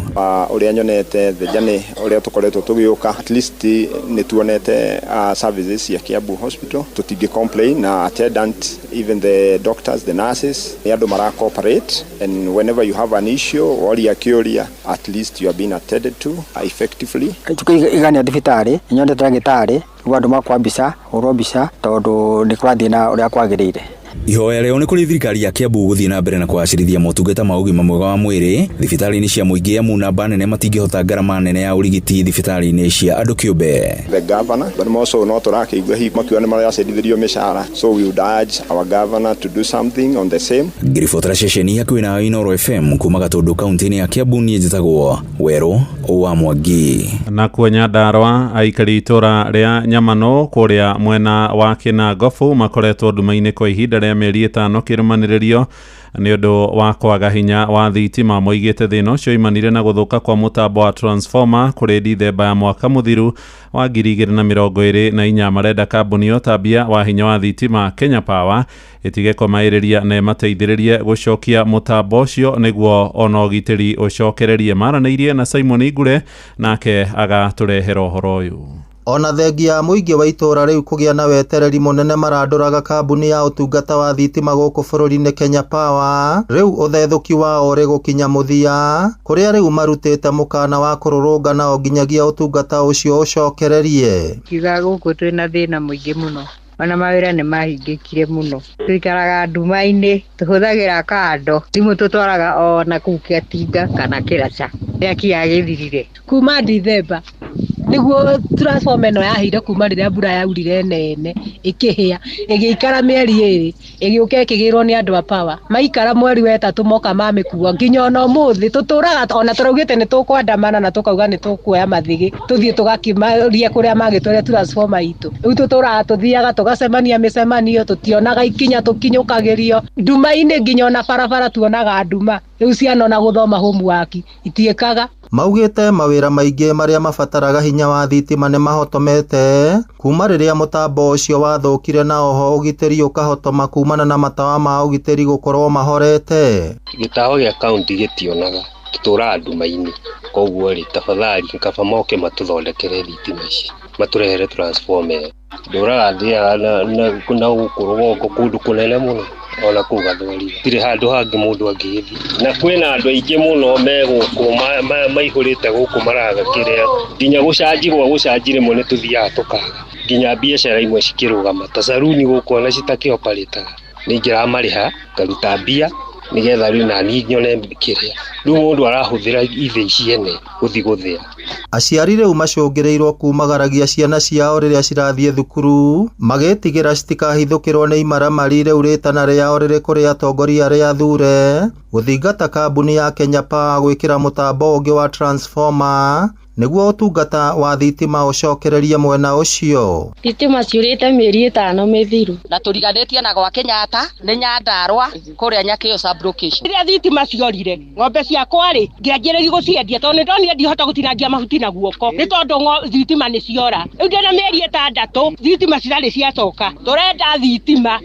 Ũrĩa nyonete thĩnjani ũrĩa tũkoretwo tũgĩũka at least nĩ tuonete services cia Kiambu Hospital tũtingĩ complain na attendant even the doctors the nurses nĩ andũ mara cooperate and whenever you have an issue woria kĩũria at least you are being attended to effectively. Tukigania thibitarĩ nyonete ndagĩtarĩ andũ makwa mbica ũrwo mbica tondũ nĩ kũrathiĩ na ũrĩa kwagĩrĩire. Ihoya rĩao nĩ kũrĩ thirikari ya Kiambu gũthiĩ na mbere na kũgacĩrithia motungata ma ũgima mwega wa mwĩrĩ thibitarĩ-inĩ cia mũingĩ amu namba nene matingĩhota ngarama nene ya ũrigiti thibitarĩ-inĩ cia andũ kĩũmbe. The governor but also no tũrakĩigua hihi makiuga nĩ maracerithĩrio mĩcara so we would urge our governor to do something on the same. Ngiribotera ceceni hakuhĩ na Inoro FM kuma Gatundu kaunti-inĩ ya Kiambu niĩ njĩtagwo Werũ wa Mwangi. Na kuo Nyandarua aikari itũra rĩa Nyamano kũrĩa mwena wa Kinangofu makoretwo nduma-inĩ kwa ihinda rĩa mĩeri ĩtano kĩrũmanĩrĩrio nĩ ũndũ wa kwaga hinya wa thitima. Moigĩte thĩna ũcio imanire na gũthũka kwa mũtambo wa transformer kũrĩ Dithemba ya mwaka mũthiru wa 2024. Marenda kambuni ũtambia wa hinya wa thitima Kenya Power ĩtige kũmaĩrĩria na ĩmateithĩrĩrie gũcokia mũtambo ũcio nĩguo ona ũgitĩri ũcokererie. Maranĩirie na Simon Igure nake agatũrehera ũhoro ũyũ. Ona thengia mũingĩ wa itũra rĩu kũgĩa na wetereri mũnene marandũraga kambuni ya ũtungata wa thitima gũkũ bũrũri-inĩ Kenya Power, rĩu ũthethũki wao ũrĩ gũkinya mũthia kũrĩa rĩu marutĩte mũkana wa kũrũrũngana o nginyagia ũtungata ũcio ũcokererie. Kiuga gũkũ twĩna thĩna mũingĩ mũno ona mawira nĩ mahingĩkire mũno twikaraga nduma-inĩ tũhũthagĩra kando thimũ tũtwaraga ona kũu Kĩatinga kana Kĩraca rĩrĩa kĩagĩthirire kuma Dithemba niguo transformer ĩno yahire kuma rĩrĩa mbura yaurire nene ĩkĩhĩa ĩgĩikara mĩeri 2 ĩgĩũka ĩkĩgĩrwo nĩ andũ a power maikara mweri wa 3 moka mamĩkua nginya ona ũmũthĩ tũtũraga ona tũraugĩte nĩ tũkwandamana na tũkauga nĩ tũkuoya mathigĩ tũthiĩ tũgakimaria kũrĩa magĩtwarĩa transformer itũ rĩu tũtũraga tũthiaga tũgacemania mĩcemanio tũtionaga ikinya tũkinyũkagĩrio nduma-inĩ nginya ona barabara tuonaga nduma rĩu ciana ona gũthoma homework itiĩkaga. Maugĩte mawĩra maingĩ marĩa mabataraga hinya wa thitima nĩ mahotomete kuma rĩrĩa mũtambo ũcio wathũkire na oho ũgitĩri ũkahotoma kumana na matawa ma ũgitĩri gũkorwo mahorete. Gĩtaho gĩa kaunti gĩtionaga tũtũraga nduma-inĩ koguo rĩ tafadhali kaba moke matũthondekere thitima ici matũrehere transformer ndũraga thiaga na gũkũrwo kũndũ kũnene mũno ona kugathori tire handũ hangĩ mũndũ angĩgĩthi na kwĩna andũ aingĩ mũno megũkũ maihũrĩte gũkũ maraga kĩrĩa nginya gũcanjire mũno tũthiaga tũkaga nginya biacara imwe cikĩrũgama ta saruni gũkũ ona citakĩoparĩtaga nĩngĩramarĩha ngaruta mbia nigetha rĩu na niĩ nyone kĩrĩa rĩu mũndũ arahũthĩra ithe iciene gũthi gũthĩa. Aciari rĩu macũngĩrĩirwo kumagaragia ciana ciao rĩrĩa cirathiĩ thukuru magĩtigĩra citikahithũkĩrwo nĩ imaramari rĩu rĩtana rĩao rĩrĩ kũrĩ atongoria arĩa athure gũthingata kambuni ya Kenya Power gwĩkĩra mũtambo ũngĩ wa transformer nĩguo ũtungata wa thitima ũcokererie mwena ũcio. Thitima ciũrĩte mĩeri 5 mĩthiru na tũriganĩtie na gwa Kenyatta nĩ Nyandarua kũrĩa Nyakĩyo sub location. Rĩrĩa thitima ciorire ng'ombe ciakwa rĩ ngĩanjĩrĩria gũciendia tondũ nĩndonire ndihota gũtinangia mahuti na guoko nĩ tondũ thitima nĩ ciora. Rĩu ndĩna mĩeri 6 thitima cirarĩ ciacoka tũrenda thitima.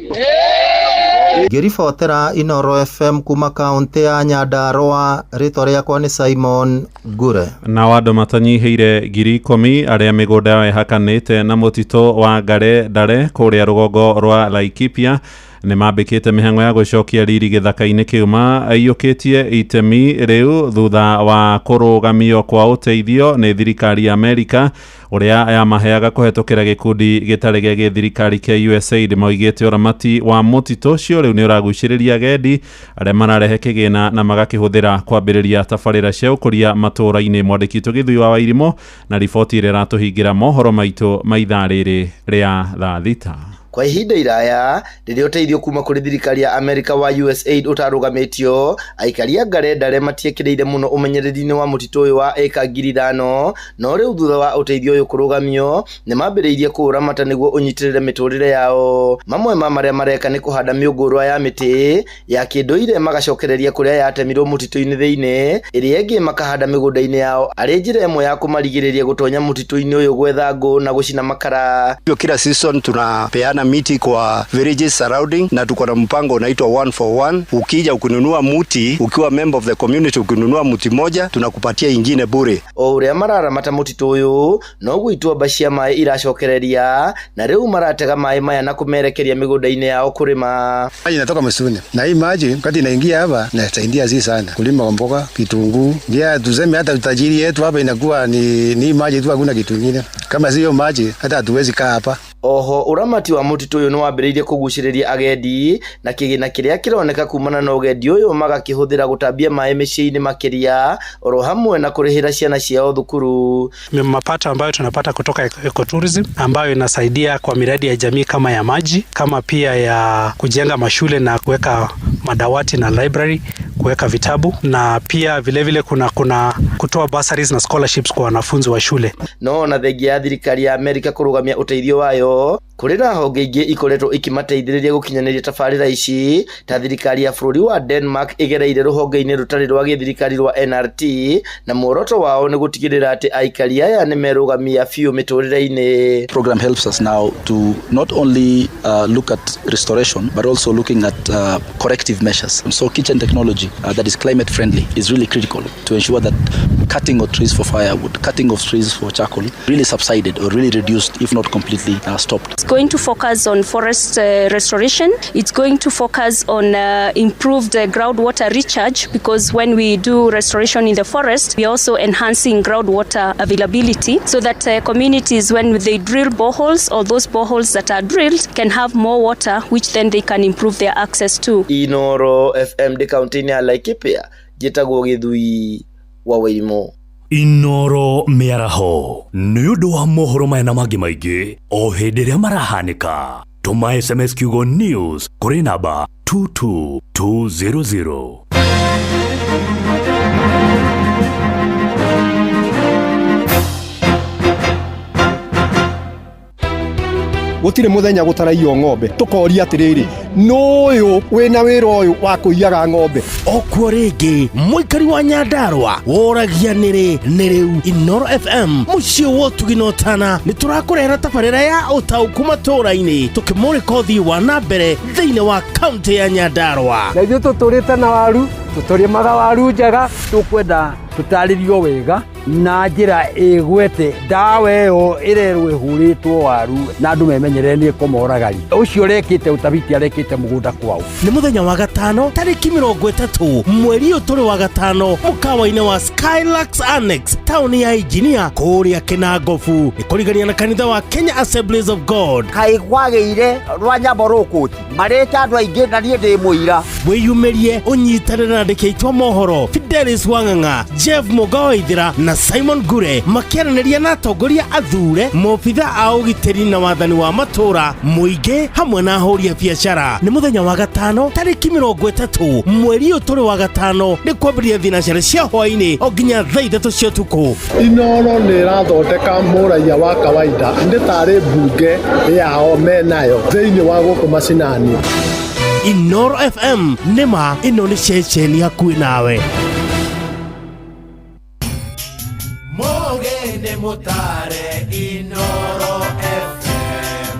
Ngĩribotera Inooro FM kuma kaunti ya Nyandarua rĩtwa rĩakwa nĩ Simon Ngure. Na andũ matanyiheire 10,000 arĩa mĩgũnda yao ĩhakanĩte na mũtitũ wa Ndare kũrĩa rũgongo rwa Laikipia nĩ mambĩkĩte mĩhang'o ya gũcokia riri gĩthaka-inĩ kĩu maiyũkĩtie itemi rĩu thutha wa kũrũgamio kwa ũteithio nĩ thirikari ya Amerika ũrĩa yamaheaga kũhetũkĩra gĩkundi gĩtarĩ gĩa gĩthirikari kĩa USAID. Moigĩte ũramati wa mũtitũ ũcio rĩu nĩ ũragucĩrĩria agendi arĩa mararehe kĩgĩna na magakĩhũthĩra kwambĩrĩria tabarĩra cia ũkũria matũũra-inĩ. Mwandĩki Gĩthui wa Wairimũ na riboti ĩrĩa ĩratũhingĩra mohoro maitũ ma ithaa rĩrĩ rĩa thaa thita. Kwa ihinda iraya rĩrĩa ũteithio kuma kũrĩ thirikari ya Amerika wa USAID ũtarũgamĩtio aikari a Ndare matiekĩrĩire mũno ũmenyereri-inĩ wa mũtitũ ũyũ wa eka 5,000 no rĩu thutha wa ũteithio ũyũ kũrũgamio nĩ mambĩrĩirie kũũramata nĩguo ũnyitĩrĩre mĩtũrĩre yao. Mamwe ma marĩa mareka nĩ kũhanda mĩũngũrwa ya mĩtĩ ya kĩndũire magacokereria kũrĩa yatemirwo mũtitũ-inĩ thĩinĩ, ĩrĩa ĩngĩ makahanda mĩgũnda-inĩ yao arĩ njĩra ĩmwe ya kũmarigĩrĩria gũtonya mũtitũ-inĩ ũyũ gwetha ngũ na gũcina makara. Kila season tunapeana miti kwa villages surrounding na tuko na mpango unaitwa 1 for 1. Ukija ukinunua muti ukiwa member of the community, ukinunua muti moja tunakupatia ingine bure. O ũrĩa mararamata mũtitũ ũyũ no gũitwo mbacia maĩ iracokereria na rĩu maratega maĩ maya na kũmerekeria mĩgũnda-inĩ yao kũrĩma. Maji inatoka msituni na hii maji wakati inaingia hapa inasaidia sisi sana kulima mboga, kitunguu. Ndio tuseme hata utajiri yetu hapa inakuwa ni maji tu, hakuna kitu kingine. Kama sio maji hata hatuwezi kaa hapa. Oho uramati wa mũtitũ ũyũ nĩ wambĩrĩirie kũgucĩrĩria agendi na kĩgĩna kĩrĩa kĩroneka kumana na ũgendi ũyũ magakĩhũthĩra gũtambia maĩ mĩciĩ-inĩ makĩria oro hamwe na kũrĩhĩra ciana ciao thukuru. Mapato ambayo tunapata kutoka ecotourism ambayo inasaidia kwa miradi ya jamii kama ya maji, kama pia ya kujenga mashule na kuweka madawati na library, kuweka vitabu, na pia vilevile kuna kutoa bursaries na scholarships kwa wanafunzi wa shule. No na thengia ya thirikari ya Amerika kũrũgamia ũteithio wayo kũrĩ na honge ingĩ ikoretwo ikimateithĩrĩria gũkinyanĩria tabarĩra ici ta thirikari ya bũrũri wa Denmark ĩgereire rũhonge-inĩ rũtarĩ rwa gĩthirikari rwa NRT na muoroto wao nĩ gũtigĩrĩra atĩ aikari aya nĩ merũgamia biũ mĩtũrĩre-inĩ. Program helps us now to not only look at restoration but also looking at corrective measures. So kitchen technology that is climate friendly is really critical to ensure that cutting of trees for firewood, cutting of trees for charcoal really subsided or really reduced if not completely stopped. going to focus on forest restoration. It's going to focus on improved groundwater recharge, because when we do restoration in the forest, we also enhancing groundwater availability so that communities, when they drill boreholes, or those boreholes that are drilled, can have more water, which then they can improve their access to. Inoro FM de kaunti ya Laikipia gitagwo Githui wa Wairimo. Inoro miaraho nĩ ũndũ wa mohoro maya na mangĩ maingĩ o hĩndĩ ĩrĩa marahanĩka. Tũma SMS kiugo news kũrĩ namba 22200. Gutire muthenya gutaraio ng'ombe tukoria atiriri nuyu wina wira uyu wa kuiyaga ng'ombe okwo ringi muikari wa Nyandarua woragia niri niriu. Inoro FM mucio wotugino tana ni turakurehera tabarira ya utauku matũra-inĩ tukimurika uthii wa nambere thiini wa kaunti ya Nyandarua. Na ithuĩ tũtũrĩte na waru tũtũrĩmaga waru njega, tũkwenda tũtarĩrio wega na njĩra ĩgwete. Ndawa ĩyo ĩrerwo ĩhũrĩtwo waru na andũ memenyerere nĩ kũmoragari. Ũcio rekĩte ũtabiti arekĩte mũgũnda kwao. Nĩ mũthenya wa gatano tarĩki 30 mweri ũyũ tũrĩ wa gatano mũkawa-inĩ wa Skylux Annex taũni ya Engineer kũrĩa Kĩnangobu ĩkũrigania na kanitha wa Kenya Assemblies of God. Kaĩ kwagĩire rwa nyambo rũkũti marĩte andũ aingĩ na niĩ ndĩ mũira. Wĩyumĩrie ũnyitanĩre na andĩki aitũ a mohoro Fidelis Wang'ang'a, Jeff Mugoithira na Simon Gure makĩaranĩria na atongoria athure, mobitha a ũgitĩri na wathani wa matũra, mũingĩ hamwe na ahũri a biacara. Nĩ mũthenya wa gatano tarĩki 30 mweri ũyũ tũrĩ wa gatano nĩ kwambĩrĩria thinacara cia hwaĩ-inĩ o nginya thaa 3 cia ũtukũ. Inoro nĩ ĩrathondeka mũraia wa kawaida nĩ tarĩ mbunge yao menayo thĩinĩ wa gũkũ macinani. Inoro FM nĩma ĩno nĩ ceceni hakuhĩ nawe. Mogene motare Inoro FM.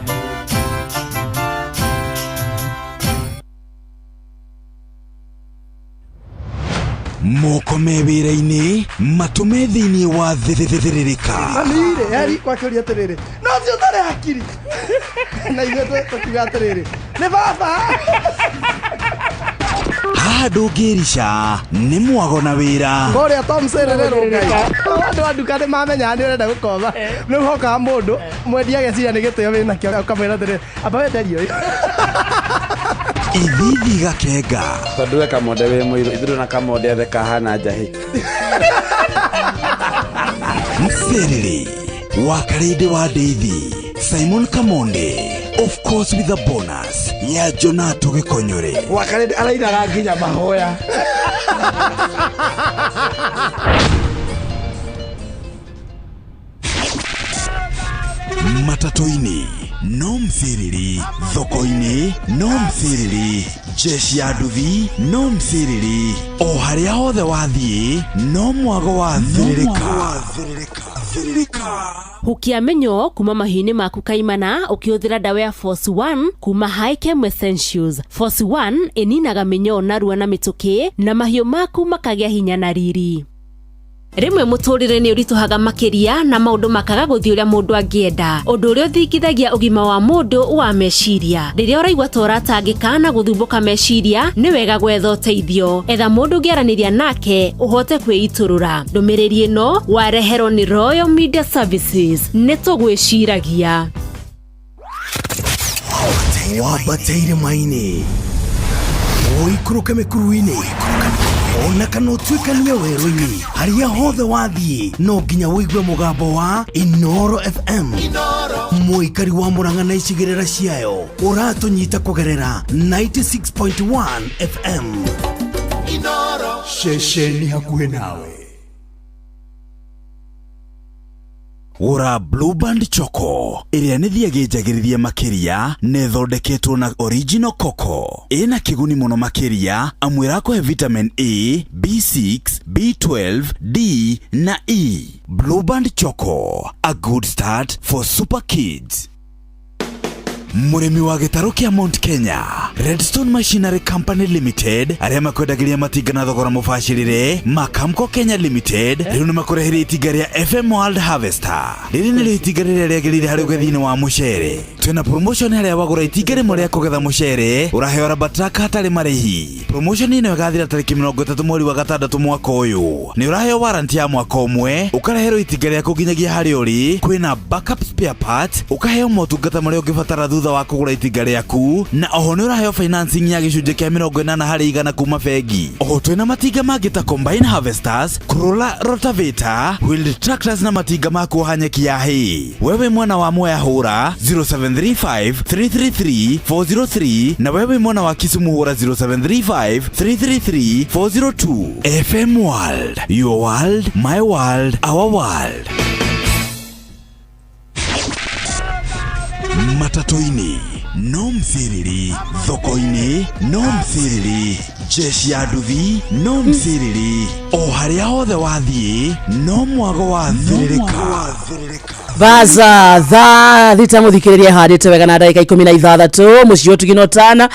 Moko mewĩra-inĩ matũme thĩinĩ wa thĩrĩrĩka. Manire eri kwa kĩũria atĩrĩrĩ no cio tarĩ hakiri na ithuĩ tũkiuga atĩrĩrĩ nĩ baba. Haha ndũngĩrica nĩ mwago na wĩra. Kũrĩa Tom Sererero ngai andũ a nduka nĩ mamenya nĩ ũrenda gũkomba rĩu hokaga mũndũ mwendia ageciria nĩ gĩtĩo wĩna kĩo ũkamwĩra atĩrĩrĩ amba wenderio ithithi gakenga tondũ we kamonde wĩ mũirũ ithuĩ na kamonde athe kahana njahĩ. Mserere wa Karĩndĩ wa Ndeithi Simon Kamonde, of course with a bonus ya Jonato Gĩkonyore. Wa Karĩndĩ arainaga nginya mahoya. Matatu-inĩ no Msiriri, thoko-inĩ no Msiriri, jeshi ya nduthi no Msiriri, o harĩa hothe wathiĩ no mwago wa thĩrĩrĩka. Hukia menyo kuma mahini maku kaimana ukihũthĩra dawa ya Force 1 kuma High-Chem Essentials. Force 1 ininaga menyo narua na mĩtũkĩ na mahiũ maku makagĩa hinya na riri. Rimwe mũtũrĩre nĩ ũritũhaga makĩria na maũndũ makaga gũthiĩ ũrĩa mũndũ angĩenda, ũndũ ũrĩa ũthingithagia ũgima wa mũndũ wa meciria. Rĩrĩa ũraigua ta ũratangĩka na gũthumbũka meciria nĩ wega gwetha ũteithio. Etha mũndũ ũngĩaranĩria nake ũhote kwĩitũrũra. Ndũmĩrĩri ĩno wareherwo nĩ Royal Media Services. Nĩ tũgwĩciragia. Wabateire maini ũikũrũke mĩkuru-inĩ ona kana ũtuĩkanie werũ-inĩ harĩa hothe wathiĩ no nginya wĩigue mũgambo wa Inoro FM. Mũikari wa Mũrang'a na icigĩrĩra ciayo ũratũnyita kũgerera 96.1 FM. Inoro ceceni hakuhĩ nawe. Gũra Blue Band Choco ĩrĩa nĩ thiagĩnjagĩrĩria makĩria na ĩthondeketwo na original cocoa. Ĩna kĩguni mũno makĩria amu ĩrakũhe vitamin A, B6, B12, D na E. Blue Band Choco, a good start for super kids. Mũrĩmi wa gĩtarũ kĩa Mount Kenya, Redstone Machinery Company Limited, arĩa makwendagĩria matinga na thogora mũbacĩrĩre, Makamco Kenya Limited, rĩu nĩ makũreheire itinga rĩa FM World Harvester. Rĩrĩ nĩrĩo itinga rĩrĩa rĩagĩrĩire harĩ ũgethi-inĩ wa mũcere. Twina promotion haria wagura itinga rimwe ria kugetha mucere uraheo rabataka hatari marihi. Promotion ino igathira tariki 30 mweri wa gatandatũ mwaka uyu. Ni uraheo warranty ya mwaka umwe, ukarehero itinga ria kuginyagia hari uri, kwina backup spare part, ukaheo motungata maria ungibatara thutha wa kugura itinga riaku, na oho ni uraheo financing ya gicunjĩ kia 80 harĩ 100 kuma bengi. Oho twina matinga mangĩ ta combine harvesters, crawler rotavator, wheeled tractors na matinga ma kuoha nyeki ya hay. Wewe mwana wa Mwea hura 0735-333-403 na wewe mwana wa Kisumu hura 0735-333-402. FM World, your world, my world, our world. Matatoini, no mthiriri. Thoko-ini, no mthiriri. Jeshi ya nduthi, no mthiriri. O haria hothe wathie, no mwago wa thiririka. Baza tha thita muthikiriria handite wega na ndagika 16 mucio tuginotana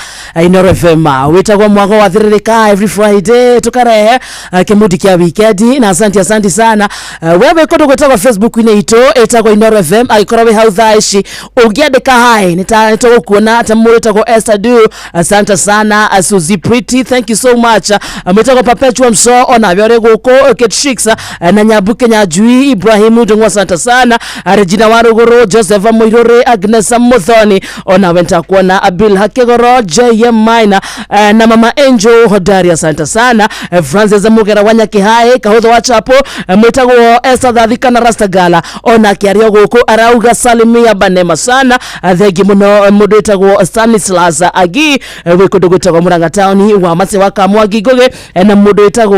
Inooro FM witagwo mwago wa thiririka every Friday tukarehe kimudi kia weekend na asante sana wewe kondo gwetagwo Facebook ine ito etagwo Inooro FM agikora we hau thaici ungiandika hai nitagũkuona ata mũritagwo Esther Du asante sana Suzy Pretty thank you so much mwitagwo Perpetual Mso ona vyore guko Ketshiksa na Nyabuke Nyajui Ibrahimu ndungwa asante sana Regina Waruguru Joseph Moirore Agnes Muthoni ona wenta kuona Abil Hakegoro JM Maina na Mama Angel Hodari asante sana Francis Mugera Wanyakihai kahotho wa chapo mwitagwo Esther Dhathika na Rastagala ona kiario guku arauga Salimia Banema sana thengi muno mundu etagwo Stanislas Agi wikudu gwitagwo Murang'a Town wa Mase wa Kamwangi Ngugi na mundu etagwo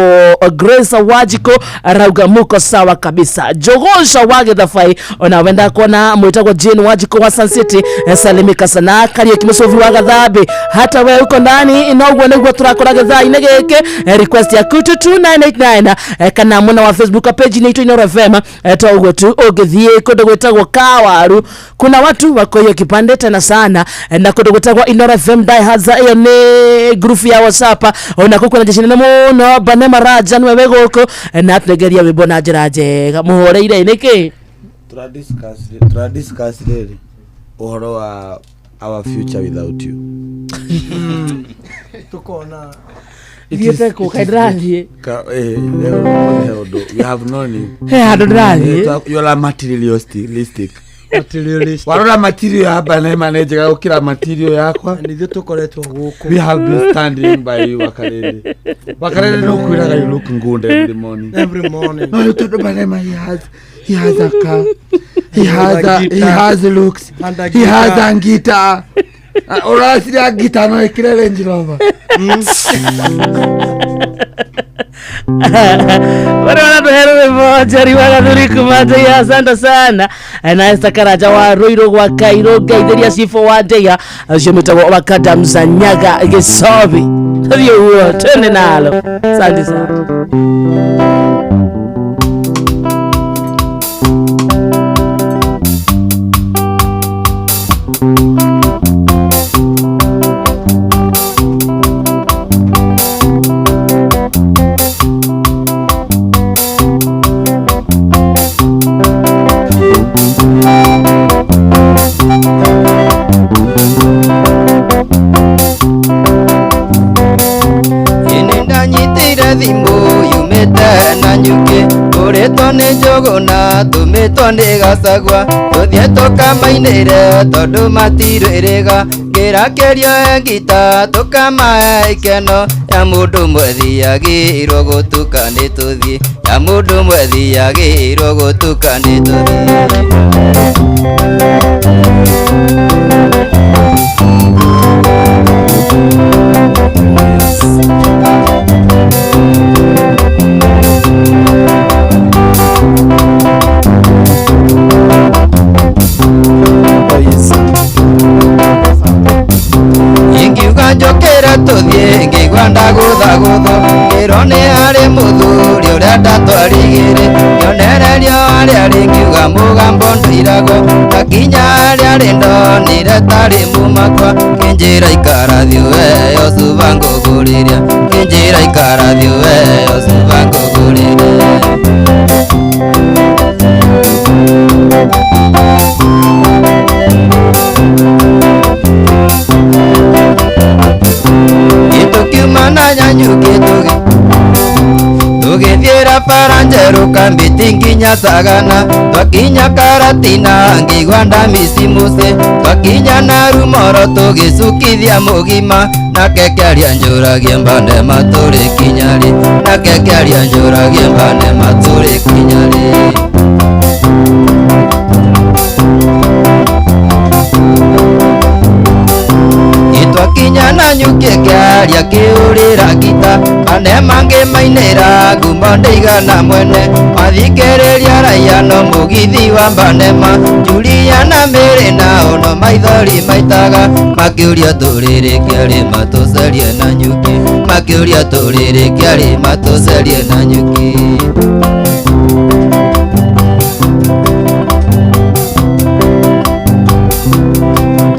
Grace Wajiko arauga muko sawa kabisa Jogosha wage thafai ona wenda kuona mwitagwo Jane Wajiko wa Sun City salimika sana Kario Kimusovi wa Gathambi hata we uko ndani inogwo niguo turakora gathaa inegeke request ya kutu 2989 kana muna wa Facebook page ni Inooro FM togwo tu ogithie kundu gwitagwo Kawaru kuna watu wako hiyo kipande tena sana na kundu gwitagwo Inooro FM diehards iyo ni group ya WhatsApp ona kuko na jeshine muno Banema Raja nwewe goko na tunegeria wimbo na njiraje muhoreire niki discuss really uhoro wa our future without you. Tukona Viete ko kaidrali we have known you. Adodrali You are materialistic. Warora material hapa na manager ukira material yakwa nithio tukoretwo guku. We have been standing by you Wakarere no kwiraga you look good every morning. No you told Banema he has a car, he has looks, he has a guitar. Orasi ya guitar no ekire Range Rover. Wana tuhero mmoja riwaga thuri kumata ya asante sana na Esther Karaja wa Roiro gwa Kairo gaitheria sifo wa Deya acimitagwo wakada mzanyaga Gisobi thio huo twende nalo asante sana. Tone jogona tume tone gasagwa tuthie tukamainire tondu matirwirega ngirakerio ngita tukama ikeno ya mundu mwethiagirwo gutuka ni tuthie ya mundu mwethiagirwo gutuka ni tuthie. Njokera tuthie ngigwa ndaguthaguthwo ngirone ari muthuri uria ndatwarigire nyonererio aria ringiuga mugambo ndirago akinya aria rindonire tari mumakwa kinjira ikarathio weyo suba nguguriria kinjira ikarathio weyo suba nguguriria. gũtherũka mbĩti nginya Sagana, twakinya Karatina ngĩigua ndamĩci mũce, twakinya na Rumoro tũgĩcukithia mũgima, nake kĩaria njũragie Mbandema tũrĩ kinya rĩ, nake kĩaria njũragie Mbandema tũrĩ kinya rĩ. Twakinya na Nyuki kĩaria kĩũrĩra ngita, Mbandema ngĩmainĩra ngumo ndaigana mwene, mathikĩrĩria raia no mũgithi wa Mbandema, Julia na Mary nao no maithori maitaga, makĩũria tũrĩrĩ kĩarĩ matũcerie na Nyuki, makĩũria tũrĩrĩ kĩarĩ matũcerie na Nyuki.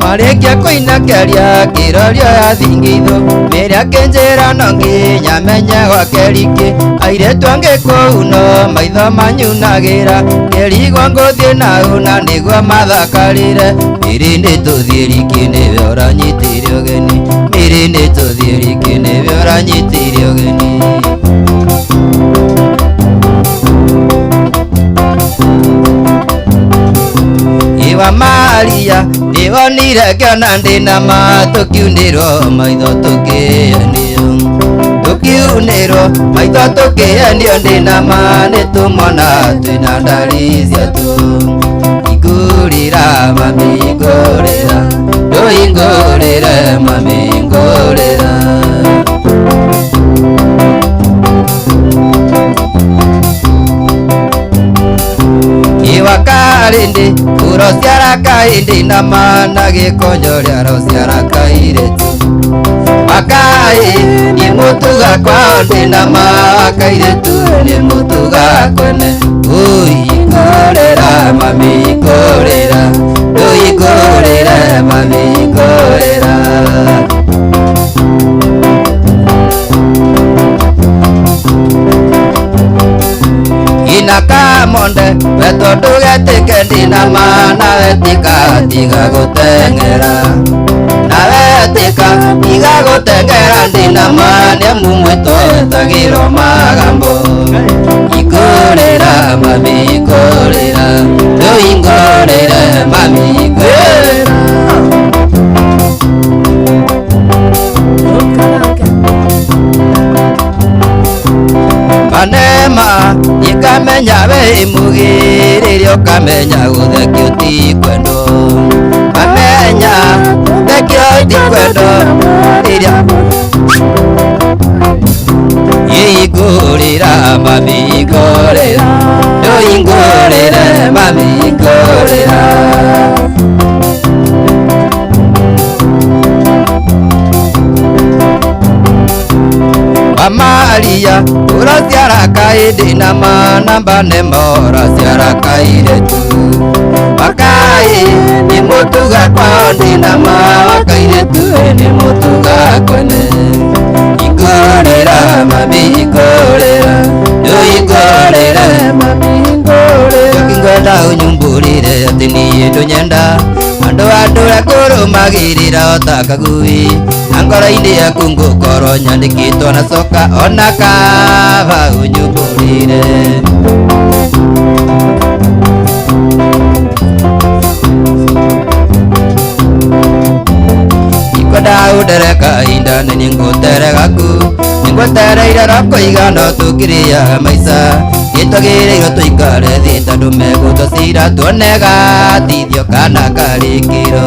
Marĩkia kũina kĩaria kĩrorio ya thingitho, Mary akĩnjĩra no nginya menye gwake riki, airĩtu angĩ kũu no maitho manyunagĩra, kĩrigwo ngũthiĩ nau na nĩguo mathakarĩre, Mary nĩtũthiĩ riki nĩwe ũranyitire ũgeni, Mary nĩtũthiĩ riki nĩwe ũranyitire ũgeni. Iwa Maria nĩwonire ngĩona ndĩna ma, tũkiunĩrwo maitho tũkĩenio, tũkiunĩrwo maitho tũkĩenio ndĩna ma, nĩtũmona twĩna ndari ciatu. Ingũrĩra mami ingũrĩra, ndũingũrĩre mami ingũrĩra. Iwakarindi urociara kaindi na mana gĩkonyo rociara kairĩtu, Makai nĩ mũtuga kwao ndĩna ma, kairĩtu nĩ mũtuga kwene. Ingũrĩra mami ingũrĩra, ndũingũrĩre mami ingũrĩra. Inakamonde weto ndugetĩke ndĩna ma, nawe tiga gũteng'era, nawe tiga gũteng'era ndĩna ma, nĩamu mwĩto wetagĩrwo magambo. Ingũrĩra mami ingũrĩra, ndũingũrĩre mami ingũrĩra. Mbandema ikamenya we mugi, rĩrĩa ũkamenya gũthekio ti kwendo, amenya thekio ti kwendo, rĩrĩa ingũrĩra mami ingũrĩra, ndũingũrĩre mami ingũrĩra. Maria ũraciara kaĩndĩ na mana, Mbandema ũraciara kairĩtu, Makai nĩ mũtuga kwao ndĩna ma, kairĩtu nĩ mũtuga kwene. Ingũrĩra mami ingũrĩra, ndũingũrĩre mami ingũrĩra. Ngwenda ũnyumbũrĩre atĩ niĩ ndũnyenda, andũ kũrũmagĩrĩra ota kagui, na ngoro-inĩ yaku ngũkorwo nyandĩkĩtwo na coka ona kaba ũnyumbũrĩre. Ikwenda ũndere kahinda na nĩngũtere gaku, nĩngwetereire rakũiga no tũkĩrĩa maica, nĩtwagĩrĩirwo tũikare thĩ tondũ megũtũcira tuone gatithio kana karĩkĩro.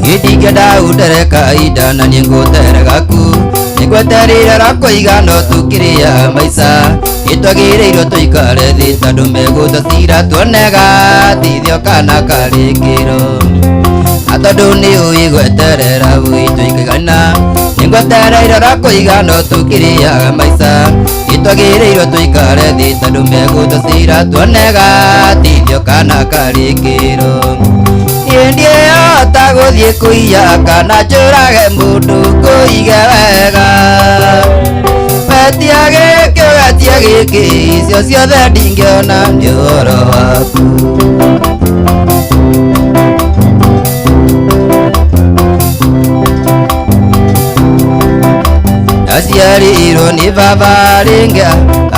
Gĩtingĩenda ũndere kahinda na nĩngũtere gaku, nĩngwetereire rakũiga no tũkĩrĩa maica, nĩtwagĩrĩirwo tũikare thĩ tondũ megũtũcira tuone gatithio kana karĩkĩro. Na tondũ nĩũĩ gweterera witũ ikĩgana, nĩngwetereire rakũiga no tũkĩrĩa maica, nĩtwagĩrĩirwo tũikare thĩ tondũ megũtũcira tuone gatithio kana karĩkĩro. Niĩ ndiĩhota gũthiĩ kũiya kana njũrage mũndũ ngũige wega, wetia gĩkĩ gatia gĩkĩ icio ciothe ndingĩona nĩ ũhoro waku. Aciarirwo nĩ baba rĩngĩ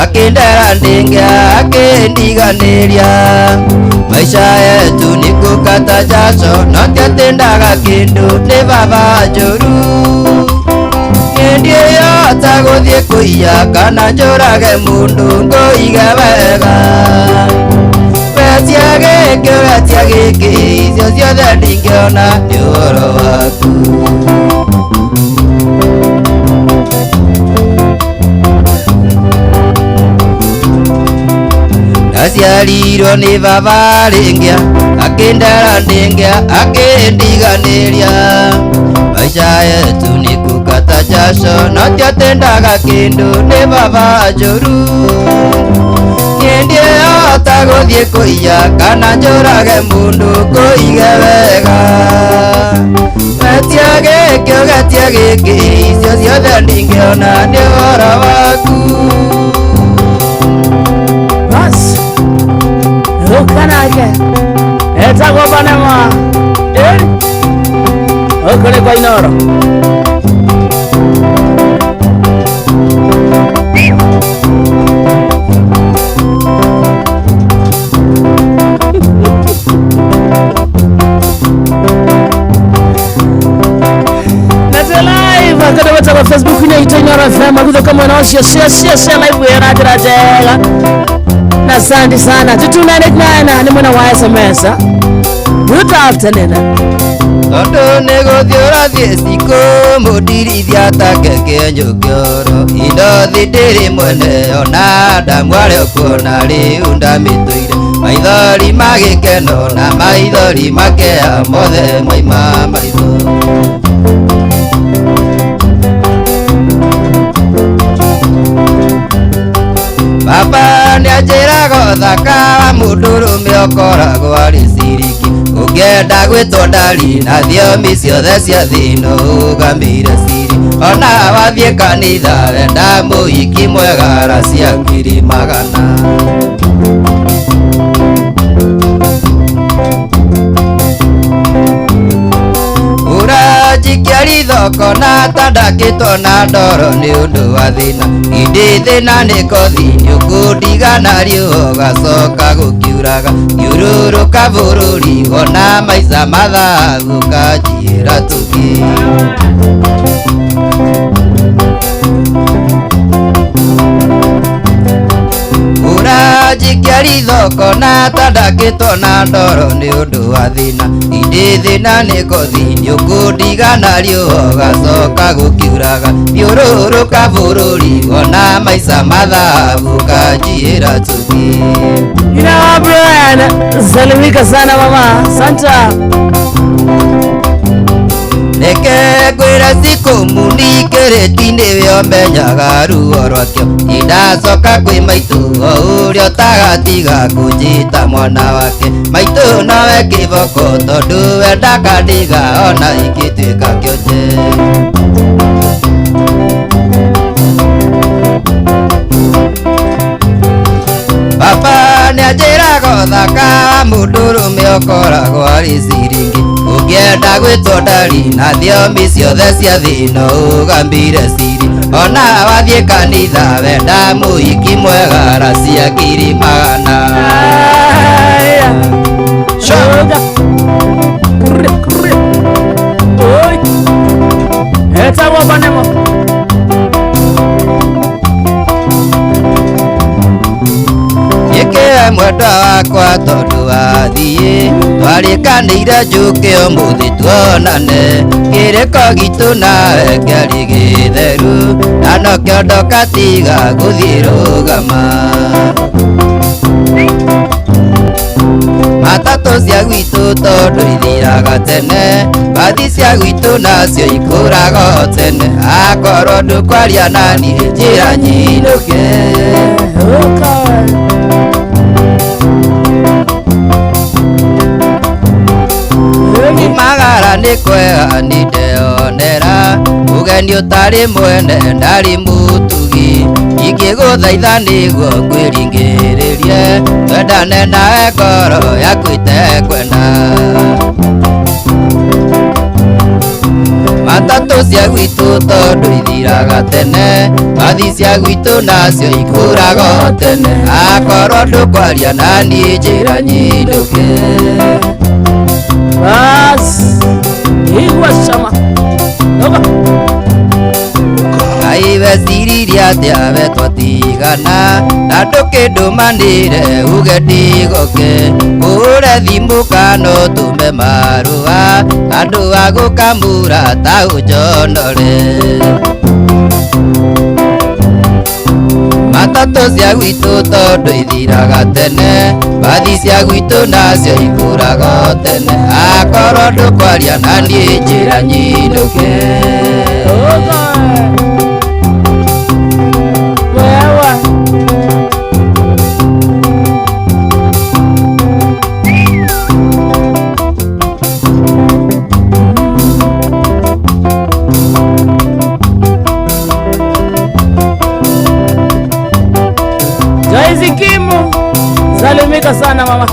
akĩndera ndĩngĩ akĩndiganĩria. Maisha yetu nĩ kũkata jasho no tiatendaga kĩndũ nĩ baba njũru. Ndĩyota gũthiĩ kũiya kana njũrage mũndũ ngũige wega. Gatia gĩkĩ icio ciothe ndingĩona nĩ ũhoro waku. Aciarirwo nĩ baba rĩngĩ akĩndera ndĩngĩ akĩndiganĩria. Maisha yetu nĩ kũkata jasho no tiatendaga kĩndũ nĩ baba njũru. Ndĩyota gũthiĩ kũiya kana njũrage mũndũ ngũige wega. Gatia gĩkĩ icio ciothe ndingĩona nĩ ũhoro waku. Rukanake etagwo Banema huku ni kwa Inoro. Kwa Facebook ni Inoro FM agutho kama na share live ya radio jega. Na asante sana. Tutunane kana ni mwana wa SMS. Good afternoon. Tondu nĩ gũthiĩ ũrathiĩ cikũ mũndirithia ta keke njũkĩoro. Indothi ndĩrĩ mwene ona ndamwarĩ kuona rĩu ndamĩtũire. Maithori magĩkeno na maithori makea mothe maima maitho. Baba nĩanjĩraga ũthaka wa mũndũrũme ũkoragwo arĩ ciriki. Ũngĩenda gwĩtwo ndari na thiomi ciothe cia thĩno ũgamĩire ciri. Ona wathiĩ kanitha wenda mũhiki mwega racia ngiri magana. Ũranjikia rithoko na tandakĩtwo na ndoro nĩ ũndũ wa thĩna. Indĩ thĩna nĩ kothi nĩũkũndigana riũa ũgacoka gũkiuraga. Thiũrũrũka bũrũri wona maica mathabu kanjĩra tũthiĩ. Ũranjikia rithoko na tandakĩtwo na ndoro nĩ ũndũ wa thĩna. Indĩ thĩna nĩ kothi nĩũkũndigana riũa ũgacoka gũkiuraga. Thiũrũrũka bũrũri wona maica mathabu kanjĩra tũthiĩ. Ina Brian, salimika sana mama. Santa. Reke ngwĩre cikũ mũnikĩrĩti-inĩ we ũmenyaga ruo rwakĩo. Indacoka kwĩ maitũ o ũrĩa ũtagatiga kũnjĩta mwana wake. Maitũ nowe kĩboko tondũ we ndakandiga ona ingĩtuĩka kĩonje. Baba nĩanjĩraga ũthaka wa mũndũrũme ũkoragwo arĩ ciringi. Ũngĩenda gwĩtwo ndari na thiomi ciothe cia thĩno ũgambire ciri. Ona wathiĩ kanitha wenda mũhiki mwega racia ngiri magana. Shoga. Oi. Etagwo Banema. Mwenda wakwa tondũ wathiĩ twarĩkanĩire njũke ũmũthĩ tuonane. Kĩrĩko gitũ nawe kĩarĩ gĩtheru na no kĩondo katiga gũthiĩ rũgama. Matatũ cia gwitũ tondũ ithiraga tene, bathi cia gwitũ nacio ikũraga tene. Akorwo ndũkwaria nani njĩra nyinũke. Magara nĩ kwega nĩndeyonera, ũgeni ũtarĩ mwene ndarĩ mũtugi. ingĩgũthaitha nĩguo ngwĩringĩrĩrie twendane nawe ngoro yaku itekwenda matatũ cia gwitũ tondũ ithiraga tene mathi cia gwitũ nacio ikũraga tene akorwo ndũkwaria naniĩ njĩra nyinduke bas igua cama Ngai weciririe atĩa we twatigana na ndũkĩndũmanĩre uge ndigoke ũhũre thimũ kana ũtũme marũa andũ a gũkamũra ta ũnjonore matatũ cia gwitũ tondũ ithiraga tene bathi cia gwitũ nacio ikũraga tene akorwo ndũkwaria naniĩ njĩra nyinduke Joyce Kimu, salimika sana mama.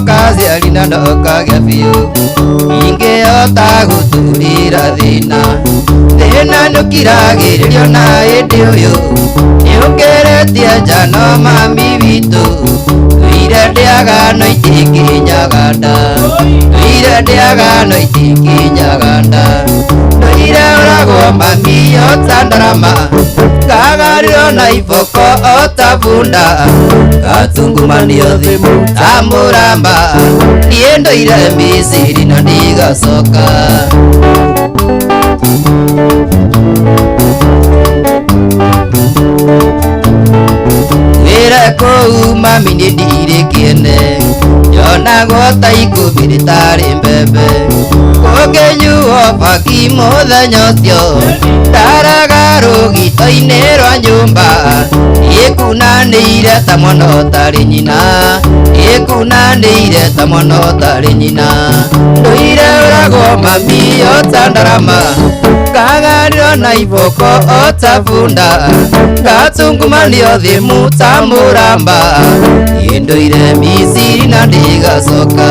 Kazi alina ndoka gya biũ ingĩhota gũtũrĩra thĩna nũkiragĩrĩrio na hĩndĩ ũyũ nĩũkĩrĩtie njano mami witũ tũire ndĩagano itingĩnyaga nda tũire ndĩagano itingĩnyaga nda tũire ũragwo mami ota ndarama kagarirwo na iboko ota bunda gatungumanio thĩ ta mũramba niĩ ndũire Misiri na ndigacoka wĩra kũu mami nĩ ndirĩkĩene yonagwo ta ikũmi rĩtarĩ mbembe kũngĩnyuo baki mũthenya ũcio ndaraga rũgito-inĩ rwa nyũmba ĩkunanĩire ta mwana ũtarĩ nyina ĩkunanĩire ta mwana ũtarĩ nyina ndũire ũragwo mami ota ndarama kagarirwo na iboko ota bunda gatungumanio thĩ ta mũramba ndũire Misiri na ndigacoka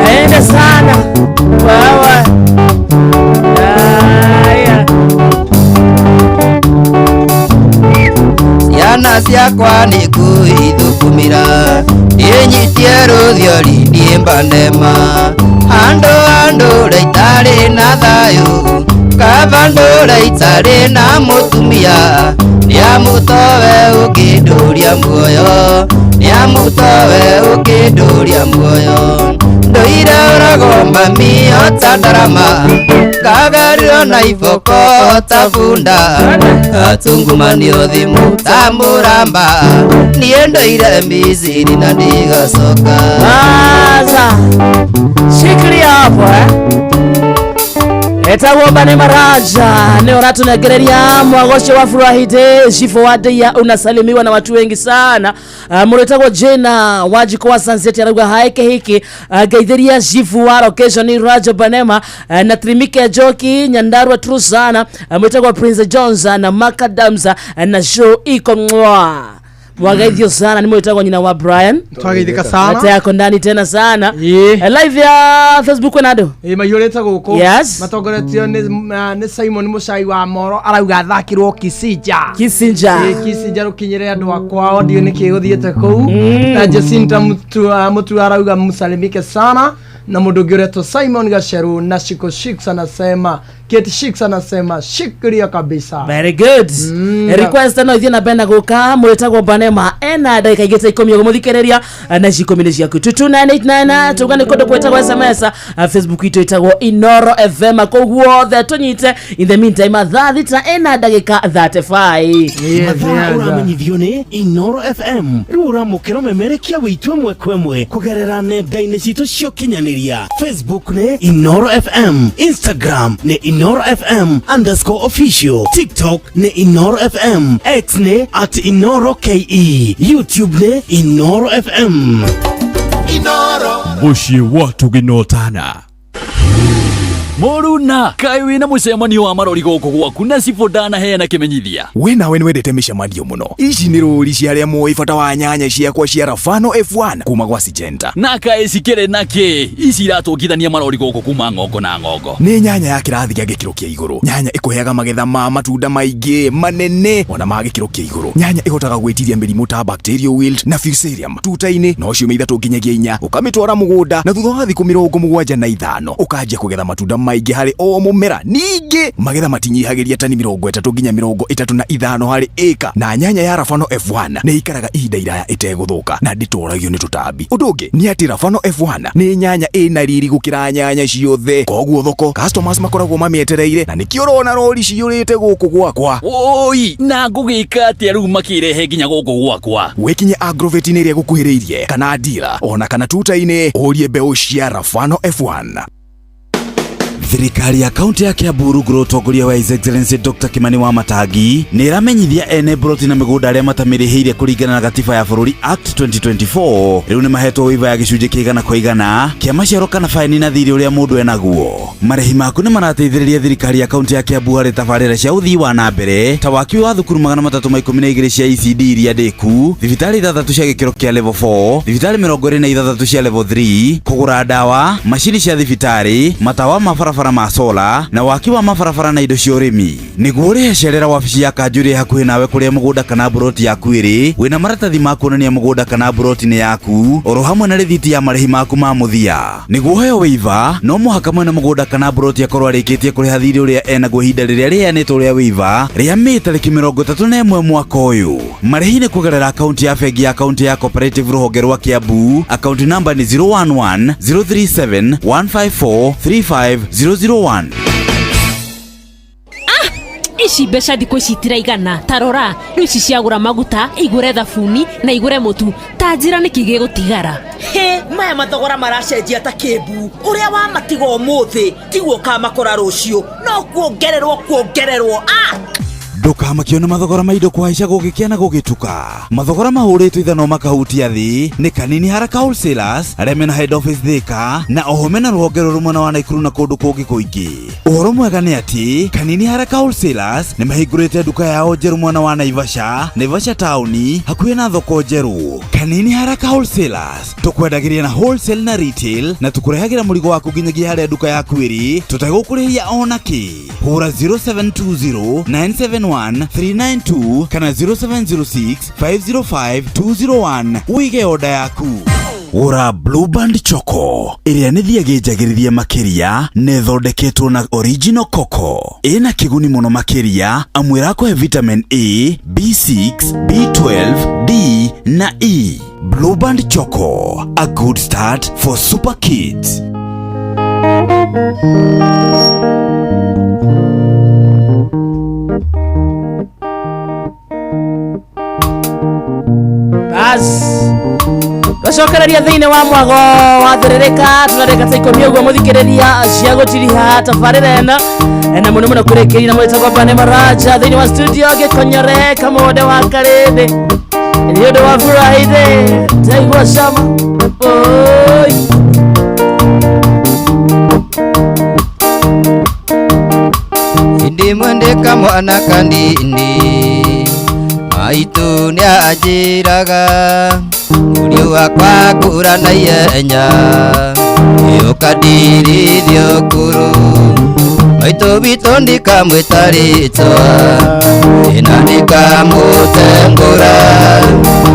aende sana wawa ciana ciakwa nĩ ngũithũkũmĩra ndĩnyitie rũthiori ndiĩmba ndema handũ itarĩ na thayũ kaba ndũra itarĩ na mũtumia nĩamũtowe ũkĩndũria muoyo nĩamũtowe ũkĩndũria muoyo ndũire ũragwo mami ota ndarama kagarirwo na iboko ota bunda gatungumanio thĩ ta mũramba niĩ ndũire Misiri na ndigacoka shikilia hapo etagwo Bane Maraja nĩ ũratunengereria mwagoco wa Friday shifo wa Deya unasalimiwa na watu wengi sana mũretagwo Jena wajiko wa Sunset arauga haike hiki geithĩria shifu wa location Raja Banema na Trimike Joki Nyandarua true sana mũretagwo Prince Jones na Macadamsa na show iko mwa mwagaithio sana ni mwetagwo nyina wa Brian twageithika sana hata yako ndani tena sana live ya Facebook nado maiyũrĩte gũkũ yes matongoretio nĩ Simon Muchai wa Moro arauga thakirwo Kisinja rũkinyĩre andũ akwa audio nĩ kĩgũthiĩte kũu na Jacinta Mutu arauga msalimike sana na mũndũ ũngĩ ũretwo Simon Gacheru na Shiko Shix anasema Kate Shix anasema shikilia kabisa very good request no ithia na bena guka mwetagwo Banema ena dakika igete 10 gumuthikereria na cikomine ciaku 22989 tugane kodo kwetagwo SMS Facebook ito itagwo Inoro FM koguo the tunyite in the meantime thita ena dakika 35 uramenyithio ni Inoro FM rura mukiro memerekia witwe mwekwemwe kugerera nenda-inĩ citũ cio kinyanĩria Facebook ni Inoro FM Instagram ni Inoro FM _official. TikTok ne Inoro FM. X ne @Inoro KE. YouTube ne Inoro FM. Inoro muciĩ wa tũginotana Moruna kai wina mucemanio wa marori gũkũ gwaku na cibũ ndanaheana kĩmenyithia. We nawe nĩwendete mĩcemanio mũno. Ici nĩ rũri cia arĩa moĩ bata wa nyanya ciakwa cia Rafano F1 kuma gwa Syngenta. Na kaĩ cikĩrĩ nakĩ ici iratũngithania marori gũkũ kuma ng'ongo na ng'ongo. Nĩ nyanya ya kĩrathi gĩa gĩkĩro kĩa igũrũ. Nyanya ĩkũheaga magetha ma matunda maingĩ manene ona ma gĩkĩro kĩa igũrũ. Nyanya ĩhotaga gwĩtiria mĩrimũ ta bacterial wilt na fusarium. Tuta-inĩ no ciumia 3 nginyagia 4 ũkamĩtwara mũgũnda na thutha wa thikũ 75 ũkanjia kũgetha matunda maingĩ harĩ o mũmera. Ningĩ magetha matinyihagĩria tani 30 nginya 35 harĩ ĩka. Na nyanya ya Rafano F1 nĩ ikaraga ihinda iraya ĩtegũthũka na ndĩtũragio nĩ tũtambi. Ũndũ ũngĩ nĩ atĩ Rafano F1 nĩ nyanya ĩna riri gũkĩra nyanya ciothe. Koguo thoko customers makoragwo mamĩetereire na nĩkĩo ũrona rori ciyũrĩte gũkũ gwakwa. Oi, na ngũgĩka atĩa rĩu makĩrehe nginya gũkũ gwakwa? Wĩkinye Agrovet ĩrĩa gũkuhĩrĩirie kana dealer ona kana tuta-inĩ ũrie mbeũ cia Rafano F1. Thirikari ya kaunti ya Kiambu rungu utongoria wa His Excellency Dr. Kimani Wamatangi nĩ ĩramenyithia ene broti na mĩgũnda arĩa matamĩrĩhĩire kũringana na gatiba ya bũrũri Act 2024 rĩu nĩ mahetwo waiva ya gĩcunjĩ kĩa 100% kĩa maciaro kana faini na thirĩ ũrĩa mũndũ enaguo. Marĩhi maku nĩ marateithĩrĩria thirikari ya kaunti ya Kiambu harĩ tabarĩra cia ũthii wa na mbere ta waki wa thukuru 312 cia ECD iria ndĩku, thibitarĩ 6 cia gĩkĩro kĩa level 4, thibitarĩ 26 cia level 3, kũgũra ndawa, macini cia thibitarĩ, matawa ma barabara ma sola na waki wa mabarabara na indo cia ũrĩmi. Nĩguo ũrĩhe cerera wabici ya Kanjũ ĩrĩ hakuhĩ nawe kũrĩa mũgũnda kana broti yaku ĩrĩ, wĩna maratathi ma kuonania mũgũnda kana broti nĩ yaku, oro hamwe na rĩthiti ya marĩhi maku ma mũthia. Nĩguo ũheo waiva no mũhaka mwene mũgũnda kana broti akorwo arĩkĩtie kũrĩha thirĩ ũrĩa enaguo ihinda rĩrĩa rĩheanĩtwo rĩa waiva rĩa Mĩĩ tarĩki 31 mwaka ũyũ. Marĩhi nĩ kũgerera akaunti ya bengi ya akaunti ya Cooperative rũhonge rwa Kiambu. Akaunti namba nĩ 011 037 154 35001. Ici mbeca thikũ ici itiraigana. Tarora rĩu ici ciagũra maguta, igũre thabuni na igũre mũtu. Ta njĩra nĩ kĩgĩ gũtigara. He, maya mathogora maracenjia ta kĩmbu. Ũrĩa wa matiga ũmũthĩ tiguo kamakora rũciũ. No kuongererwo. Ndũkamakio na mathogora ma indo kũhaica gũgĩkĩa na gũgĩtuka. Mathogora mahũrĩtwo ithano makahutia thĩ nĩ Kanini Haraka Wholesalers arĩa mena head office Thĩka na oho mena rũhonge rũmwe na wa Naikuru na kũndũ kũngĩ kũingĩ. Ũhoro mwega nĩ atĩ Kanini Haraka Wholesalers nĩ mahingũrĩte nduka yao njerũ mwena wa Naivasha taũni hakuhĩ na thoko njerũ. Kanini Haraka Wholesalers tũkwendagĩria na wholesale na retail na tũkũrehagĩra mũrigo waku nginyagia harĩa nduka yaku ĩrĩ, tũtegũkũrĩhia ona kĩ. Hũra 0720 971 392 kana 0706 505 201 uige oda yaku. Gũra Blue Band Choco ĩrĩa nĩ thiagĩnjagĩrĩria makĩria na ĩthondeketwo na original cocoa. Ĩna kĩguni mũno makĩria amu ĩrakũhe vitamin A, B6, B12, D na E. Blue Band Choco, a good start for super kids. Twacokereria thĩinĩ wa mwago wa thĩrĩrĩka tũrarĩka ta ikũmi ũguo mũthikĩrĩria cia gũtiriha tabarĩra ĩno na mũno mũno kũrĩkĩria na mwĩtagwo Bane Maraja thĩinĩ wa studio Gĩkonyore Kamũnde wa Karĩndĩ nĩ ũndũ wa Friday taigua cama oi Indi mwendeka mwana kanini maitu nĩ anjĩraga mũriũ wakwa kũra na ihenya ũkandirithia ũkũrũ maitu witũ ndikamwĩta rĩtwa ĩna ndikamũtengũra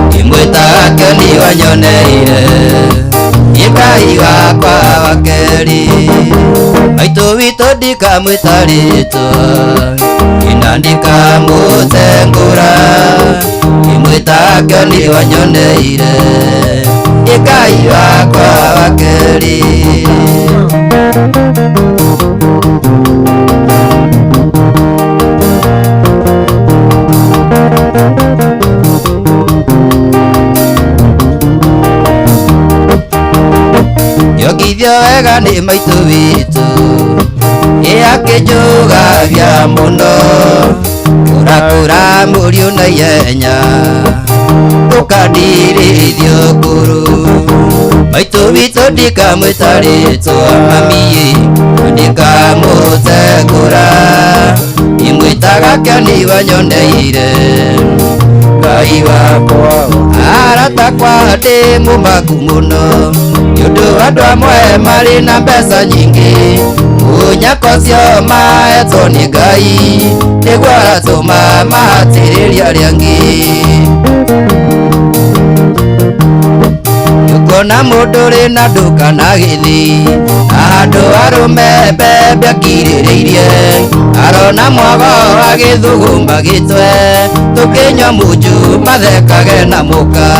ngĩmwĩta Keni wanyoneire Ngai wakwa wa Keri maitu witũ ndikamwĩta rĩtwa ĩna ndikamũtengũra ngĩmwĩta Keni wanyoneire Ngai wakwa wa Keri. Yogithio wega nĩ maitu witũ Eakejoga muno Kura murio na yenya Tukadirithio kuru Maitu bitu ndikamwitaritwo mamiye ndikamutegura imwitaga kani wanyondeire Ngai wakwa aratakwa ndi mumaku muno yundu andu amwe mari na mbeca nyingi unyako cio maetwo ni Ngai niguo aratuma mahatiriria aria angi Yukona mundu ri na nduka na githi andu arume mbembe akiririirie arona mwago agithugumba gitwe tukinywa munju mathekage na muka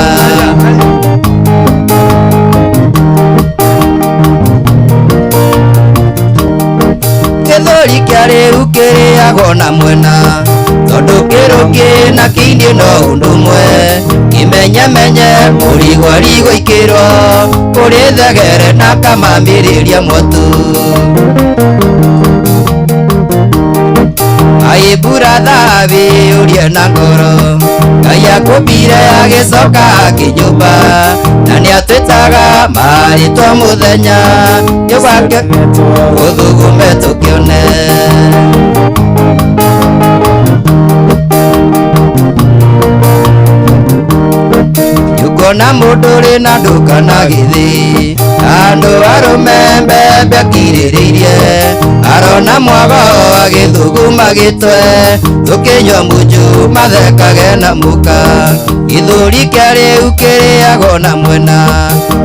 Kithuri kia riu kiriagwo na mwena tondu kiruki na kindi no undu mwe kimenye murigwarigo ikirwo kuri thegere na kamambiriria motu Aibura thabi urie na ngoro Ngai akubire agicoka akinyumba na niatwitaga maritwa muthenya nigwake uthugume tukione Yukona mundu ri na nduka na githi andu arume mbembe akiririirie arona mwago agithuguma gitwe tukinywa munju mathekage na muka Githuri kia riu kiriagwo na mwena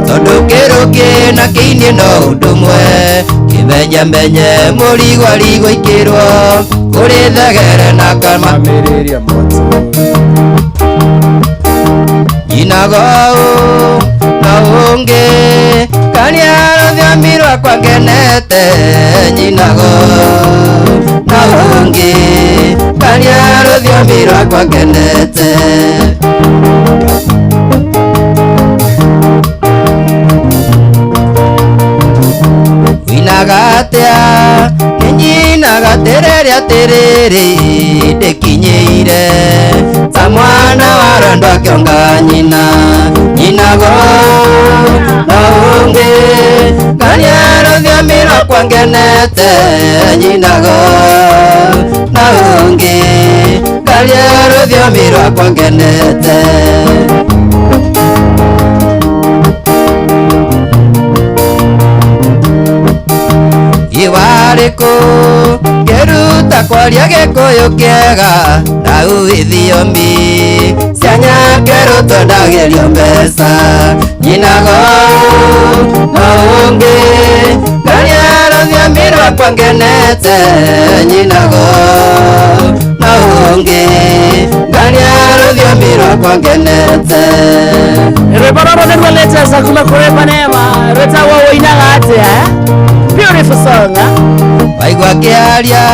tondu kiruki na kiini no undu mwe kimenye murigwarigo ikirwo kuri thegere na kamambiriria motu Inago na unge kaniaro ruthiami rwakwa ngenete nyinago na unge kaniaro ruthiami rwakwa ngenete Winagatea nyinagatereria tiriri ndikinyeire ta mwana wa rando akionga nyinago na unge kaniaro ruthiami rwakwa ngenete nyinago na unge kaniaro ruthiami rwakwa ngenete Iwariko geruta kwaria gikuyu kiega na uithiomi cianya geruta ndagerio mbeca nyinago na ungi kaniaro ruthiami rwakwa ngenete nyinago na ungi kaniaro ruthiami rwakwa ngenete rwimbo rũrũ nĩruo latest kuma kũrĩ Manema rwĩtagwo Woinaga Atĩa beautiful song Waigua kiaria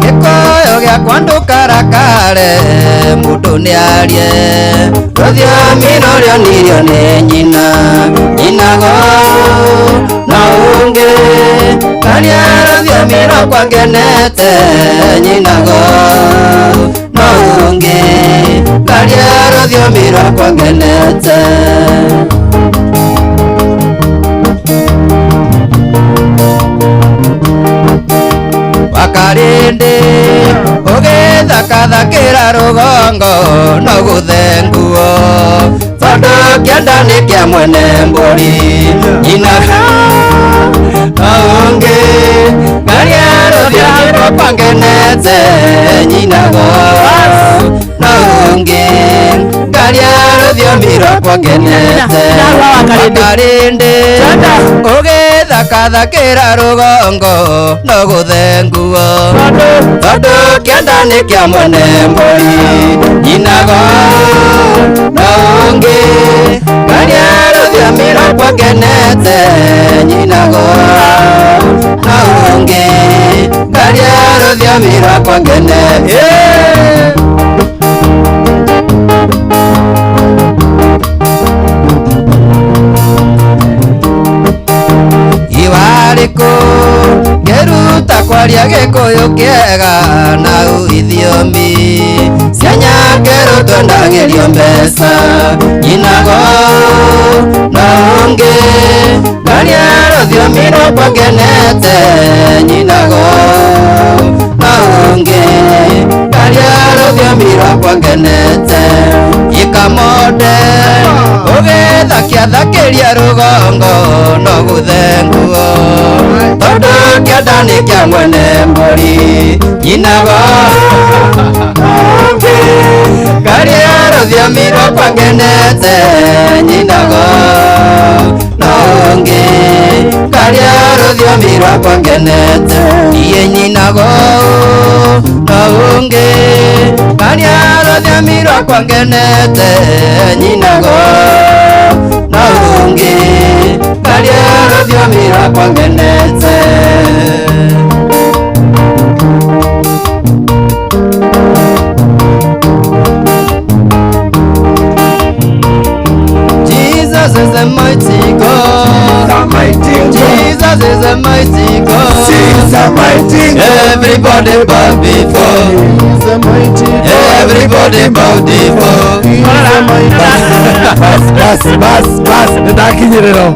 gikuyu giakwa ndukarakare mundu niarie ruthiami rurio nirio ni nyinago na ungi karia ruthiami rwakwa ngenete nyinago na ungi karia ruthiami rwakwa ngenete Wakarindi ugithakathakira rugongo no guthenguo tondu kianda ni kia mwene mburi nyinago na ungi karia ruthiami rwakwa ngenete nyinago na ungi karia ruthiami rwakwa ngenete Wakarindi ugithakathakira rugongo no guthenguo tondu kianda ni kia mwene mburi nyinago na ungi karia ruthiami rwakwa ngenete nyinago na ungi karia ruthiami rwakwa ngenete Iwariko geruta kwa kwaria gikuyu kiega na uithiomi cia nyakeru twendagirio mbeca nyinago na ungi ngaria rũthiomi rwakwa ngenete nyinago na ungi ngaria rũthiomi rwakwa ngenete ikamonde ũgĩthakiathakiria rũgongo no gũthenguo tondũ kĩanda nĩ kĩa mwene mbũri nyinago ngaria rũthiomi rwakwa ngenete nyinago no ũngĩ ngaria rũthiomi rwakwa ngenete iye nyinago no ũngĩ ngaria rũthiomi rwakwa ngenete nyinago no ũngĩ ngaria rũthiomi rwakwa ngenete Jesus is a mighty God. Jesus is a mighty God. Jesus a mighty God. Everybody bow before. Everybody bow before. Bas. Ndakinyiriro.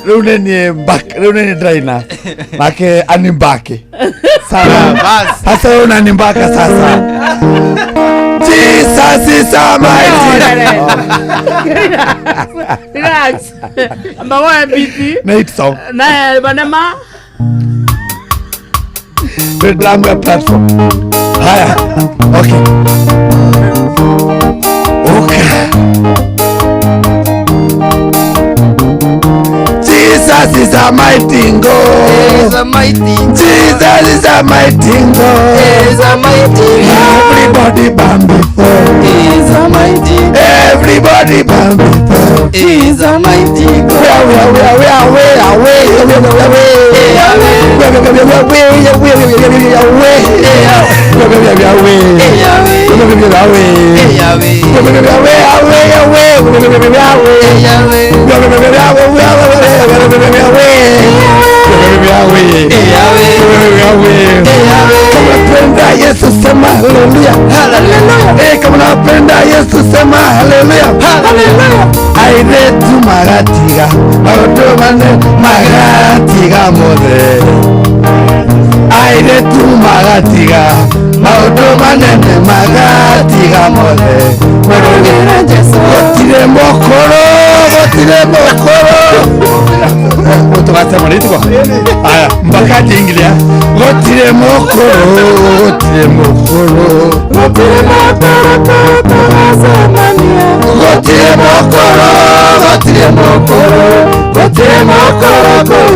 Rune ni draina. Make animbake. Sasa sasa unanimbaka sasa. Jesus is a mighty. Relax. Mbawa biti. Night song. Na banema. The drum platform. Haya. Okay. Jesus is a mighty God. He's a mighty God. Jesus is a mighty God. He's a mighty God. Everybody bow before. He's a mighty God. Everybody bow before. He's a mighty God. Napenda Yesu sema haleluya. Kama napenda Yesu sema haleluya. Aire tu magatiga magoto mane magatiga mode. Aire tu magatiga magoto mane magatiga mode. Mwerogera Yesu gotire mokoro. Utogase monitiko. Aya, mpaka jingilia. Gotire mokoro. Gotire mokoro.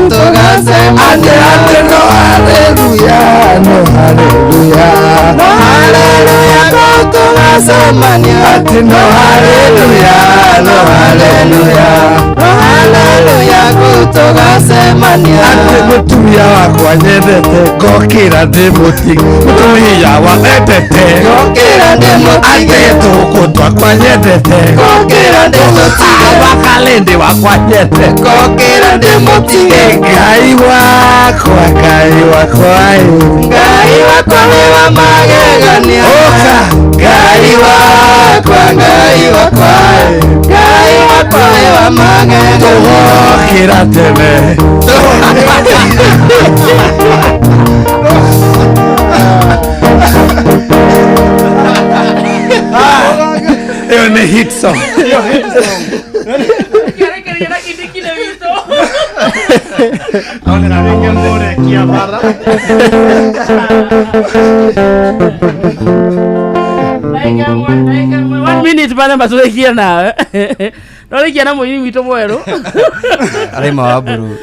Utogase ande no hallelujah. No hallelujah. No hallelujah. Utogase mania. Ate no hallelujah. No hallelujah. No hallelujah. Utogase mania. Ate mutumia wakwa nyendete ngokira ndi muti. Mutumia wendete ngokira ndi muti. Ate tuku twakwa nyendete ngokira ndi muti. Wakalindi wakwa nyendete ngokira ndi muti. Ngai wakwa Ngai wakwa Ngai wakwa ni wa magegania. Oka Ngai wakwa Ngai wakwa Ngai wakwa ni wa magegania. Tuhokira tene. Hiyo ni hit song. One minute bana maturekia nawe. Norekia na moyini wito mweru. Arema wa buru.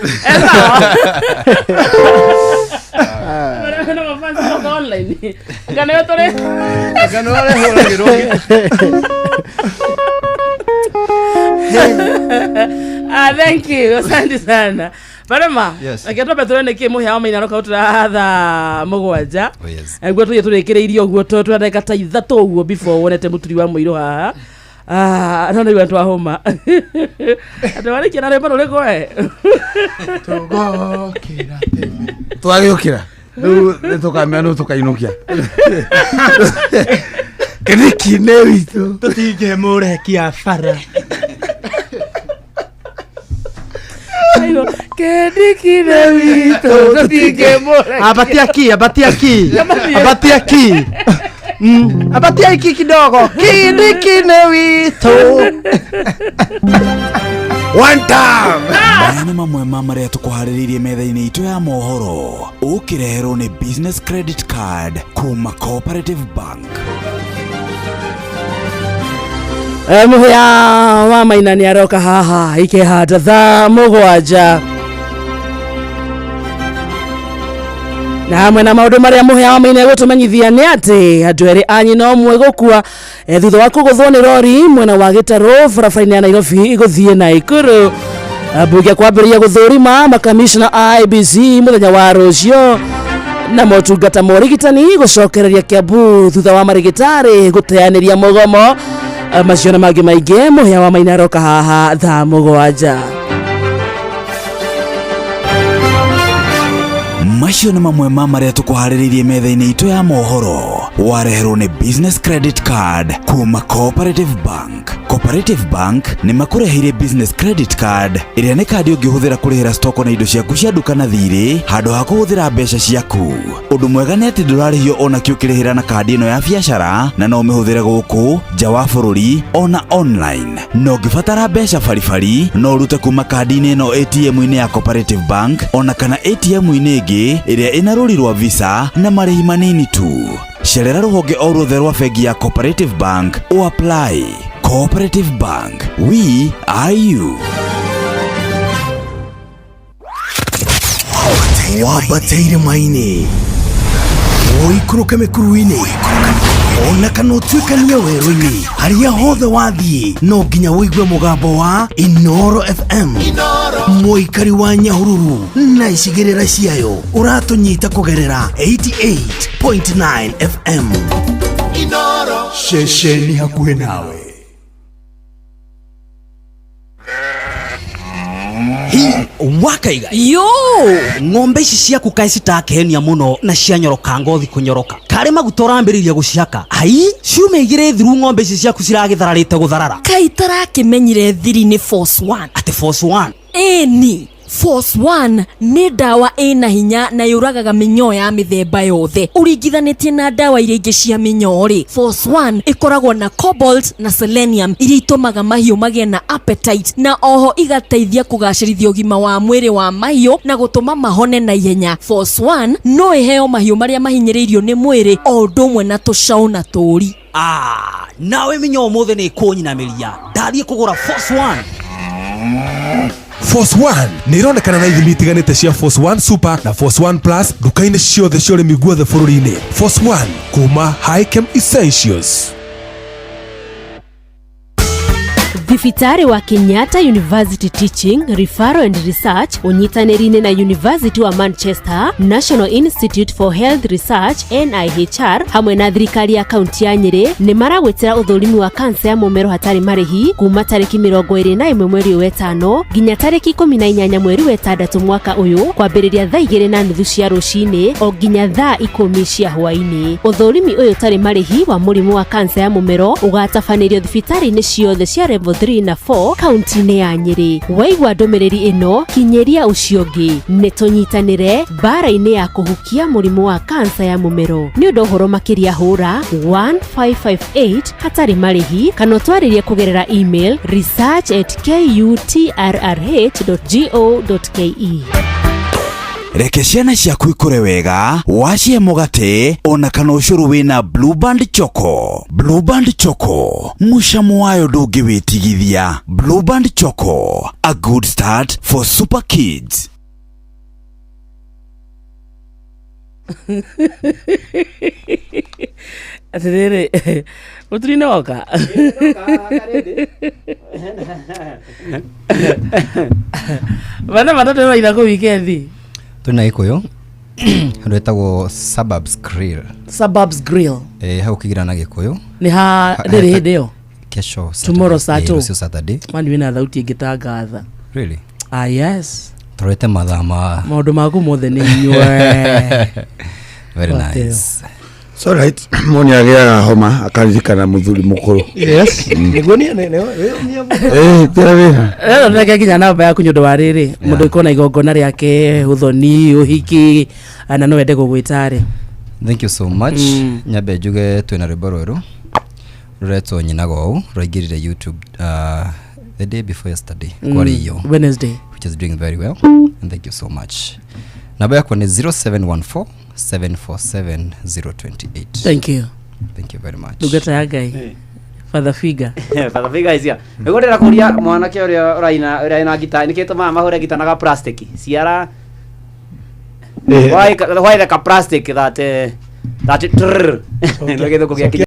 Na mafansi kwa online. Ngane yotore. Ngane wale hora girogi. Thank you. Asante sana. Barema, aketo betorene ke muhe ama inaroka utratha mugwanja. Egwo tuye turekireirio ogwo twandika ta 3 ogwo before wonete muturi wa muiro haha. no nĩ watu wa homa andũ warĩkia na rwĩmbo rũrĩkũ we tũgokĩra twagĩũkĩra rĩu nĩtũkamenya nũ tũkainũkia kĩnĩki-inĩ witũ tũtingĩmũrekia bara kĩnĩki-inĩ witũ tũtingĩmũrekia abatia iki kidogo kĩnĩki-inĩ witũ one time maya nĩ mamwe ma marĩa tũkũharĩrĩirie metha-inĩ itũ ya mohoro ũkĩreherwo nĩ business credit card kuma Cooperative Bank. Mũhĩa wa Maina nĩ aroka haha ikĩhata thaa 7 na hamwe na maũndũ marĩa mũhĩa wa Maina gũtũmenyithia nĩ atĩ andũ erĩ a nyina ũmwe gũkua thutha wa kũgũthwo nĩ rori mwena wa Gĩtarũ barabara-inĩ ya Nairobi gũthiĩ Naikuru. Mbunge kwambĩrĩria gũthũrima makamishna a IEBC mũthenya wa rũciũ na motungata ma ũrigitani gũcokereria Kiambu thutha wa marĩgĩtarĩ gũteanĩria mũgomo. Macio na mangĩ maingĩ mũhĩa wa Maina aroka haha thaa 7. Macio nĩ mamwe ma marĩa tũkũharĩrĩirie metha-inĩ itũ ya mohoro wareherwo nĩ business credit card kuma Cooperative Bank. Cooperative Bank nĩ makũreheire business credit card ĩrĩa nĩ kandi ũngĩhũthĩra kũrĩhĩra stoko na indo ciaku cia nduka na thirĩ handũ ha kũhũthĩra mbeca ciaku. Ũndũ mwega nĩ atĩ ndũrarĩhio ona kĩ ũkĩrĩhĩra na kandi ĩno ya biacara na no ũmĩhũthĩre gũkũ nja wa bũrũri ona online. No ũngĩbatara mbeca baribari no ũrute kuma kandi-inĩ ĩno ATM-inĩ ya Cooperative Bank ona kana ATM-inĩ ĩngĩ ĩrĩa ĩna rũri rwa Visa na marĩhi manini tu. Cerera rũhonge o ruothe rwa bengi ya Cooperative Bank o apply. Cooperative Bank, we are you. Wabateire maini woikũrũke mĩkuru-inĩ ona kana ũtuĩkanie werũ-inĩ harĩa hothe wathiĩ no nginya wĩigue mũgambo wa Inoro FM. Mũikari wa Nyahururu na icigĩrĩra ciayo ũratũnyita kũgerera 88.9 FM. Inoro ceceni hakuhĩ nawe. Wakaiga yo ng'ombe ici ciaku kaĩ citakehenia mũno na cianyoroka ngothi kũnyoroka karĩ maguta ũrambĩrĩria gũciaka ai ciume igĩrĩ thiru ng'ombe ici ciaku ciragĩthararĩte gũtharara kaĩ tarakĩmenyire thiri nĩ Force 1 ati Force 1 eni Force 1 nĩ ndawa ĩna hinya na yũragaga mĩnyoo ya mĩthemba yothe ũringithanĩtie na ndawa iria ingĩ cia mĩnyoo rĩ. Force 1 ĩkoragwo na cobalt na selenium iria itũmaga mahiũ magĩe na appetite na oho igateithia kũgacĩrithia ũgima wa mwĩrĩ wa mahiũ na gũtũma mahone na ihenya. Force 1 no ĩheo mahiũ marĩa mahinyĩrĩirio nĩ mwĩrĩ o ũndũ ũmwe na tũcaũ na tũũri. Nawe mĩnyoo mũthĩ nĩ kũnyinamĩria ndathiĩ kũgũra Force 1. Force 1 nĩ ironekana na ithimi itiganĩte cia Force 1 Super na Force 1 Plus nduka-inĩ ciothe cia ũrĩmi guothe bũrũri-inĩ. Force 1 kuma Highchem Essentials. Thibitari wa Kenyatta University Teaching, Referral and Research unyitanĩri-inĩ na University wa Manchester, National Institute for Health Research NIHR hamwe na thirikari ya kaunti ya Nyeri nĩ maragwetera ũthũrimi wa kansa ya mũmero hatarĩ marĩhi kuma tarĩki 21 mweri wa 5 nginya tarĩki 18 mweri wa 6 mwaka ũyũ kwambĩrĩria thaa 2:30 cia rũcinĩ o nginya thaa 10 cia hwaĩ-inĩ. Ũthũrimi ũyũ tarĩ marĩhi wa mũrimũ wa kansa ya mũmero ũgatabanĩrio thibitari-inĩ ciothe cia level 3 na 4 kaunti-inĩ ya Nyeri. Waigua ndũmĩrĩri ĩno kinyeria ũcio ũngĩ nĩ tũnyitanĩre mbara-inĩ ya kũhukia mũrimũ wa kansa ya mũmero. Nĩ ũndũ ũhoro makĩria hũra 1558 hatarĩ marĩhi kana twarĩrie kũgerera email research@kutrrh.go.ke. Reke ciana ciaku ikũre wega wacie mũgate ona kana ũcũrũ wĩna Blue Band Choco. Blue Band Choco mũcamo wayo ndũngĩwĩtigithia. Blue Band Choco, a good start for super kids. Atiriri utrine oka bana tena ina ko weekend tuna ikoyo handu etagwo Suburbs Grill hau kigira na gikuyu ni ha ndiri hindi yo kesho tomorrow Saturday. Rucio Saturday. Mani wina thauti ingitangatha. Really? Ah yes. Torete madama. Maundu maku mothe ni nywe. Very nice. So right, moni agia homa akaririkana muthuri mukuru. Yes. Nigunia ne. Tera wina. Ndeke kinya namba yaku nyundu wa riri. Mundu ikona igongona riake uthoni uhiki na no wende gugwitare. Thank you so much. Nyabe juge twina rwimbo rweru ruretwo nyinago u rwaingirire YouTube the day before yesterday kwariyo Wednesday, which is doing very well, and thank you so much. Namba yako ni 0714 747 028. Thank you very much. Dugata ya gai Father Figure Father Figure izia ngondera kuria mwanake uria uraina gita nikituma mahore gita na plastic ciara why the plastic that look at the